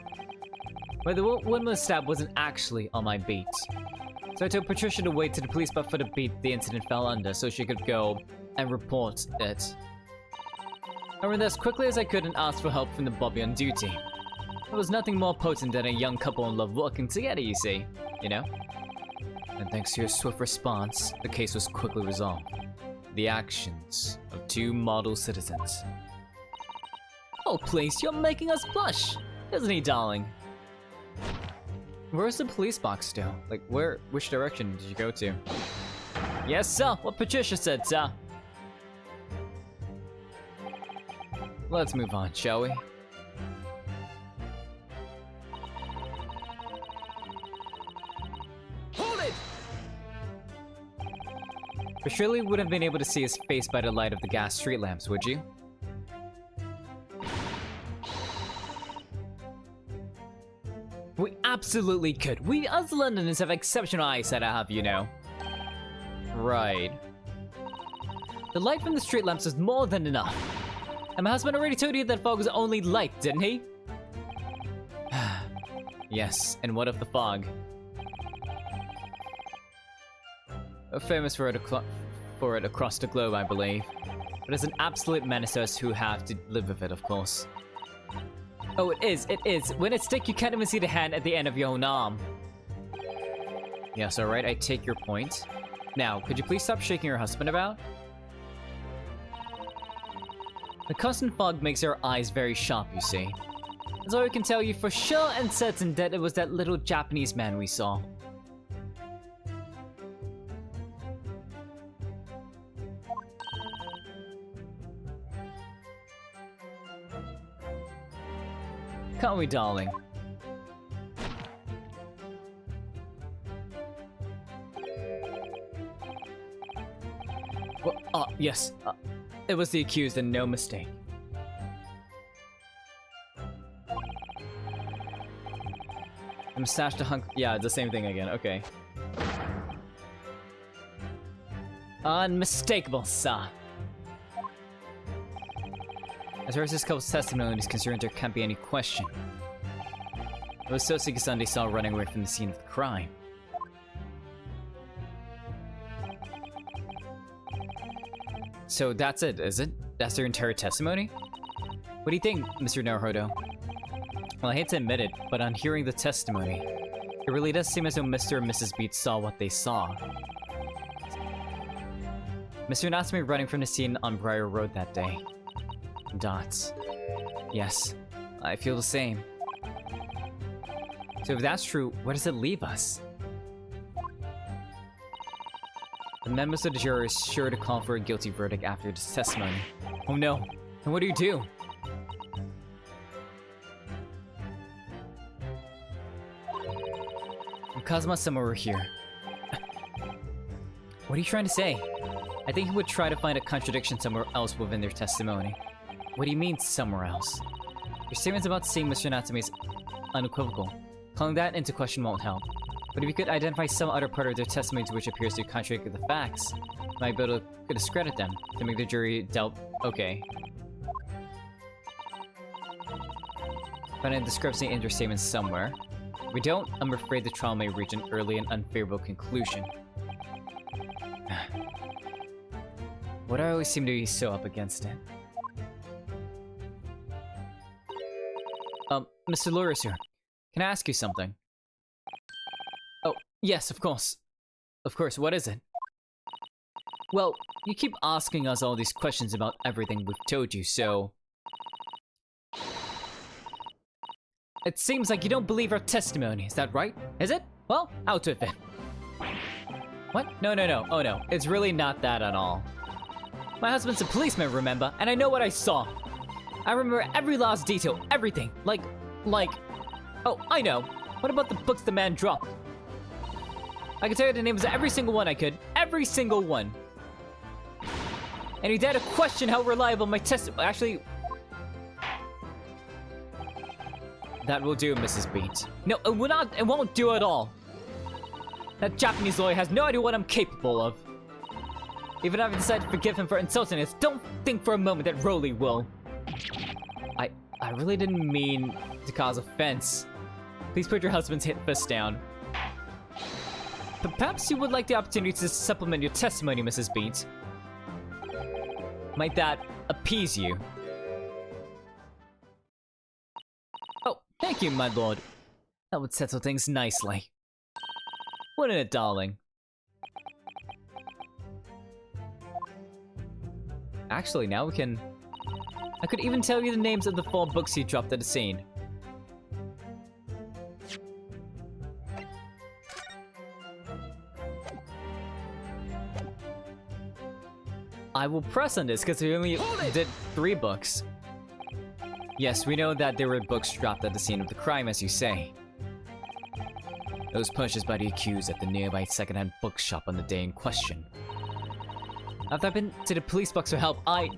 But the woman was stabbed wasn't actually on my beat. So I told Patricia to wait to the police box for the beat the incident fell under so she could go and report it. I ran as quickly as I could and asked for help from the Bobby on duty. There was nothing more potent than a young couple in love working together, you see. You know? And thanks to your swift response, the case was quickly resolved. The actions of two model citizens. Oh please, you're making us blush! Isn't he, darling? Where's the police box still? Like, which direction did you go to? Yes, sir, what Patricia said, sir. Let's move on, shall we? Hold it! But surely you wouldn't have been able to see his face by the light of the gas street lamps, would you? We absolutely could. We us Londoners have exceptional eyesight, I have, you know. Right. The light from the street lamps is more than enough. And my husband already told you that fog was only light, didn't he? Yes, and what of the fog? Famous for it across the globe, I believe. But it's an absolute menace to us who have to live with it, of course. Oh, it is, it is. When it's thick, you can't even see the hand at the end of your own arm. Yes, alright, I take your point. Now, could you please stop shaking your husband about? The constant fog makes our eyes very sharp, you see. That's all I can tell you for sure and certain that it was that little Japanese man we saw. Can't we, darling? Well, yes. It was the accused and no mistake. The mustache to hunk. Yeah, the same thing again. Okay. Unmistakable, sir. As far as this couple's testimony is concerned, there can't be any question. It was Soseki-san they saw running away from the scene of the crime. So that's it, is it? That's their entire testimony? What do you think, Mr. Naruhodo? Well, I hate to admit it, but on hearing the testimony, it really does seem as though Mr. and Mrs. Beat saw what they saw. Mr. Natsume running from the scene on Briar Road that day. Dots. Yes, I feel the same. So if that's true, where does it leave us? The members of the jury are sure to call for a guilty verdict after this testimony. Oh no, and what do you do? If Kazuma-sama were here. What are you trying to say? I think he would try to find a contradiction somewhere else within their testimony. What do you mean, somewhere else? Your statements about seeing Mr. Natsume is unequivocal. Calling that into question won't help. But if you could identify some other part of their testimony to which appears to contradict the facts, you might be able to discredit them, to make the jury doubt. Okay. Find a discrepancy in their statements somewhere. If we don't, I'm afraid the trial may reach an early and unfavorable conclusion. Why do I always seem to be so up against it? Mr. Lura, sir. Can I ask you something? Oh, yes, of course. Of course, what is it? Well, you keep asking us all these questions about everything we've told you, so... It seems like you don't believe our testimony, is that right? Is it? Well, out with it. What? No. Oh no, it's really not that at all. My husband's a policeman, remember? And I know what I saw. I remember every last detail, everything. Like... Oh, I know. What about the books the man dropped? I can tell you the names of every single one I could. Every single one. And you dare to question how reliable my testimony... Actually... That will do, Mrs. Beat. No, it will not. It won't do at all. That Japanese lawyer has no idea what I'm capable of. Even if I decide to forgive him for insulting us, don't think for a moment that Roly will. I really didn't mean to cause offense. Please put your husband's fist down. But perhaps you would like the opportunity to supplement your testimony, Mrs. Beat. Might that appease you? Oh, thank you, my lord. That would settle things nicely. Wouldn't it, darling? Actually, now we can... I could even tell you the names of the 4 books you dropped at the scene. I will press on this because we only did 3 books. Yes, we know that there were books dropped at the scene of the crime, as you say. Those purchased by the accused at the nearby secondhand bookshop on the day in question. After I've been to the police box for help, I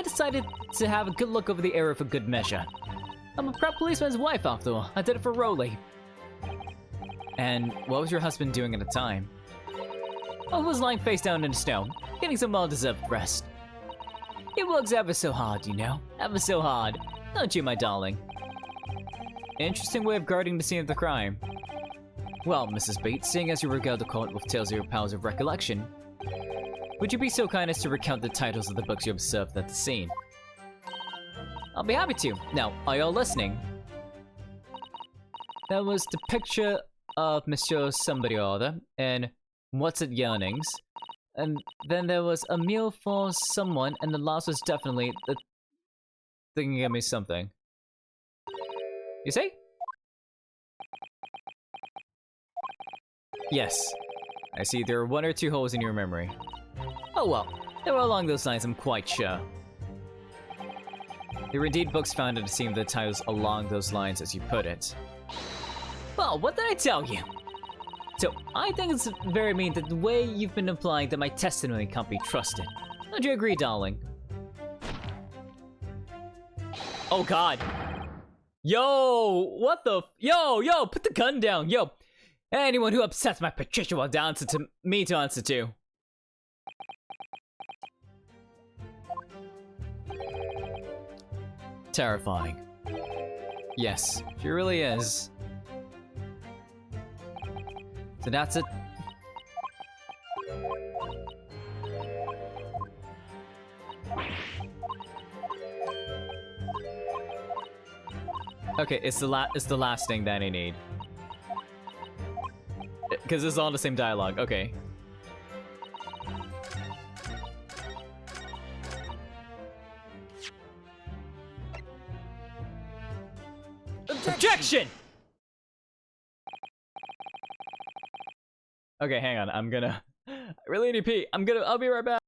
decided to have a good look over the area for good measure. I'm a proud policeman's wife, after all. I did it for Roly. And what was your husband doing at the time? I was lying face down in the snow, getting some well-deserved rest. He works ever so hard, you know. Ever so hard. Don't you, my darling? Interesting way of guarding the scene of the crime. Well, Mrs. Bates, seeing as you regale the court with tales of your powers of recollection, would you be so kind as to recount the titles of the books you observed at the scene? I'll be happy to. Now, are you all listening? That was the picture of Monsieur Somebody or other, and What's It Yearnings. And then there was a meal for someone, and the last was definitely the thing gave me something. You see? Yes. I see there are 1 or 2 holes in your memory. Oh well, they were along those lines, I'm quite sure. There were indeed books found at the scene of the titles along those lines, as you put it. Well, what did I tell you? So, I think it's very mean that the way you've been implying that my testimony can't be trusted. Don't you agree, darling? Oh god. Yo, what the yo, put the gun down, yo. Anyone who upsets my Patricia will answer to me to answer to. Terrifying. Yes, she really is. So that's it. Okay, it's the last thing that I need. Because it's all the same dialogue. Okay. Objection! Okay, hang on. I really need to pee. I'll be right back.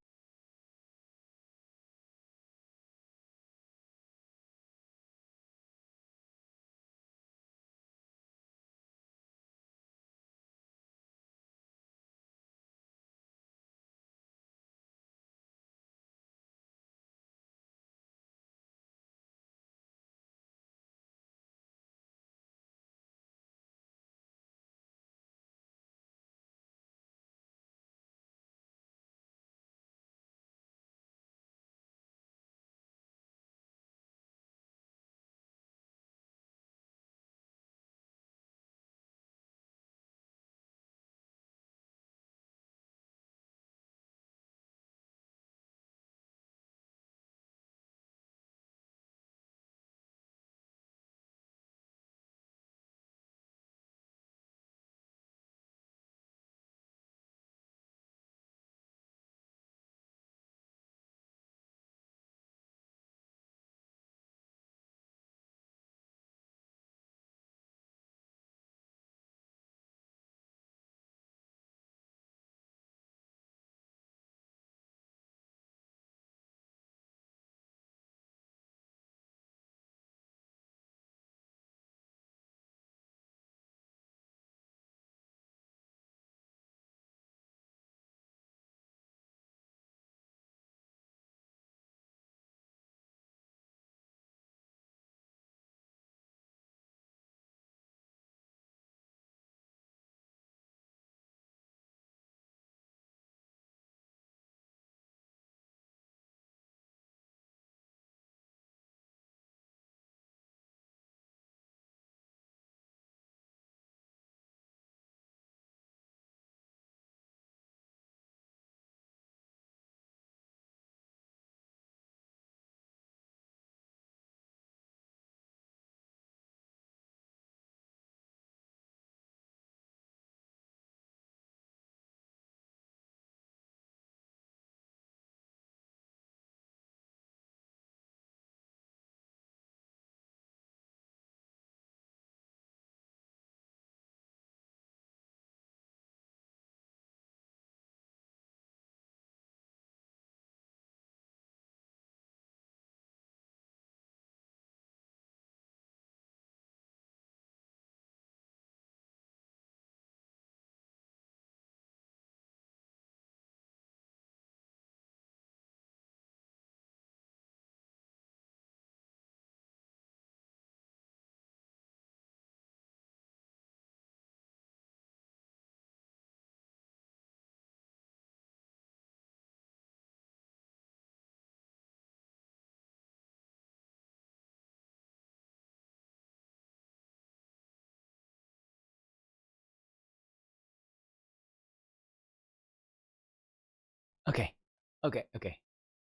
Okay.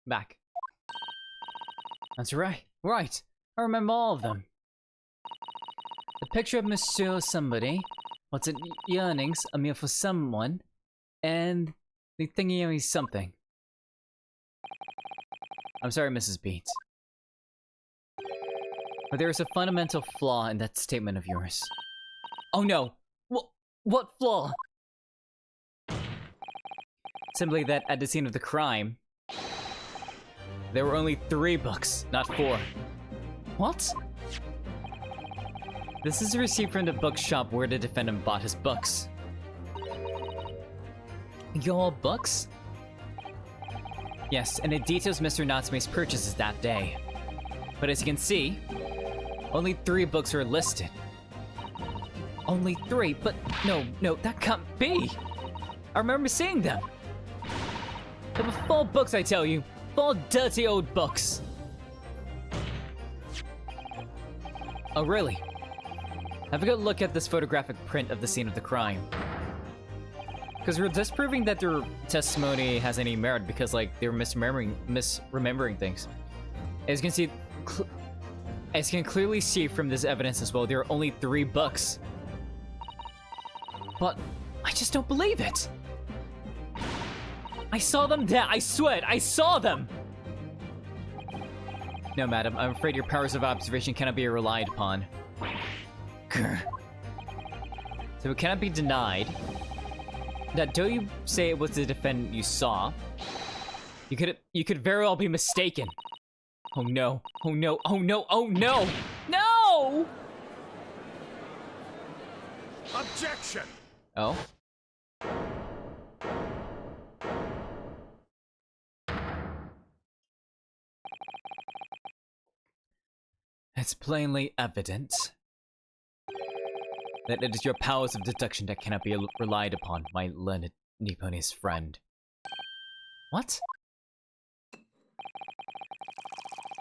Back. That's right. Right. I remember all of them. The picture of Monsieur somebody. What's it? Yearnings, a meal for someone, and the thingy something. I'm sorry, Mrs. Beats. But there is a fundamental flaw in that statement of yours. Oh no! What flaw? Simply that at the scene of the crime, there were only 3 books, not 4. What? This is a receipt from the bookshop where the defendant bought his books. Your books? Yes, and it details Mr. Natsume's purchases that day. But as you can see, only 3 books are listed. Only 3? But no, that can't be! I remember seeing them! There were 4 books, I tell you! 4 dirty old books! Oh, really? Have a good look at this photographic print of the scene of the crime. Because we're disproving that their testimony has any merit because, like, they're misremembering things. As you can see, as you can clearly see from this evidence as well, there are only 3 books. But I just don't believe it. I saw them there. I swear it. I saw them. No, madam. I'm afraid your powers of observation cannot be relied upon. Grr. So it cannot be denied that though you say it was the defendant you saw, you could very well be mistaken. Oh no! Oh no! Oh no! Oh no! No! Objection! Oh. It's plainly evident that it is your powers of deduction that cannot be relied upon, my learned Nipponese friend. What?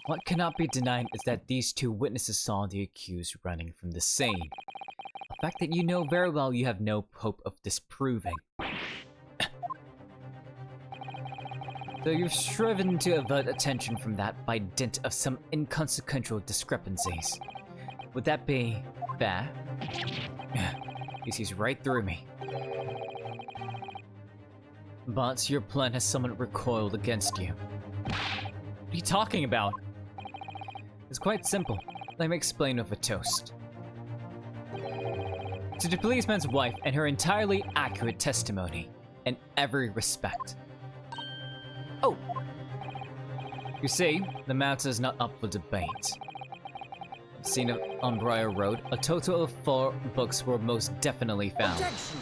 What cannot be denied is that these 2 witnesses saw the accused running from the scene. A fact that you know very well you have no hope of disproving. Though you've striven to avert attention from that by dint of some inconsequential discrepancies. Would that be fair? He sees right through me. But your plan has somewhat recoiled against you. What are you talking about? It's quite simple. Let me explain with a toast. To the policeman's wife and her entirely accurate testimony in every respect. Oh! You see, the matter is not up for debate. Scene on Briar Road, a total of 4 books were most definitely found. Objection!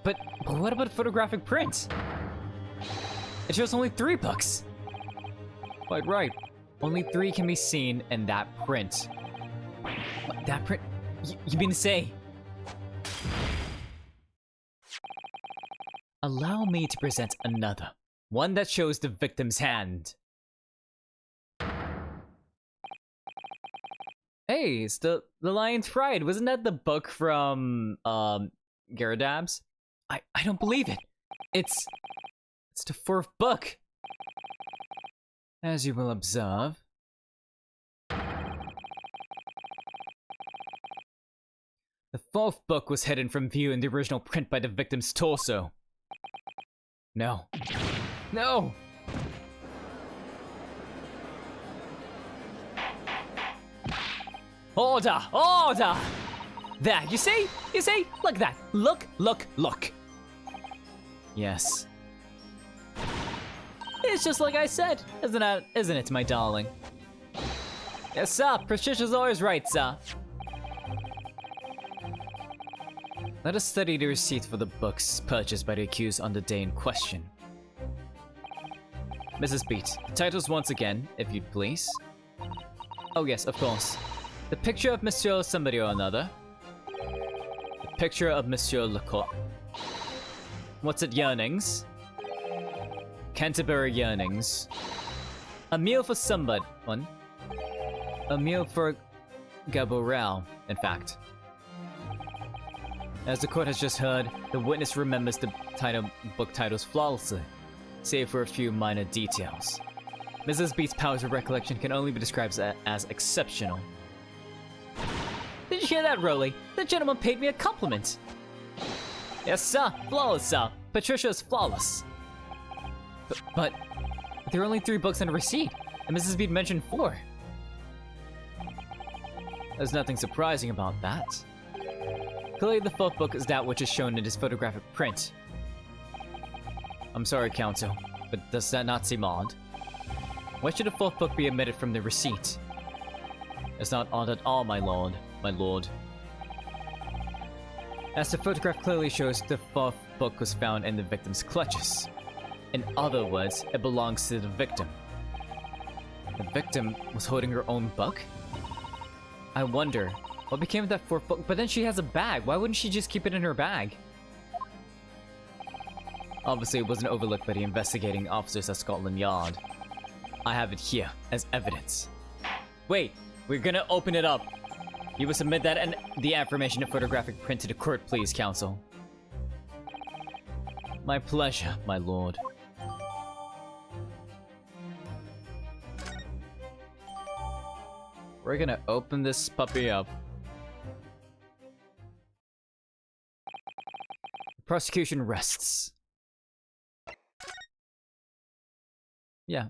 But what about photographic print? It shows only 3 books. Quite right. Only 3 can be seen in that print. What, that print? You mean to say? Allow me to present another. One that shows the victim's hand. Hey, it's the Lion's Pride. Wasn't that the book from Garadabs? I don't believe it. It's the 4th book. As you will observe. The 4th book was hidden from view in the original print by the victim's torso. No. No! Order! Order! There, you see? You see? Look at that. Look, look, look. Yes. It's just like I said, isn't it, my darling? Yes, sir. Patricia's always right, sir. Let us study the receipt for the books purchased by the accused on the day in question. Mrs. Beat, titles once again, if you'd please. Oh yes, of course. The picture of Monsieur somebody or another. The picture of Monsieur Lecoq. What's it, Yearnings? Canterbury Yearnings. A meal for somebody. One. A meal for Gaborel, in fact. As the court has just heard, the witness remembers the book titles flawlessly, save for a few minor details. Mrs. B's powers of recollection can only be described as exceptional. Did you hear that, Rolly? The gentleman paid me a compliment. Yes, sir. Flawless, sir. Patricia is flawless. But there are only 3 books on a receipt, and Mrs. B mentioned 4. There's nothing surprising about that. Clearly the 4th book is that which is shown in his photographic print. I'm sorry, Counsel, but does that not seem odd? Why should the 4th book be omitted from the receipt? It's not odd at all, my lord. As the photograph clearly shows, the 4th book was found in the victim's clutches. In other words, it belongs to the victim. The victim was holding her own book? I wonder, what became of that 4th book? But then she has a bag. Why wouldn't she just keep it in her bag? Obviously, it wasn't overlooked by the investigating officers at Scotland Yard. I have it here as evidence. Wait, we're gonna open it up. You will submit that and the affirmation and photographic print to the court, please, Counsel. My pleasure, my lord. We're gonna open this puppy up. The prosecution rests. Yeah.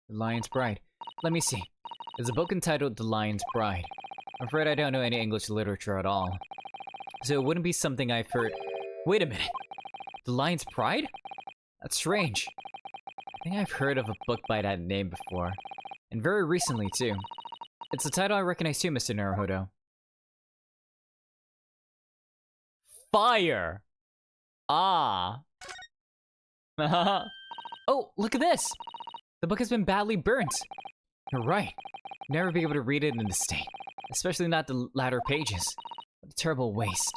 The Lion's Bride. Let me see. There's a book entitled The Lion's Bride. I'm afraid I don't know any English literature at all. So it wouldn't be something I've heard. Wait a minute. The Lion's Bride? That's strange. I think I've heard of a book by that name before. And very recently, too. It's a title I recognize too, Mr. Naruhodo. Fire! Ah. Oh, look at this! The book has been badly burnt. You're right. Never be able to read it in this state. Especially not the latter pages. What a terrible waste.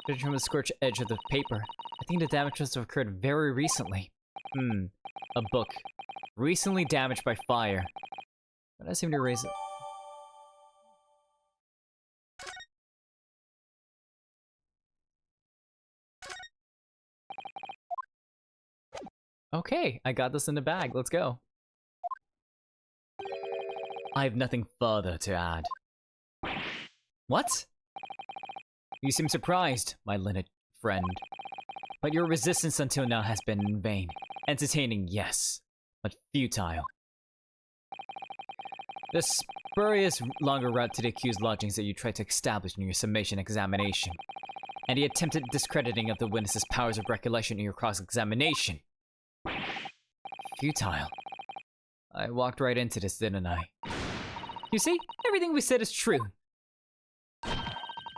Judging from the scorched edge of the paper, I think the damage must have occurred very recently. A book. Recently damaged by fire. But I seem to erase it. Okay, I got this in the bag. Let's go. I have nothing further to add. What? You seem surprised, my linnet friend. But your resistance until now has been in vain. Entertaining, yes, but futile. The spurious longer route to the accused lodgings that you tried to establish in your summation examination, and the attempted discrediting of the witness's powers of recollection in your cross-examination. Futile. I walked right into this, didn't I? You see, everything we said is true.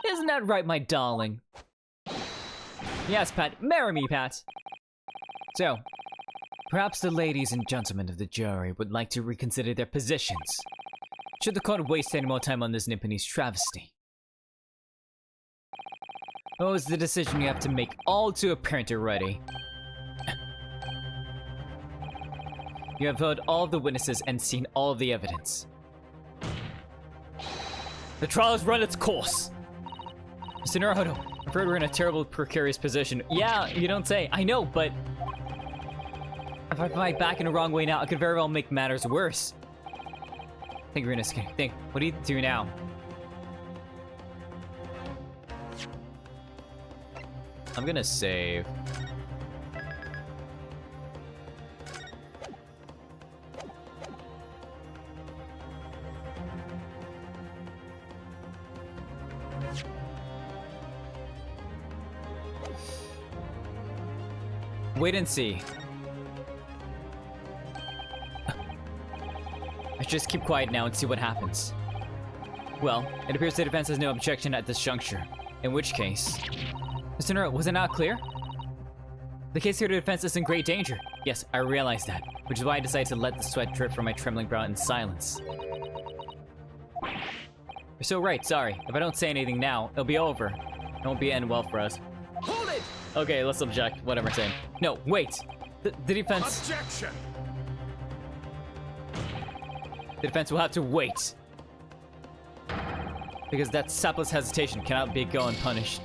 Isn't that right, my darling? Yes, Pat. Marry me, Pat. So, perhaps the ladies and gentlemen of the jury would like to reconsider their positions. Should the court waste any more time on this Nipponese travesty? Oh, it's the decision you have to make all too apparent already. You have heard all of the witnesses and seen all of the evidence. The trial has run its course. Mr. Naruhodo, I'm afraid we're in a terrible, precarious position. Yeah, you don't say. I know, but if I fight back in the wrong way now, it could very well make matters worse. Think we're gonna think. What do you do now? I'm gonna save. Wait and see. I should just keep quiet now and see what happens. Well, it appears the defense has no objection at this juncture. In which case... Mr. Nero, was it not clear? The case here to defense is in great danger. Yes, I realize that, which is why I decided to let the sweat drip from my trembling brow in silence. You're so right, sorry. If I don't say anything now, it'll be over. It won't be end well for us. Hold it! Okay, let's object. Whatever I'm saying. No, wait. The defense... Objection! The defense will have to wait. Because that sapless hesitation cannot go unpunished.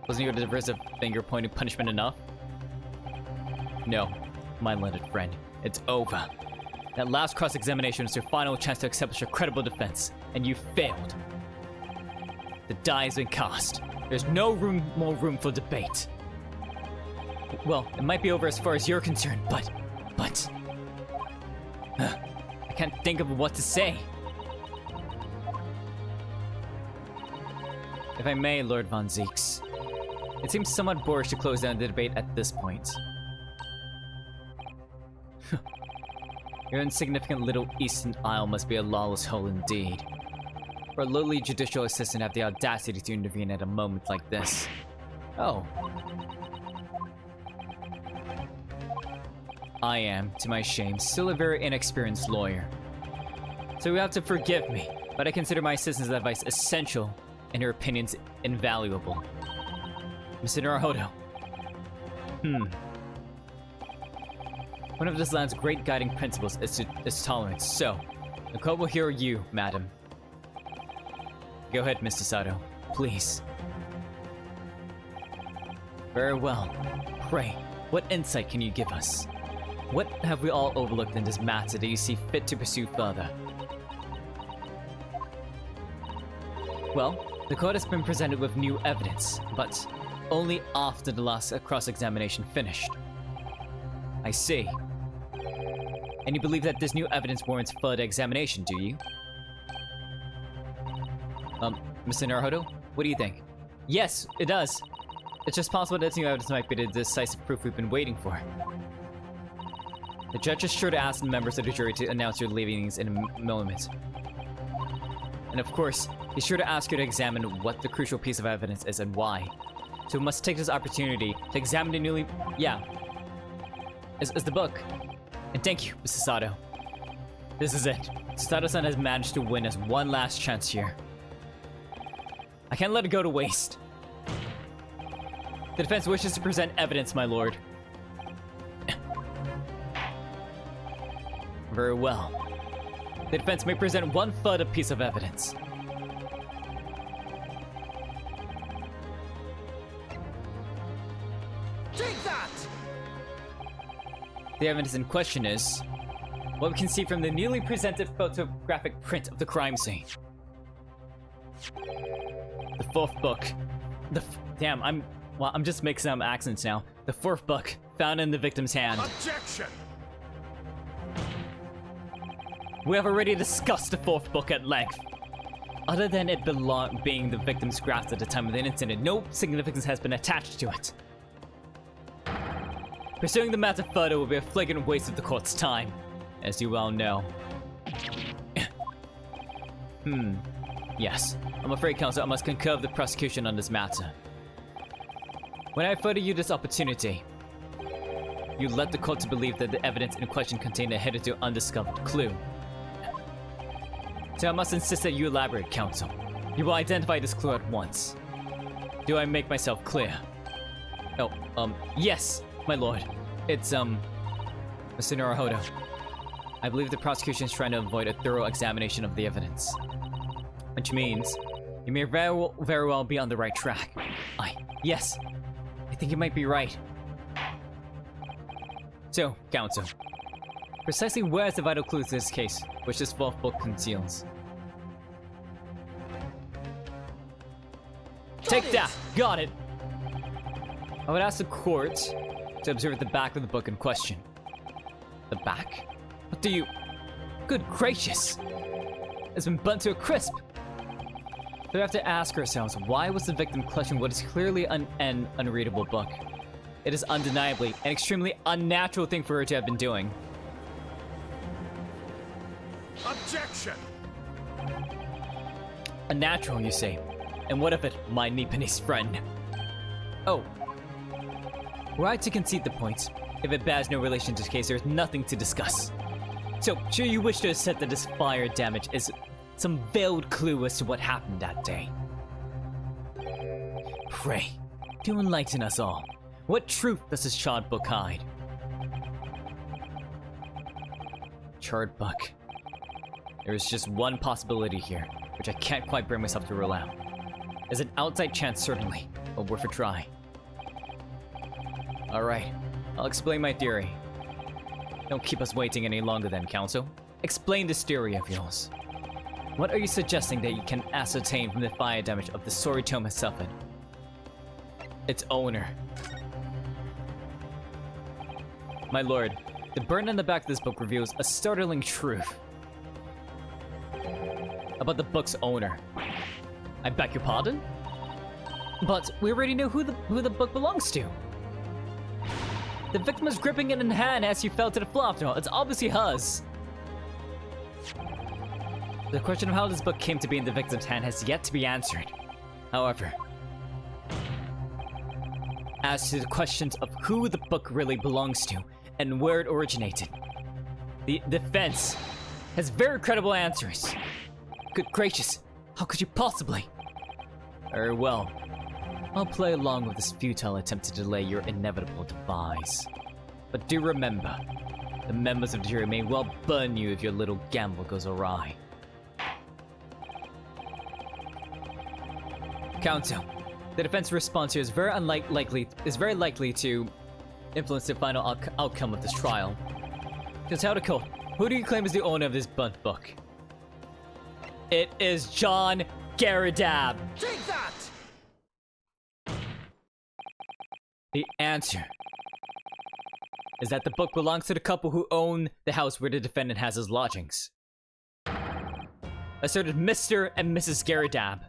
Wasn't your derisive finger-pointing punishment enough? No, my learned friend. It's over. That last cross-examination was your final chance to establish a credible defense, and you failed. The die has been cast. There's no more room for debate. Well, it might be over as far as you're concerned, but... I can't think of what to say. If I may, Lord Von Zeeks, it seems somewhat boorish to close down the debate at this point. Your insignificant little Eastern Isle must be a lawless hole indeed. For a lowly judicial assistant to have the audacity to intervene at a moment like this. Oh. I am, to my shame, still a very inexperienced lawyer. So you have to forgive me, but I consider my assistant's advice essential and her opinions invaluable. Mr. Naruhodo. One of this land's great guiding principles is tolerance, so the court will hear you, madam. Go ahead, Mr. Sato. Please. Very well. Pray, what insight can you give us? What have we all overlooked in this matter that you see fit to pursue further? Well, the court has been presented with new evidence, but only after the last cross-examination finished. I see. And you believe that this new evidence warrants further examination, do you? Mr. Naruhodo, what do you think? Yes, it does. It's just possible that this new evidence might be the decisive proof we've been waiting for. The judge is sure to ask the members of the jury to announce your leavings in a moment. And of course, he's sure to ask you to examine what the crucial piece of evidence is and why. So we must take this opportunity to examine the newly... is the book. And thank you, Mr. Sato. This is it. Sato-san has managed to win us one last chance here. I can't let it go to waste. The defense wishes to present evidence, my lord. Very well. The defense may present one further piece of evidence. Take that! The evidence in question is what we can see from the newly presented photographic print of the crime scene. The fourth book. Damn, I'm just mixing up accents now. The fourth book found in the victim's hand. Objection! We have already discussed the fourth book at length. Other than it being the victim's graft at the time of the incident, no significance has been attached to it. Pursuing the matter further will be a flagrant waste of the court's time, as you well know. Yes, I'm afraid, counsel, I must concur with the prosecution on this matter. When I afforded you this opportunity, you led the court to believe that the evidence in question contained a hitherto undiscovered clue. So I must insist that you elaborate, counsel. You will identify this clue at once. Do I make myself clear? Oh, yes, my lord. It's, Mr. Naruhodo. I believe the prosecution is trying to avoid a thorough examination of the evidence. Which means, you may very well be on the right track. Yes, I think you might be right. So, counsel, precisely where is the vital clue to this case, which this fourth book conceals? Take that! Got it! I would ask the court to observe the back of the book in question. The back? What do you... Good gracious! It's been burnt to a crisp! So we have to ask ourselves, why was the victim clutching what is clearly an unreadable book? It is undeniably an extremely unnatural thing for her to have been doing. Objection! Unnatural, you say? And what of it, my Nipponese friend? Oh. Were I to concede the point, if it bears no relation to the case, there is nothing to discuss. So, sure you wish to assert that this fire damage is some veiled clue as to what happened that day. Pray, do enlighten us all. What truth does this charred book hide? chart book. There is just one possibility here, which I can't quite bring myself to rule out. There's an outside chance, certainly, but worth a try. Alright, I'll explain my theory. Don't keep us waiting any longer then, Council. Explain this theory of yours. What are you suggesting that you can ascertain from the fire damage of the Soritome has suffered? Its owner. My lord, the burn on the back of this book reveals a startling truth about the book's owner. I beg your pardon? But we already know who the book belongs to. The victim was gripping it in hand as she fell to the floor. After all, it's obviously hers. The question of how this book came to be in the victim's hand has yet to be answered. However, as to the questions of who the book really belongs to and where it originated, the defense has very credible answers. Good gracious, how could you possibly? Very well, I'll play along with this futile attempt to delay your inevitable demise. But do remember, the members of the jury may well burn you if your little gamble goes awry. Counsel, the defense response here is very likely to influence the final outcome of this trial. Just how to code, who do you claim is the owner of this burnt book? It is John Garadab. Take that! The answer is that the book belongs to the couple who own the house where the defendant has his lodgings. Asserted Mr. and Mrs. Garadab.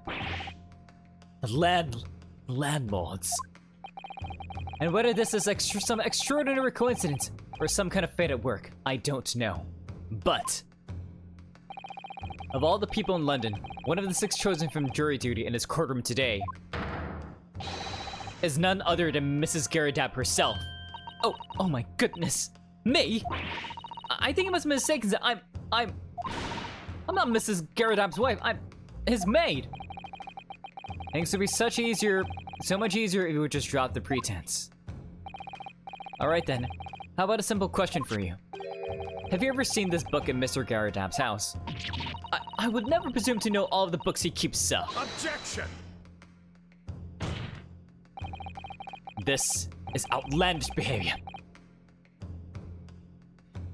The landlords. And whether this is some extraordinary coincidence or some kind of fate at work, I don't know. But of all the people in London, one of the 6 chosen from jury duty in his courtroom today is none other than Mrs. Garadab herself. Oh my goodness. Me? I think it must be mistaken that I'm not Mrs. Garadab's wife. I'm his maid. Things would be so much easier if you would just drop the pretense. Alright then, how about a simple question for you? Have you ever seen this book in Mr. Garadab's house? I would never presume to know all of the books he keeps, sir. Objection! This is outlandish behavior.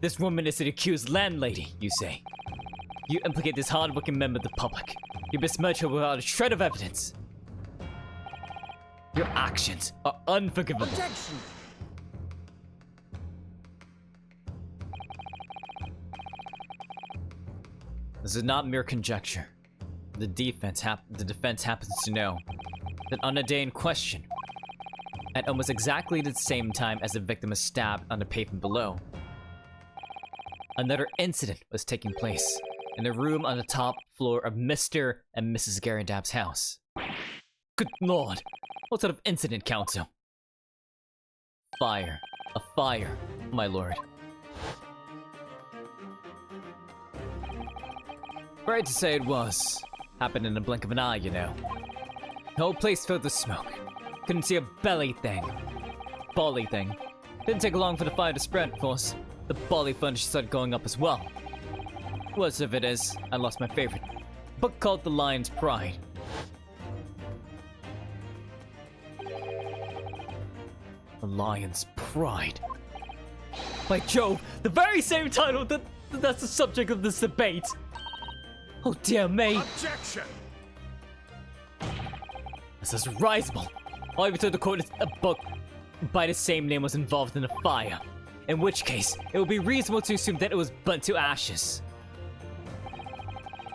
This woman is the accused landlady, you say. You implicate this hard-working member of the public. You besmirch her without a shred of evidence. Your actions are unforgivable. Objection! This is not mere conjecture. The defense happens to know that on the day in question, at almost exactly the same time as the victim was stabbed on the pavement below, another incident was taking place in the room on the top floor of Mr. and Mrs. Garadab's house. Good lord! What sort of incident, Counsel? Fire. A fire, my lord. Right to say it was. Happened in the blink of an eye, you know. The whole place filled with smoke. Couldn't see a bolly thing. Didn't take long for the fire to spread, of course. The bolly furniture started going up as well. Worst of it is, I lost my favorite book called The Lion's Pride. The Lion's Pride. By Jove, the very same title that's the subject of this debate. Oh dear me. Objection! This is risible. I even told the court a book by the same name was involved in the fire. In which case, it would be reasonable to assume that it was burnt to ashes.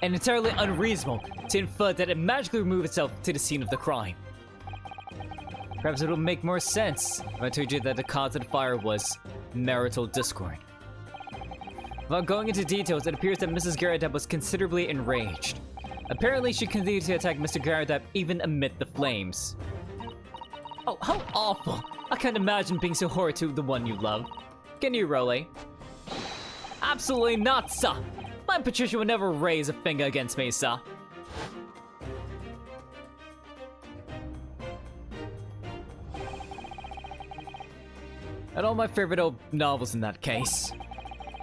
And entirely unreasonable to infer that it magically removed itself to the scene of the crime. Perhaps it would make more sense if I told you that the cause of the fire was marital discord. Without going into details, it appears that Mrs. Garadab was considerably enraged. Apparently, she continued to attack Mr. Garadab even amid the flames. Oh, how awful! I can't imagine being so horrid to the one you love. Can you, Role? Absolutely not, sir! My Patricia would never raise a finger against me, sir. And all my favorite old novels in that case.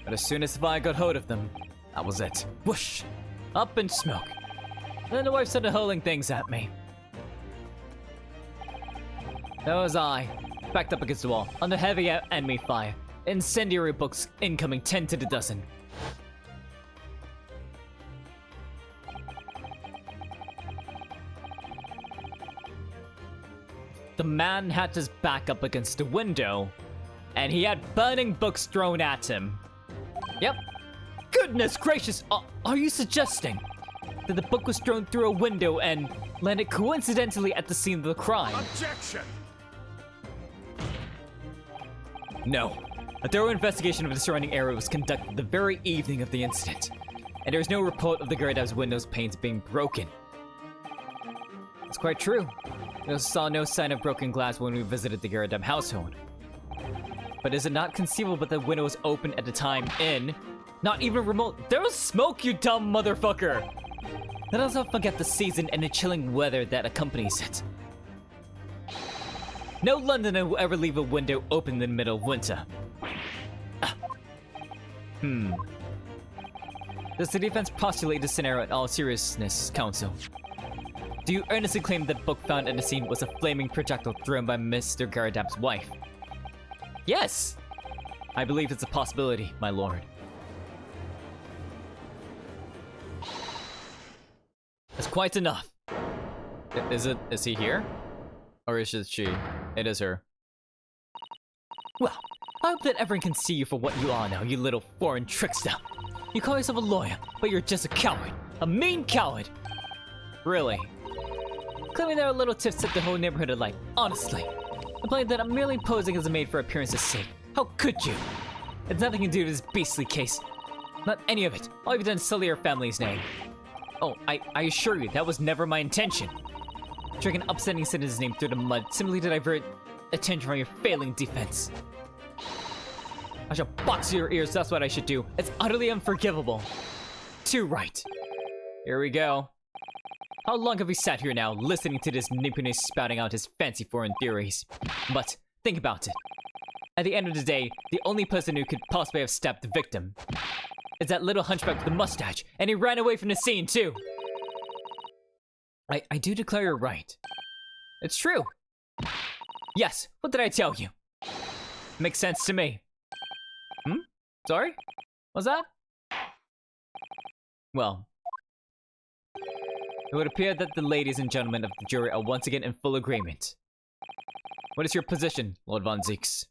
But as soon as the fire got hold of them, that was it. Whoosh! Up in smoke. And then the wife started hurling things at me. There was I, backed up against the wall, under heavy enemy fire. Incendiary books incoming 10 to the dozen. The man had his back up against the window, and he had burning books thrown at him. Yep. Goodness gracious, are you suggesting that the book was thrown through a window and landed coincidentally at the scene of the crime? Objection! No. A thorough investigation of the surrounding area was conducted the very evening of the incident, and there was no report of the Gyarados windows panes being broken. It's quite true. We saw no sign of broken glass when we visited the Gyarados household. But is it not conceivable that the window was open at the time in... Not even remote... There was smoke, you dumb motherfucker! Let us not forget the season and the chilling weather that accompanies it. No Londoner will ever leave a window open in the middle of winter. Does the defense postulate this scenario in all seriousness, Counsel? Do you earnestly claim that the book found at the scene was a flaming projectile thrown by Mr. Garadap's wife? Yes! I believe it's a possibility, my lord. That's quite enough. Is he here? Or is it she? It is her. Well, I hope that everyone can see you for what you are now, you little foreign trickster. You call yourself a lawyer, but you're just a coward. A mean coward! Really? Claiming there are little tips that the whole neighborhood alight. Honestly. Complaining that I'm merely posing as a maid for appearance's sake. How could you? It's nothing to do with this beastly case. Not any of it. All you've done is sully your family's name. Oh, I assure you, that was never my intention. Dragging an upsetting citizen's name through the mud simply to divert attention from your failing defense. I shall box your ears, that's what I should do. It's utterly unforgivable. Too right. Here we go. How long have we sat here now, listening to this Nippone spouting out his fancy foreign theories? But, think about it. At the end of the day, the only person who could possibly have stabbed the victim is that little hunchback with the mustache, and he ran away from the scene too! I do declare you're right. It's true. Yes, what did I tell you? Makes sense to me. Sorry? What's that? Well, it would appear that the ladies and gentlemen of the jury are once again in full agreement. What is your position, Lord Von Zeeks?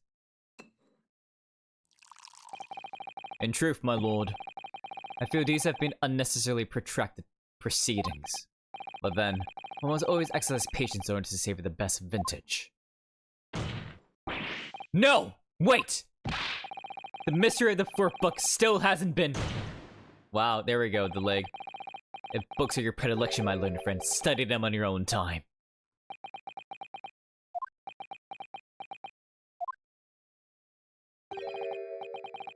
In truth, my lord, I feel these have been unnecessarily protracted proceedings. But then, one must always exercise patience in order to savor the best vintage. No! Wait! The mystery of the fourth book still hasn't been... Wow, there we go, the leg. If books are your predilection, my learned friend, study them on your own time.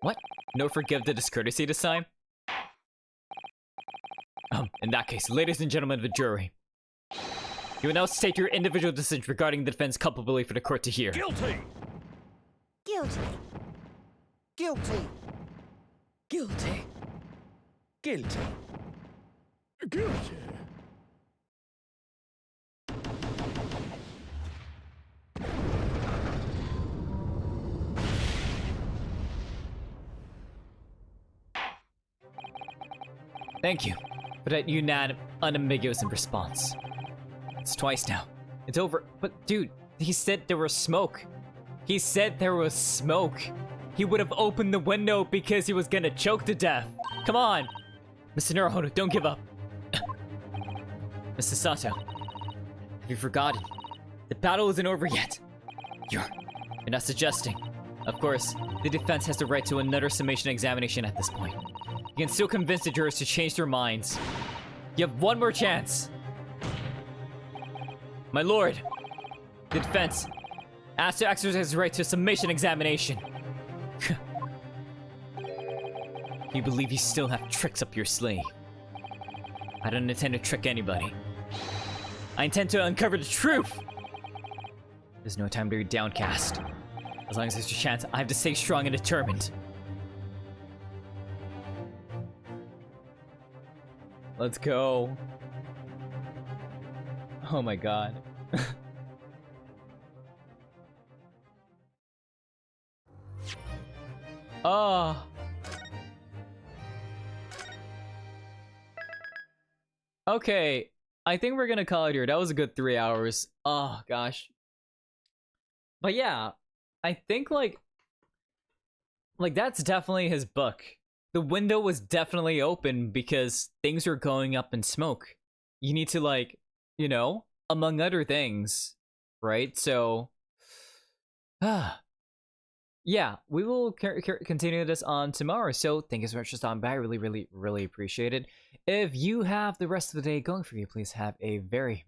What? No forgive the discourtesy this time? In that case, ladies and gentlemen of the jury, you will now state your individual decision regarding the defense culpability for the court to hear. Guilty! Guilty. Guilty. Guilty. Guilty. Guilty! Thank you for that unambiguous response. It's twice now. It's over. But dude, he said there was smoke. He said there was smoke. He would have opened the window because he was gonna choke to death. Come on! Mr. Naruhodo, don't give up. Mr. Sato, have you forgotten? The battle isn't over yet. You're not suggesting. Of course, the defense has the right to another summation examination at this point. You can still convince the jurors to change their minds. You have one more chance. My lord, the defense asks to exercise the right to a summation examination. You believe you still have tricks up your sleeve. I don't intend to trick anybody. I intend to uncover the truth! There's no time to be downcast. As long as there's a chance, I have to stay strong and determined. Let's go. Oh my god. Oh. Okay. I think we're gonna call it here. That was a good 3 hours. Oh gosh. But yeah, I think like that's definitely his book. The window was definitely open because things were going up in smoke. You need to like, you know, among other things, right? So, yeah, we will continue this on tomorrow. So thank you so much for stopping by. I really appreciate it. If you have the rest of the day going for you, please have a very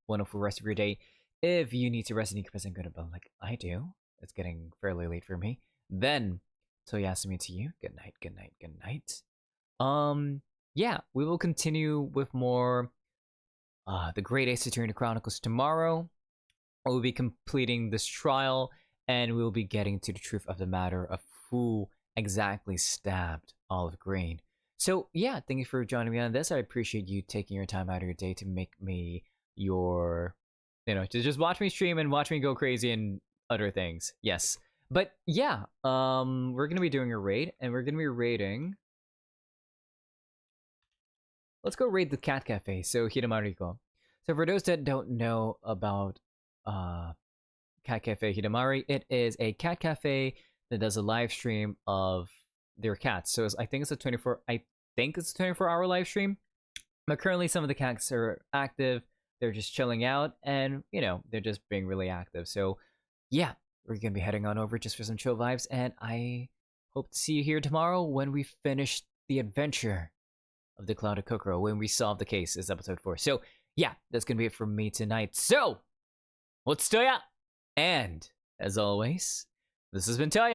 wonderful rest of your day. If you need to rest and you can go to bed like I do, it's getting fairly late for me. Then, so Yasumi to you, good night. Yeah, we will continue with more the Great Ace Attorney Chronicles tomorrow. We'll be completing this trial, and we'll be getting to the truth of the matter of who exactly stabbed Olive Green. So yeah, thank you for joining me on this. I appreciate you taking your time out of your day to make me your, you know, to just watch me stream and watch me go crazy and other things. Yes. But yeah, we're gonna be doing a raid, and we're gonna be raiding. Let's go raid the Cat Cafe. So Hidamariko. So for those that don't know about Cat Cafe Hidamari, it is a cat cafe that does a live stream of their cats. So I think it's a 24-hour live stream. But currently some of the cats are active. They're just chilling out, and you know, they're just being really active. So yeah, we're gonna be heading on over just for some chill vibes, and I hope to see you here tomorrow when we finish the adventure of the Cloud of Kokoro, when we solve the case. Is episode 4. So yeah, that's gonna be it from me tonight. So, what's Toya? And as always, this has been Toya.